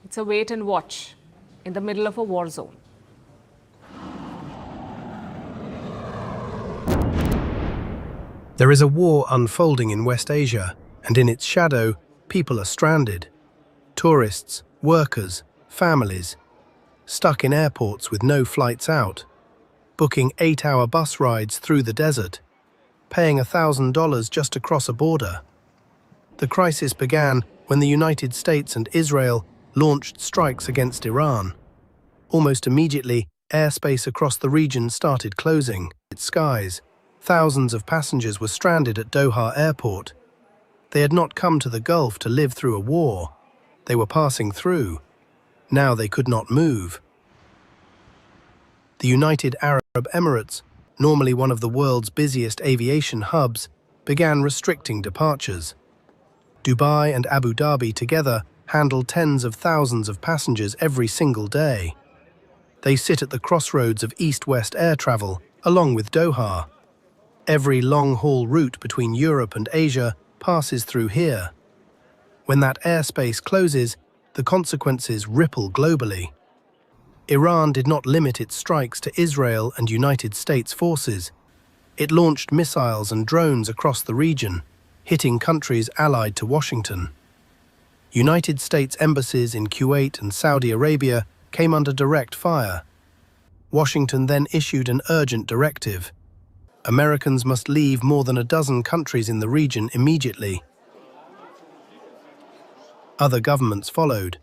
it's a wait and watch in the middle of a war zone. There is a war unfolding in West Asia, and in its shadow, people are stranded. Tourists, workers, families, stuck in airports with no flights out, booking 8-hour bus rides through the desert, paying $1,000 just to cross a border. The crisis began when the United States and Israel launched strikes against Iran. Almost immediately, airspace across the region started closing its skies. Thousands of passengers were stranded at Doha Airport. They had not come to the Gulf to live through a war. They were passing through. Now they could not move. The United Arab Emirates, normally one of the world's busiest aviation hubs, began restricting departures. Dubai and Abu Dhabi together handle tens of thousands of passengers every single day. They sit at the crossroads of east-west air travel, along with Doha. Every long-haul route between Europe and Asia passes through here. When that airspace closes, the consequences ripple globally. Iran did not limit its strikes to Israel and United States forces. It launched missiles and drones across the region, hitting countries allied to Washington. United States embassies in Kuwait and Saudi Arabia came under direct fire. Washington then issued an urgent directive. Americans must leave more than a dozen countries in the region immediately. Other governments followed.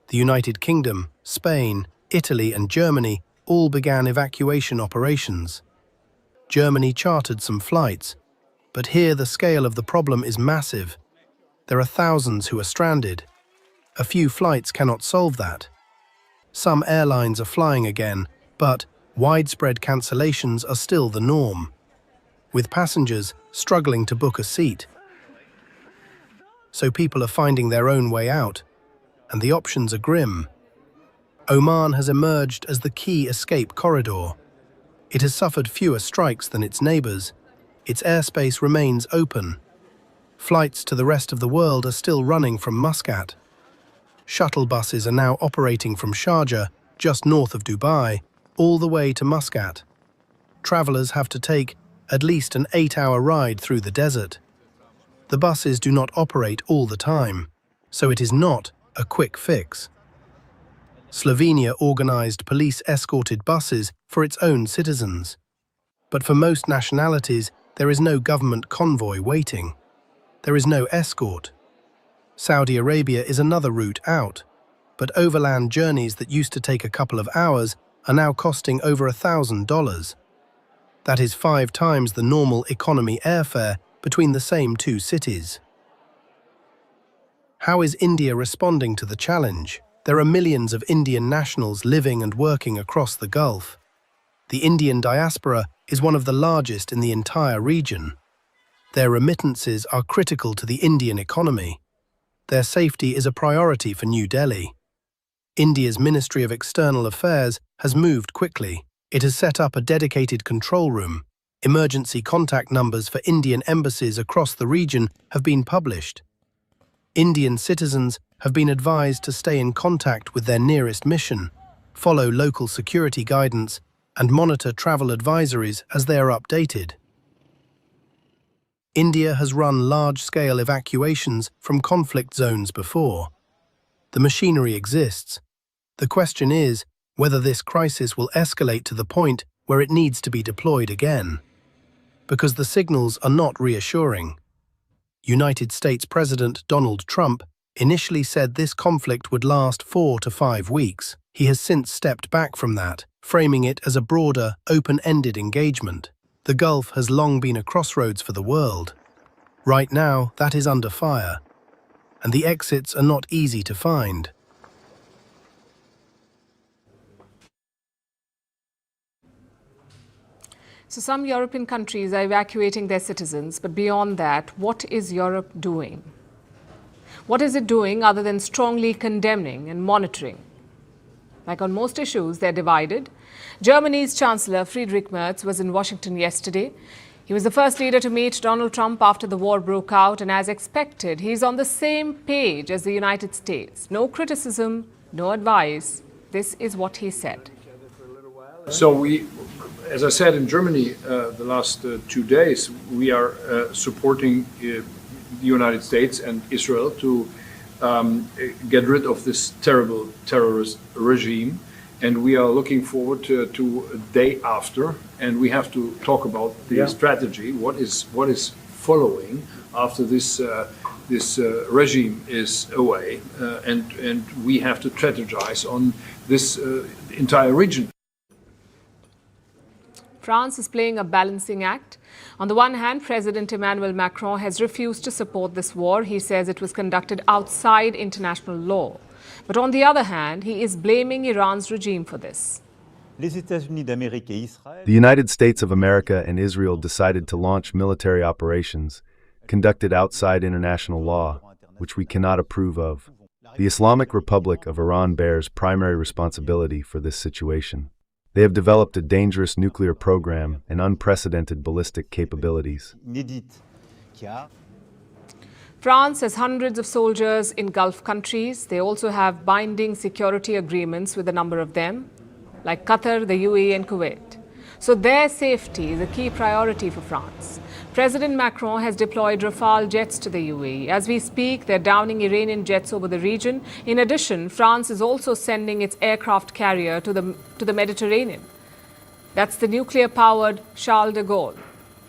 The United Kingdom, Spain, Italy and Germany all began evacuation operations. Germany chartered some flights, but here the scale of the problem is massive. There are thousands who are stranded. A few flights cannot solve that. Some airlines are flying again, but widespread cancellations are still the norm, with passengers struggling to book a seat. So people are finding their own way out, and the options are grim. Oman has emerged as the key escape corridor. It has suffered fewer strikes than its neighbors. Its airspace remains open. Flights to the rest of the world are still running from Muscat. Shuttle buses are now operating from Sharjah, just north of Dubai, all the way to Muscat. Travelers have to take at least an 8-hour ride through the desert. The buses do not operate all the time, so it is not a quick fix. Slovenia organized police-escorted buses for its own citizens. But for most nationalities, there is no government convoy waiting. There is no escort. Saudi Arabia is another route out, but overland journeys that used to take a couple of hours are now costing over $1,000. That is 5 times the normal economy airfare between the same two cities. How is India responding to the challenge? There are millions of Indian nationals living and working across the Gulf. The Indian diaspora is one of the largest in the entire region. Their remittances are critical to the Indian economy. Their safety is a priority for New Delhi. India's Ministry of External Affairs has moved quickly. It has set up a dedicated control room. Emergency contact numbers for Indian embassies across the region have been published. Indian citizens have been advised to stay in contact with their nearest mission, follow local security guidance, and monitor travel advisories as they are updated. India has run large-scale evacuations from conflict zones before. The machinery exists. The question is whether this crisis will escalate to the point where it needs to be deployed again. Because the signals are not reassuring. United States President Donald Trump initially said this conflict would last 4 to 5 weeks. He has since stepped back from that, framing it as a broader, open-ended engagement. The Gulf has long been a crossroads for the world. Right now, that is under fire, and the exits are not easy to find. So some European countries are evacuating their citizens, but beyond that, what is Europe doing? What is it doing other than strongly condemning and monitoring? Like on most issues, they're divided. Germany's Chancellor Friedrich Merz was in Washington yesterday. He was the first leader to meet Donald Trump after the war broke out, and as expected, he's on the same page as the United States. No criticism, no advice. This is what he said. So we, as I said in Germany the last 2 days, we are supporting the United States and Israel to get rid of this terrible terrorist regime. And we are looking forward to a day after, and we have to talk about the strategy. What is following after this regime is away, and we have to strategize on this entire region. France is playing a balancing act. On the one hand, President Emmanuel Macron has refused to support this war. He says it was conducted outside international law. But on the other hand, he is blaming Iran's regime for this. The United States of America and Israel decided to launch military operations conducted outside international law, which we cannot approve of. The Islamic Republic of Iran bears primary responsibility for this situation. They have developed a dangerous nuclear program and unprecedented ballistic capabilities. France has hundreds of soldiers in Gulf countries. They also have binding security agreements with a number of them, like Qatar, the UAE and Kuwait. So their safety is a key priority for France. President Macron has deployed Rafale jets to the UAE. As we speak, they're downing Iranian jets over the region. In addition, France is also sending its aircraft carrier to the Mediterranean. That's the nuclear-powered Charles de Gaulle.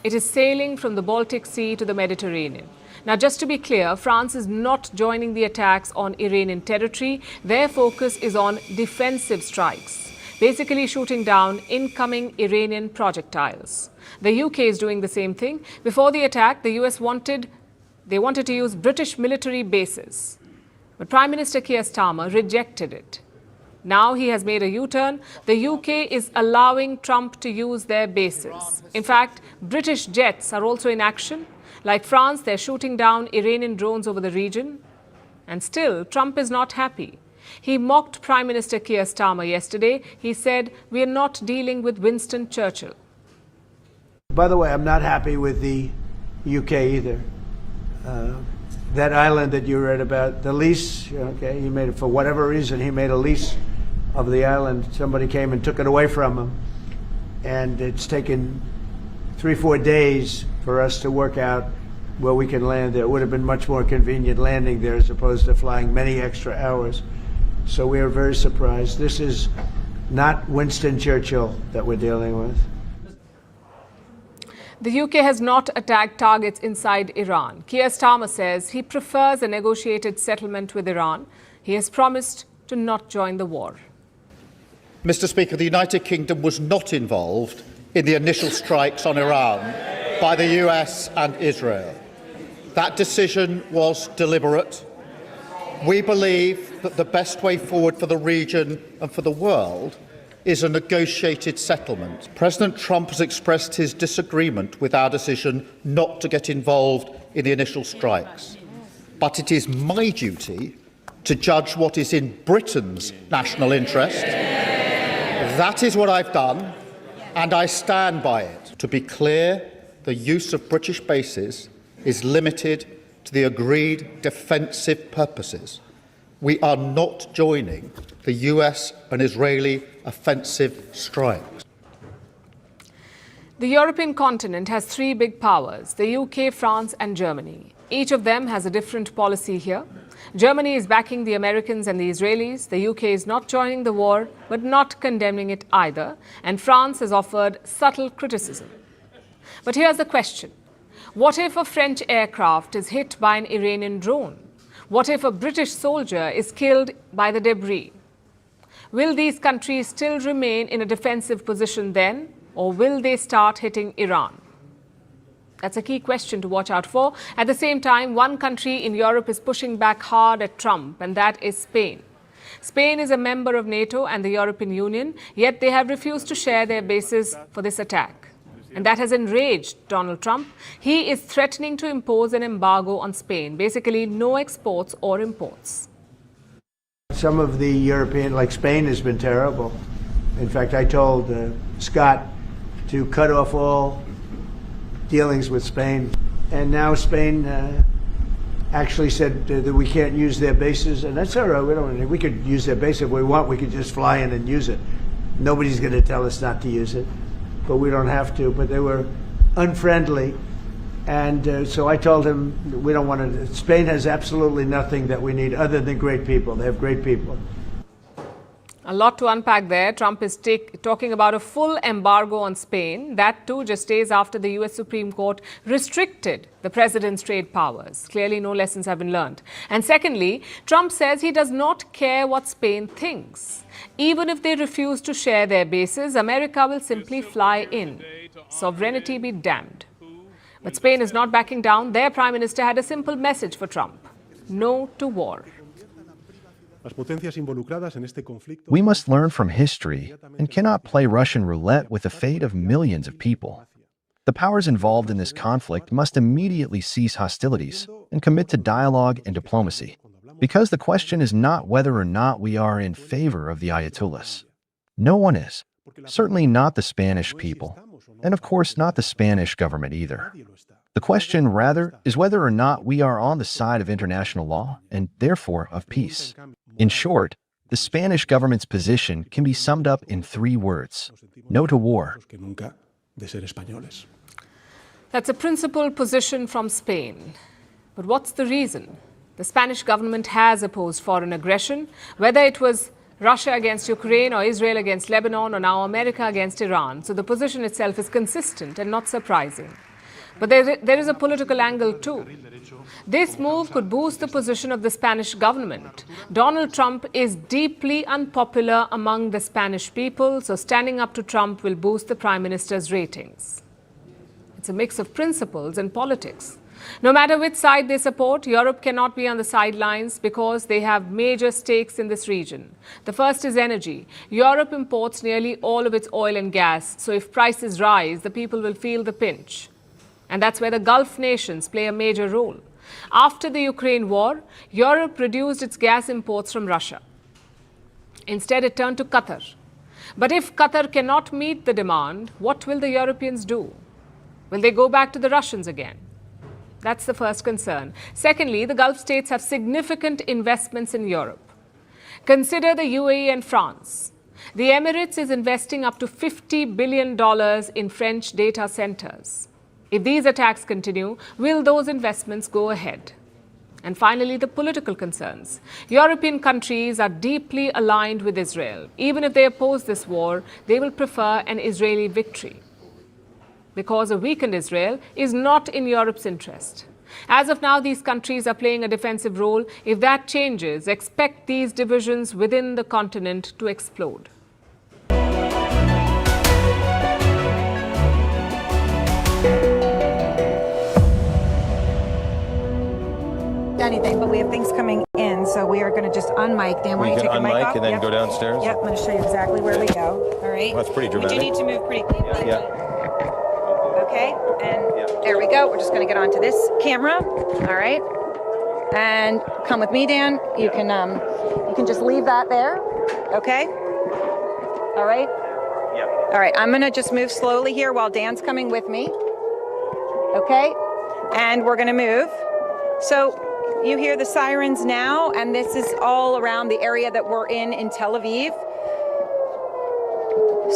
It is sailing from the Baltic Sea to the Mediterranean. Now, just to be clear, France is not joining the attacks on Iranian territory. Their focus is on defensive strikes, basically shooting down incoming Iranian projectiles. The UK is doing the same thing. Before the attack, the US wanted to use British military bases. But Prime Minister Keir Starmer rejected it. Now he has made a U-turn. The UK is allowing Trump to use their bases. In fact, British jets are also in action. Like France, they're shooting down Iranian drones over the region. And still, Trump is not happy. He mocked Prime Minister Keir Starmer yesterday. He said, "We are not dealing with Winston Churchill." By the way, I'm not happy with the UK either. That island that you read about, the lease, okay, he made it for whatever reason, he made a lease of the island. Somebody came and took it away from him. And it's taken 3-4 days for us to work out where we can land there. It would have been much more convenient landing there as opposed to flying many extra hours. So we are very surprised. This is not Winston Churchill that we're dealing with. The UK has not attacked targets inside Iran. Keir Starmer says he prefers a negotiated settlement with Iran. He has promised to not join the war. Mr. Speaker, the United Kingdom was not involved in the initial strikes on Iran by the US and Israel. That decision was deliberate. We believe that the best way forward for the region and for the world is a negotiated settlement. President Trump has expressed his disagreement with our decision not to get involved in the initial strikes. But it is my duty to judge what is in Britain's national interest. That is what I've done, and I stand by it. To be clear, the use of British bases is limited to the agreed defensive purposes. We are not joining the US and Israeli offensive strikes. The European continent has 3 big powers, the UK, France and Germany. Each of them has a different policy here. Germany is backing the Americans and the Israelis. The UK is not joining the war, but not condemning it either. And France has offered subtle criticism. But here's the question. What if a French aircraft is hit by an Iranian drone? What if a British soldier is killed by the debris? Will these countries still remain in a defensive position then, or will they start hitting Iran? That's a key question to watch out for. At the same time, one country in Europe is pushing back hard at Trump, and that is Spain. Spain is a member of NATO and the European Union, yet they have refused to share their bases for this attack. And that has enraged Donald Trump. He is threatening to impose an embargo on Spain, basically no exports or imports. Some of the European, like Spain, has been terrible. In fact, I told Scott to cut off all dealings with Spain. And now Spain actually said that we can't use their bases, and that's all right. We could use their base if we want. We could just fly in and use it. Nobody's going to tell us not to use it, but we don't have to. But they were unfriendly. And so I told him, we don't want to, Spain has absolutely nothing that we need other than great people. They have great people. A lot to unpack there. Trump is talking about a full embargo on Spain. That too just days after the US Supreme Court restricted the president's trade powers. Clearly no lessons have been learned. And secondly, Trump says he does not care what Spain thinks. Even if they refuse to share their bases, America will simply fly in. Sovereignty be damned. But Spain is not backing down. Their prime minister had a simple message for Trump: no to war. We must learn from history and cannot play Russian roulette with the fate of millions of people. The powers involved in this conflict must immediately cease hostilities and commit to dialogue and diplomacy, because the question is not whether or not we are in favor of the Ayatollahs. No one is. Certainly not the Spanish people, and of course not the Spanish government either. The question, rather, is whether or not we are on the side of international law and, therefore, of peace. In short, the Spanish government's position can be summed up in 3 words: no to war. That's a principled position from Spain. But what's the reason? The Spanish government has opposed foreign aggression, whether it was Russia against Ukraine or Israel against Lebanon or now America against Iran. So the position itself is consistent and not surprising. But there is a political angle too. This move could boost the position of the Spanish government. Donald Trump is deeply unpopular among the Spanish people, so standing up to Trump will boost the Prime Minister's ratings. It's a mix of principles and politics. No matter which side they support, Europe cannot be on the sidelines because they have major stakes in this region. The first is energy. Europe imports nearly all of its oil and gas, so if prices rise, the people will feel the pinch. And that's where the Gulf nations play a major role. After the Ukraine war, Europe reduced its gas imports from Russia. Instead, it turned to Qatar. But if Qatar cannot meet the demand, what will the Europeans do? Will they go back to the Russians again? That's the first concern. Secondly, the Gulf states have significant investments in Europe. Consider the UAE and France. The Emirates is investing up to $50 billion in French data centers. If these attacks continue, will those investments go ahead? And finally, the political concerns. European countries are deeply aligned with Israel. Even if they oppose this war, they will prefer an Israeli victory, because a weakened Israel is not in Europe's interest. As of now, these countries are playing a defensive role. If that changes, expect these divisions within the continent to explode. Anything, but we have things coming in, so we are going to just unmic. Dan, why don't you take your mic off? And then go downstairs? Yep, I'm going to show you exactly where we go. All right. Well, that's pretty dramatic. We do need to move pretty quickly. Yeah. Okay, and there we go. We're just going to get onto this camera. All right. And come with me, Dan. You can just leave that there. Okay. All right. Yeah. All right. I'm going to just move slowly here while Dan's coming with me. Okay. And we're going to move. So you hear the sirens now, and this is all around the area that we're in Tel Aviv.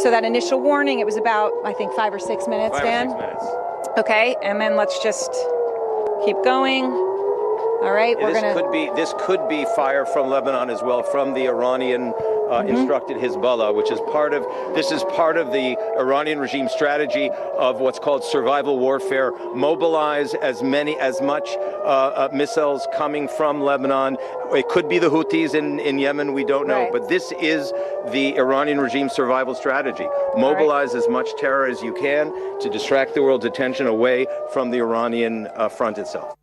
So that initial warning, it was about, I think, 5 or 6 minutes, Dan? 5 or 6 minutes. Okay, and then let's just keep going. All right, This could be fire from Lebanon as well, from the Iranian instructed Hezbollah, which is part of the Iranian regime strategy of what's called survival warfare. Mobilize as much missiles coming from Lebanon. It could be the Houthis in Yemen, we don't know. Right. But this is the Iranian regime survival strategy. Mobilize as much terror as you can to distract the world's attention away from the Iranian front itself.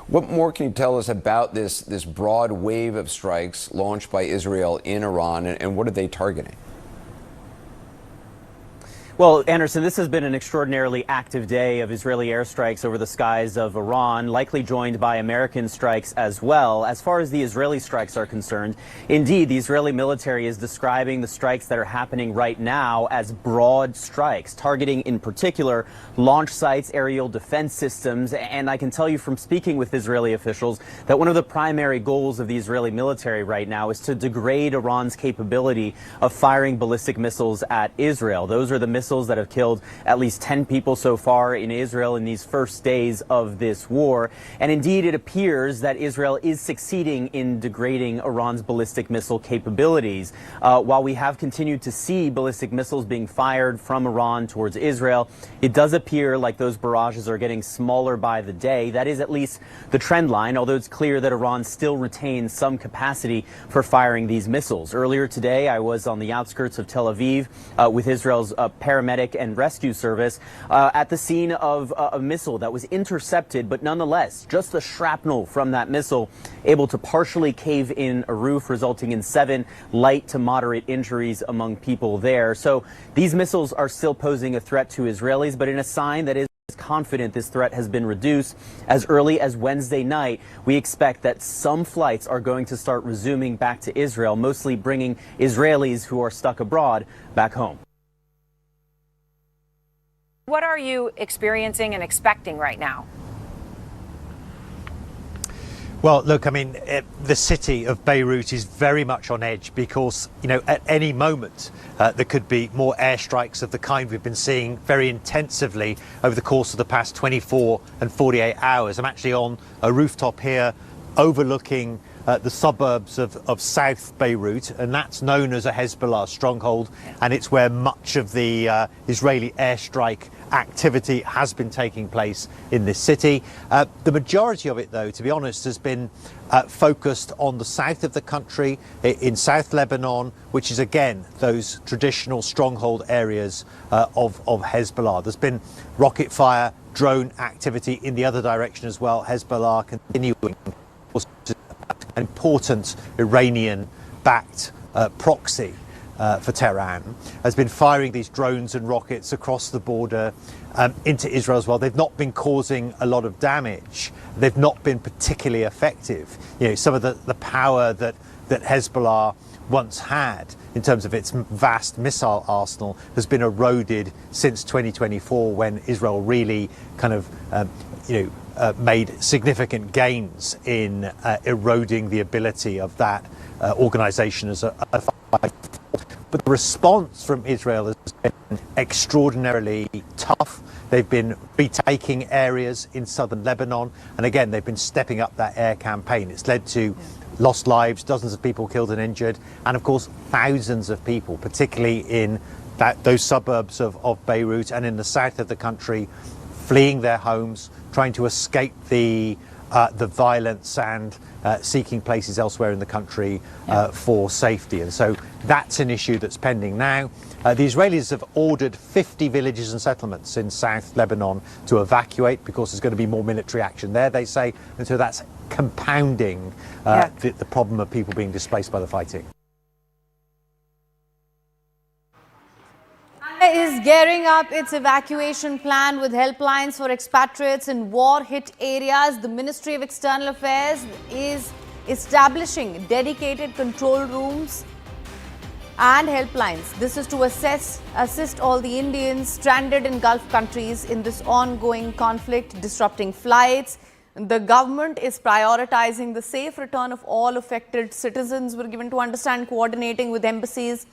What more can you tell us about this broad wave of strikes launched by Israel in Iran, and what are they targeting? Well, Anderson, this has been an extraordinarily active day of Israeli airstrikes over the skies of Iran, likely joined by American strikes as well. As far as the Israeli strikes are concerned, indeed, the Israeli military is describing the strikes that are happening right now as broad strikes, targeting in particular launch sites, aerial defense systems. And I can tell you from speaking with Israeli officials that one of the primary goals of the Israeli military right now is to degrade Iran's capability of firing ballistic missiles at Israel. Those are the missiles that have killed at least 10 people so far in Israel in these first days of this war. And indeed, it appears that Israel is succeeding in degrading Iran's ballistic missile capabilities. While we have continued to see ballistic missiles being fired from Iran towards Israel, it does appear like those barrages are getting smaller by the day. That is at least the trend line, although it's clear that Iran still retains some capacity for firing these missiles. Earlier today, I was on the outskirts of Tel Aviv with Israel's paramedic and rescue service at the scene of a missile that was intercepted, but nonetheless, just the shrapnel from that missile able to partially cave in a roof, resulting in 7 light to moderate injuries among people there. So these missiles are still posing a threat to Israelis, but in a sign that is confident this threat has been reduced. As early as Wednesday night, we expect that some flights are going to start resuming back to Israel, mostly bringing Israelis who are stuck abroad back home. What are you experiencing and expecting right now? Well, look, I mean, the city of Beirut is very much on edge because, at any moment there could be more airstrikes of the kind we've been seeing very intensively over the course of the past 24 and 48 hours. I'm actually on a rooftop here overlooking the suburbs of South Beirut, and that's known as a Hezbollah stronghold, and it's where much of the Israeli airstrike activity has been taking place in this city. The majority of it, though, to be honest, has been focused on the south of the country, in South Lebanon, which is again those traditional stronghold areas of Hezbollah. There's been rocket fire, drone activity in the other direction as well. Hezbollah continuing an important Iranian-backed proxy for Tehran, has been firing these drones and rockets across the border into Israel as well. They've not been causing a lot of damage. They've not been particularly effective. Some of the power that Hezbollah once had in terms of its vast missile arsenal has been eroded since 2024, when Israel really kind of made significant gains in eroding the ability of that organization as a fight. But the response from Israel has been extraordinarily tough. They've been retaking areas in southern Lebanon, and again, they've been stepping up that air campaign. It's led to lost lives, dozens of people killed and injured, and of course, thousands of people, particularly in those suburbs of Beirut and in the south of the country, fleeing their homes, trying to escape the violence and seeking places elsewhere in the country for safety. And so that's an issue that's pending now. The Israelis have ordered 50 villages and settlements in South Lebanon to evacuate because there's going to be more military action there, they say. And so that's compounding the problem of people being displaced by the fighting. Is gearing up its evacuation plan with helplines for expatriates in war-hit areas. The Ministry of External Affairs is establishing dedicated control rooms and helplines. This is to assist all the Indians stranded in Gulf countries in this ongoing conflict, disrupting flights. The government is prioritizing the safe return of all affected citizens. We're given to understand coordinating with embassies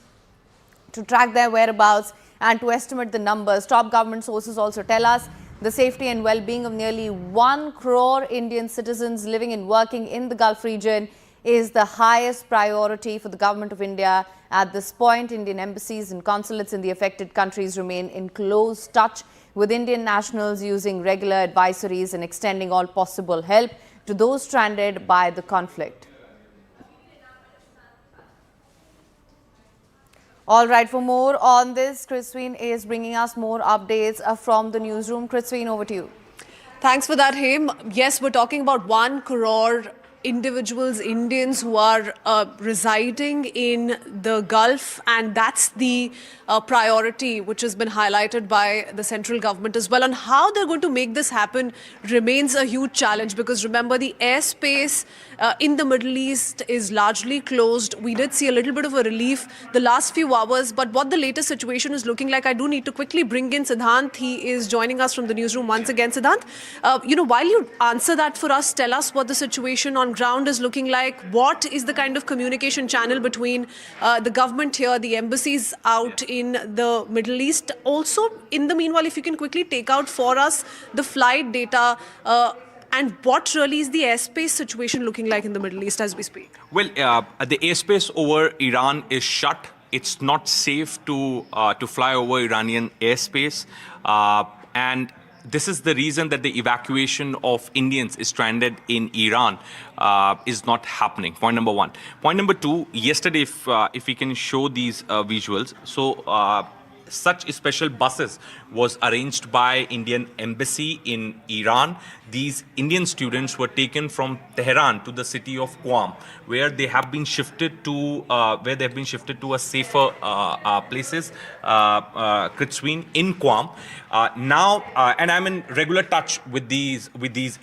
to track their whereabouts and to estimate the numbers. Top government sources also tell us the safety and well-being of nearly 1 crore Indian citizens living and working in the Gulf region is the highest priority for the government of India. At this point, Indian embassies and consulates in the affected countries remain in close touch with Indian nationals, using regular advisories and extending all possible help to those stranded by the conflict. All right, for more on this, Christine is bringing us more updates from the newsroom. Christine, over to you. Thanks for that, Him. Yes, we're talking about 1 crore individuals, Indians who are residing in the Gulf, and that's the priority which has been highlighted by the central government as well. And how they're going to make this happen remains a huge challenge, because remember, the airspace in the Middle East is largely closed. We did see a little bit of a relief the last few hours, but what the latest situation is looking like, I do need to quickly bring in Siddhant. He is joining us from the newsroom once again. Siddhant, while you answer that for us, tell us what the situation on ground is looking like. What is the kind of communication channel between the government here, the embassies out in the Middle East? Also, in the meanwhile, if you can quickly take out for us the flight data and what really is the airspace situation looking like in the Middle East as we speak? Well, the airspace over Iran is shut. It's not safe to fly over Iranian airspace, and this is the reason that the evacuation of Indians stranded in Iran is not happening. Point number one. Point number two, yesterday, if we can show these visuals, so such special buses was arranged by Indian embassy in Iran. These Indian students were taken from Tehran to the city of Qom, where they have been shifted to a safer places, Kritsween in Qom. Now, and I'm in regular touch with these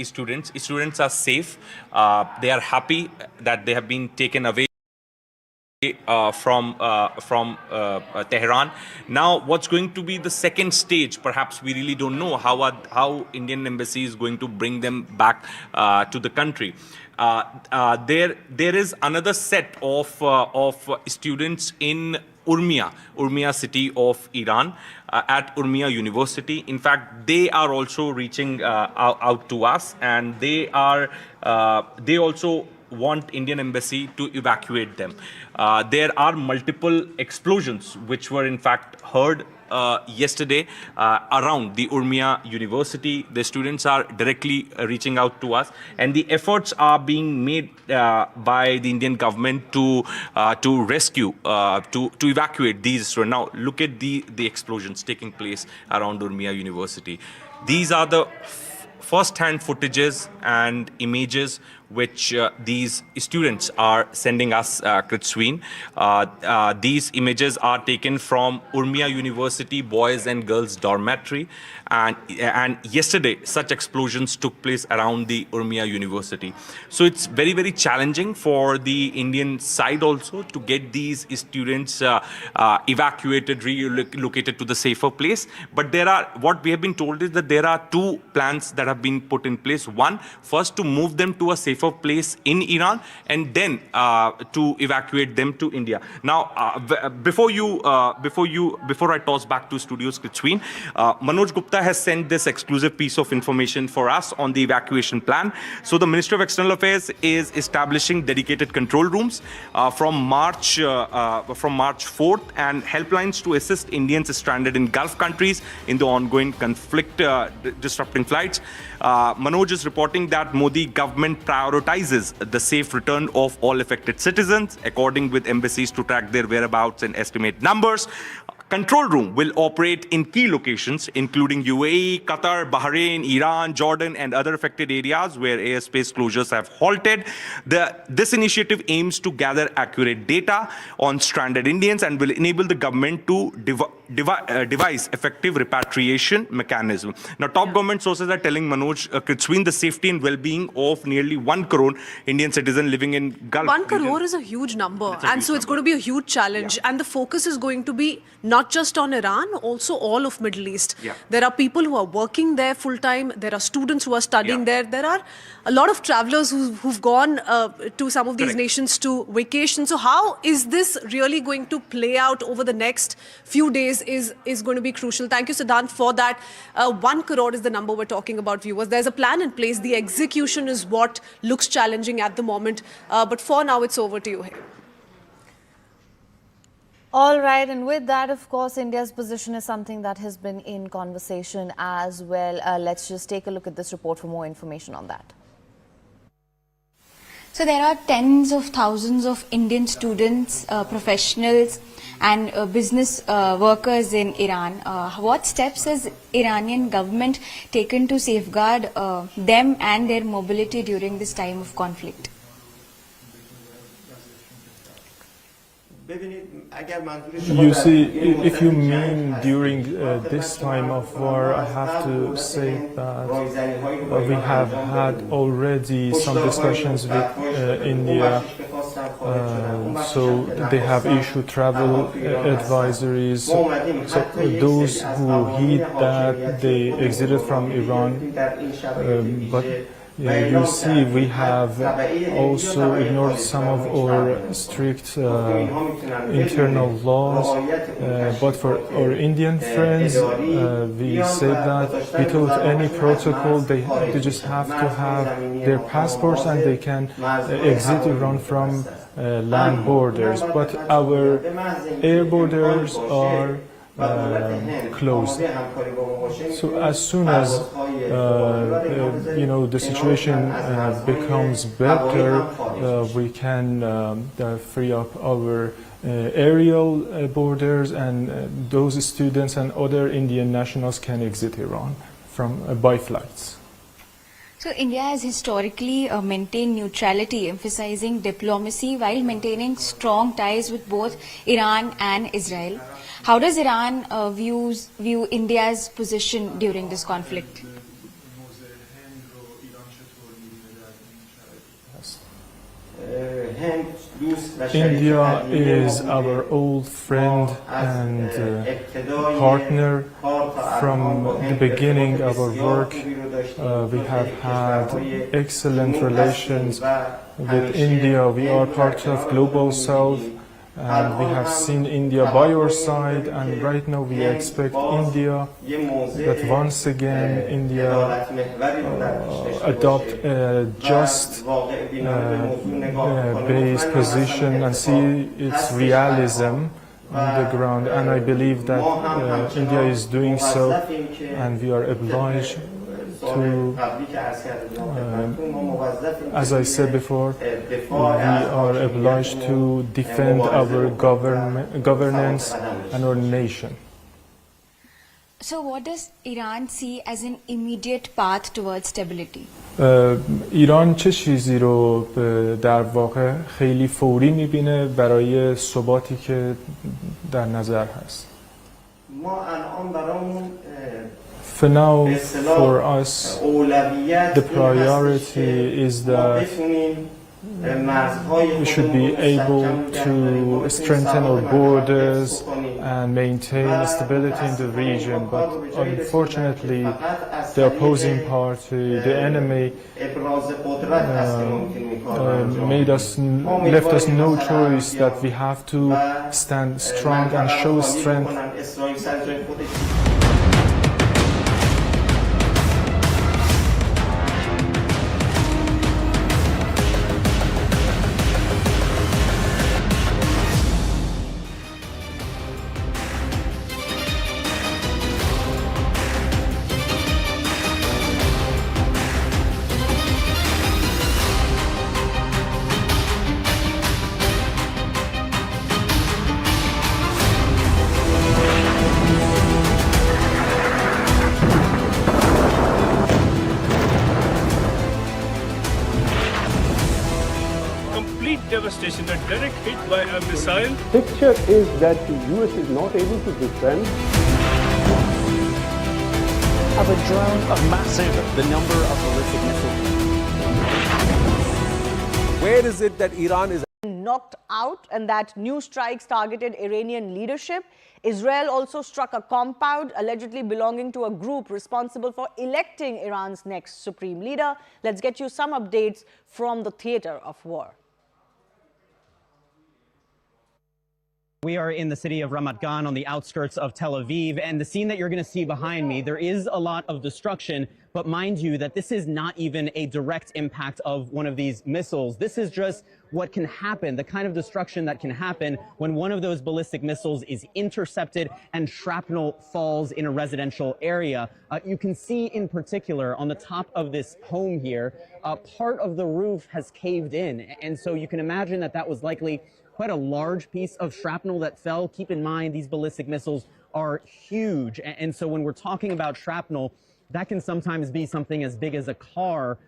students. Students are safe. They are happy that they have been taken away from Tehran. Now, what's going to be the second stage? Perhaps we really don't know how Indian embassy is going to bring them back to the country. There is another set of students in Urmia city of Iran, at Urmia University. In fact, they are also reaching out to us, and they also want Indian embassy to evacuate them. There are multiple explosions which were in fact heard yesterday around the Urmia University. The students are directly reaching out to us, and the efforts are being made by the Indian government to rescue, to evacuate these students. Now, look at the explosions taking place around Urmia University. These are the first-hand footages and images which these students are sending us, Kritsween. These images are taken from Urmia University Boys and Girls Dormitory, and yesterday such explosions took place around the Urmia University. So it's very, very challenging for the Indian side also to get these students evacuated, relocated to the safer place. But what we have been told is that there are two plans that have been put in place. One, first to move them to a safer place in Iran, and then to evacuate them to India. Now, before I toss back to studios, Kritsween, Manoj Gupta has sent this exclusive piece of information for us on the evacuation plan. So the Ministry of External Affairs is establishing dedicated control rooms from March 4th, and helplines to assist Indians stranded in Gulf countries in the ongoing conflict disrupting flights. Manoj is reporting that Modi government prioritizes the safe return of all affected citizens, according with embassies to track their whereabouts and estimate numbers. Control room will operate in key locations, including UAE, Qatar, Bahrain, Iran, Jordan, and other affected areas where airspace closures have halted. This initiative aims to gather accurate data on stranded Indians and will enable the government to devise effective repatriation mechanism. Now, top government sources are telling Manoj Kritsween the safety and well-being of nearly 1 crore Indian citizens living in Gulf. 1 crore is a huge number, and so it's going to be a huge challenge. And the focus is going to be not just on Iran, also all of Middle East. There are people who are working there full-time. There are students who are studying there. There are a lot of travelers who've gone to some of these nations to vacation. So how is this really going to play out over the next few days is going to be crucial. Thank you, Siddhant, for that. 1 crore is the number we're talking about, viewers. There's a plan in place. The execution is what looks challenging at the moment. But for now, it's over to you here. All right, and with that, of course, India's position is something that has been in conversation as well. Let's just take a look at this report for more information on that. So there are tens of thousands of Indian students, professionals and business workers in Iran. What steps has Iranian government taken to safeguard them and their mobility during this time of conflict? You see, if you mean during this time of war, I have to say that we have had already some discussions with India, so they have issued travel advisories. So those who heed that, they exited from Iran, but you see, we have also ignored some of our strict internal laws, but for our Indian friends, we said that without any protocol, they just have to have their passports and they can exit Iran from land borders. But our air borders are closed. So as soon as the situation becomes better, we can free up our aerial borders, and those students and other Indian nationals can exit Iran by flights. So India has historically maintained neutrality, emphasizing diplomacy while maintaining strong ties with both Iran and Israel. How does Iran view India's position during this conflict? India is our old friend and partner from the beginning of our work. We have had excellent relations with India. We are part of Global South, and we have seen India by our side, and right now we expect India that once again India adopt a just based position and see its realism on the ground, and I believe that India is doing so, and we are obliged to, as I said before, we are obliged to defend our governance and our nation. So what does Iran see as an immediate path towards stability? ایران چه چیزی رو در واقع خیلی فوری می‌بینه برای ثباتی که در نظر هست؟ For now, for us, the priority is that we should be able to strengthen our borders and maintain stability in the region. But unfortunately, the opposing party, the enemy, left us no choice that we have to stand strong and show strength. Devastation, a direct hit by a missile. Picture is that the US is not able to defend. Of a drone of massive, the number of ballistic missiles. Where is it that Iran is knocked out and that new strikes targeted Iranian leadership? Israel also struck a compound allegedly belonging to a group responsible for electing Iran's next supreme leader. Let's get you some updates from the theater of war. We are in the city of Ramat Gan on the outskirts of Tel Aviv, and the scene that you're going to see behind me, there is a lot of destruction, but mind you that this is not even a direct impact of one of these missiles. This is just what can happen, the kind of destruction that can happen when one of those ballistic missiles is intercepted and shrapnel falls in a residential area. You can see in particular on the top of this home here, part of the roof has caved in, and so you can imagine that that was likely quite a large piece of shrapnel that fell. Keep in mind, these ballistic missiles are huge. And so when we're talking about shrapnel, that can sometimes be something as big as a car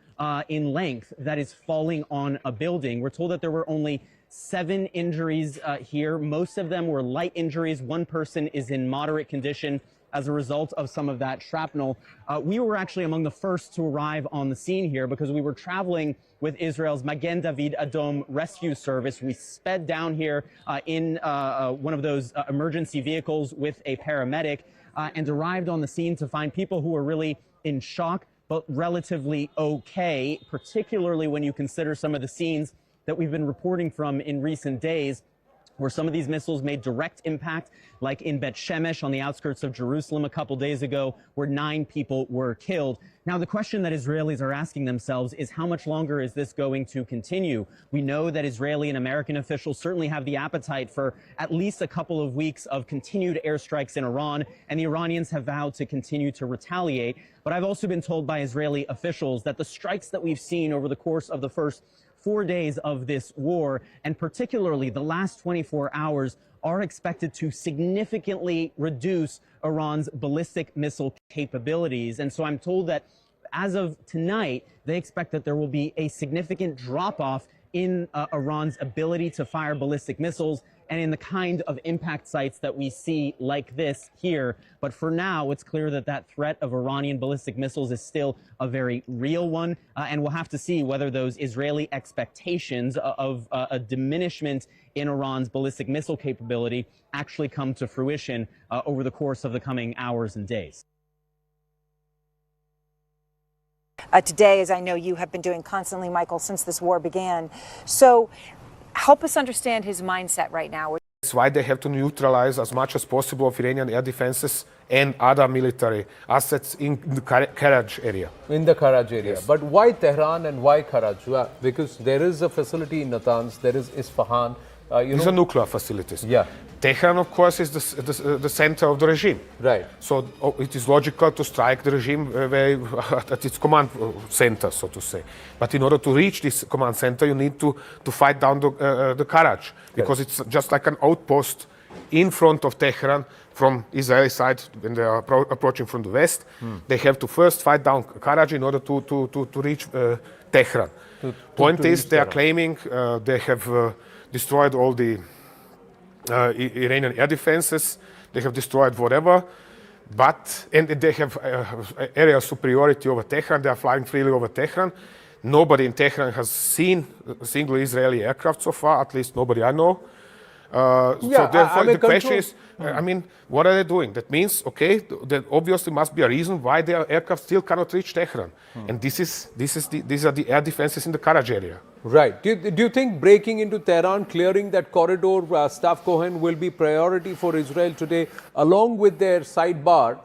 in length that is falling on a building. We're told that there were only 7 injuries here. Most of them were light injuries. One person is in moderate condition as a result of some of that shrapnel. We were actually among the first to arrive on the scene here because we were traveling with Israel's Magen David Adom rescue service. We sped down here in one of those emergency vehicles with a paramedic and arrived on the scene to find people who were really in shock, but relatively okay, particularly when you consider some of the scenes that we've been reporting from in recent days, where some of these missiles made direct impact, like in Bet Shemesh on the outskirts of Jerusalem a couple days ago, where 9 people were killed. Now, the question that Israelis are asking themselves is how much longer is this going to continue? We know that Israeli and American officials certainly have the appetite for at least a couple of weeks of continued airstrikes in Iran, and the Iranians have vowed to continue to retaliate. But I've also been told by Israeli officials that the strikes that we've seen over the course of the first 4 days of this war, and particularly the last 24 hours, are expected to significantly reduce Iran's ballistic missile capabilities. And so I'm told that as of tonight, they expect that there will be a significant drop-off in Iran's ability to fire ballistic missiles and in the kind of impact sites that we see like this here. But for now, it's clear that that threat of Iranian ballistic missiles is still a very real one. And we'll have to see whether those Israeli expectations of a diminishment in Iran's ballistic missile capability actually come to fruition over the course of the coming hours and days. Today, as I know you have been doing constantly, Michael, since this war began. So help us understand his mindset right now. That's why they have to neutralize as much as possible of Iranian air defenses and other military assets in the Karaj area. In the Karaj area. Yes. But why Tehran and why Karaj? Well, because there is a facility in Natanz, there is Isfahan. These are nuclear facilities. Yeah. Tehran, of course, is the center of the regime. Right. So it is logical to strike the regime at its command center, so to say. But in order to reach this command center, you need to fight down the Karaj, because it's just like an outpost in front of Tehran from Israeli side when they are approaching from the west. They have to first fight down Karaj in order to reach Tehran. Point is, they are claiming they have destroyed all the Iranian air defenses. They have destroyed whatever, and they have area superiority over Tehran. They are flying freely over Tehran. Nobody in Tehran has seen a single Israeli aircraft so far, at least nobody I know. So therefore, the question is, what are they doing? That means, okay, there obviously must be a reason why their aircraft still cannot reach Tehran. And these are the air defenses in the Karaj area. Right. Do you think breaking into Tehran, clearing that corridor, Staff Cohen, will be priority for Israel today, along with their sidebar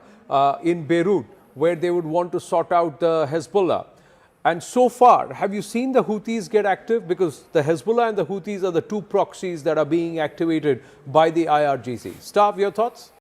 in Beirut, where they would want to sort out the Hezbollah? And so far, have you seen the Houthis get active? Because the Hezbollah and the Houthis are the 2 proxies that are being activated by the IRGC. Staff, your thoughts?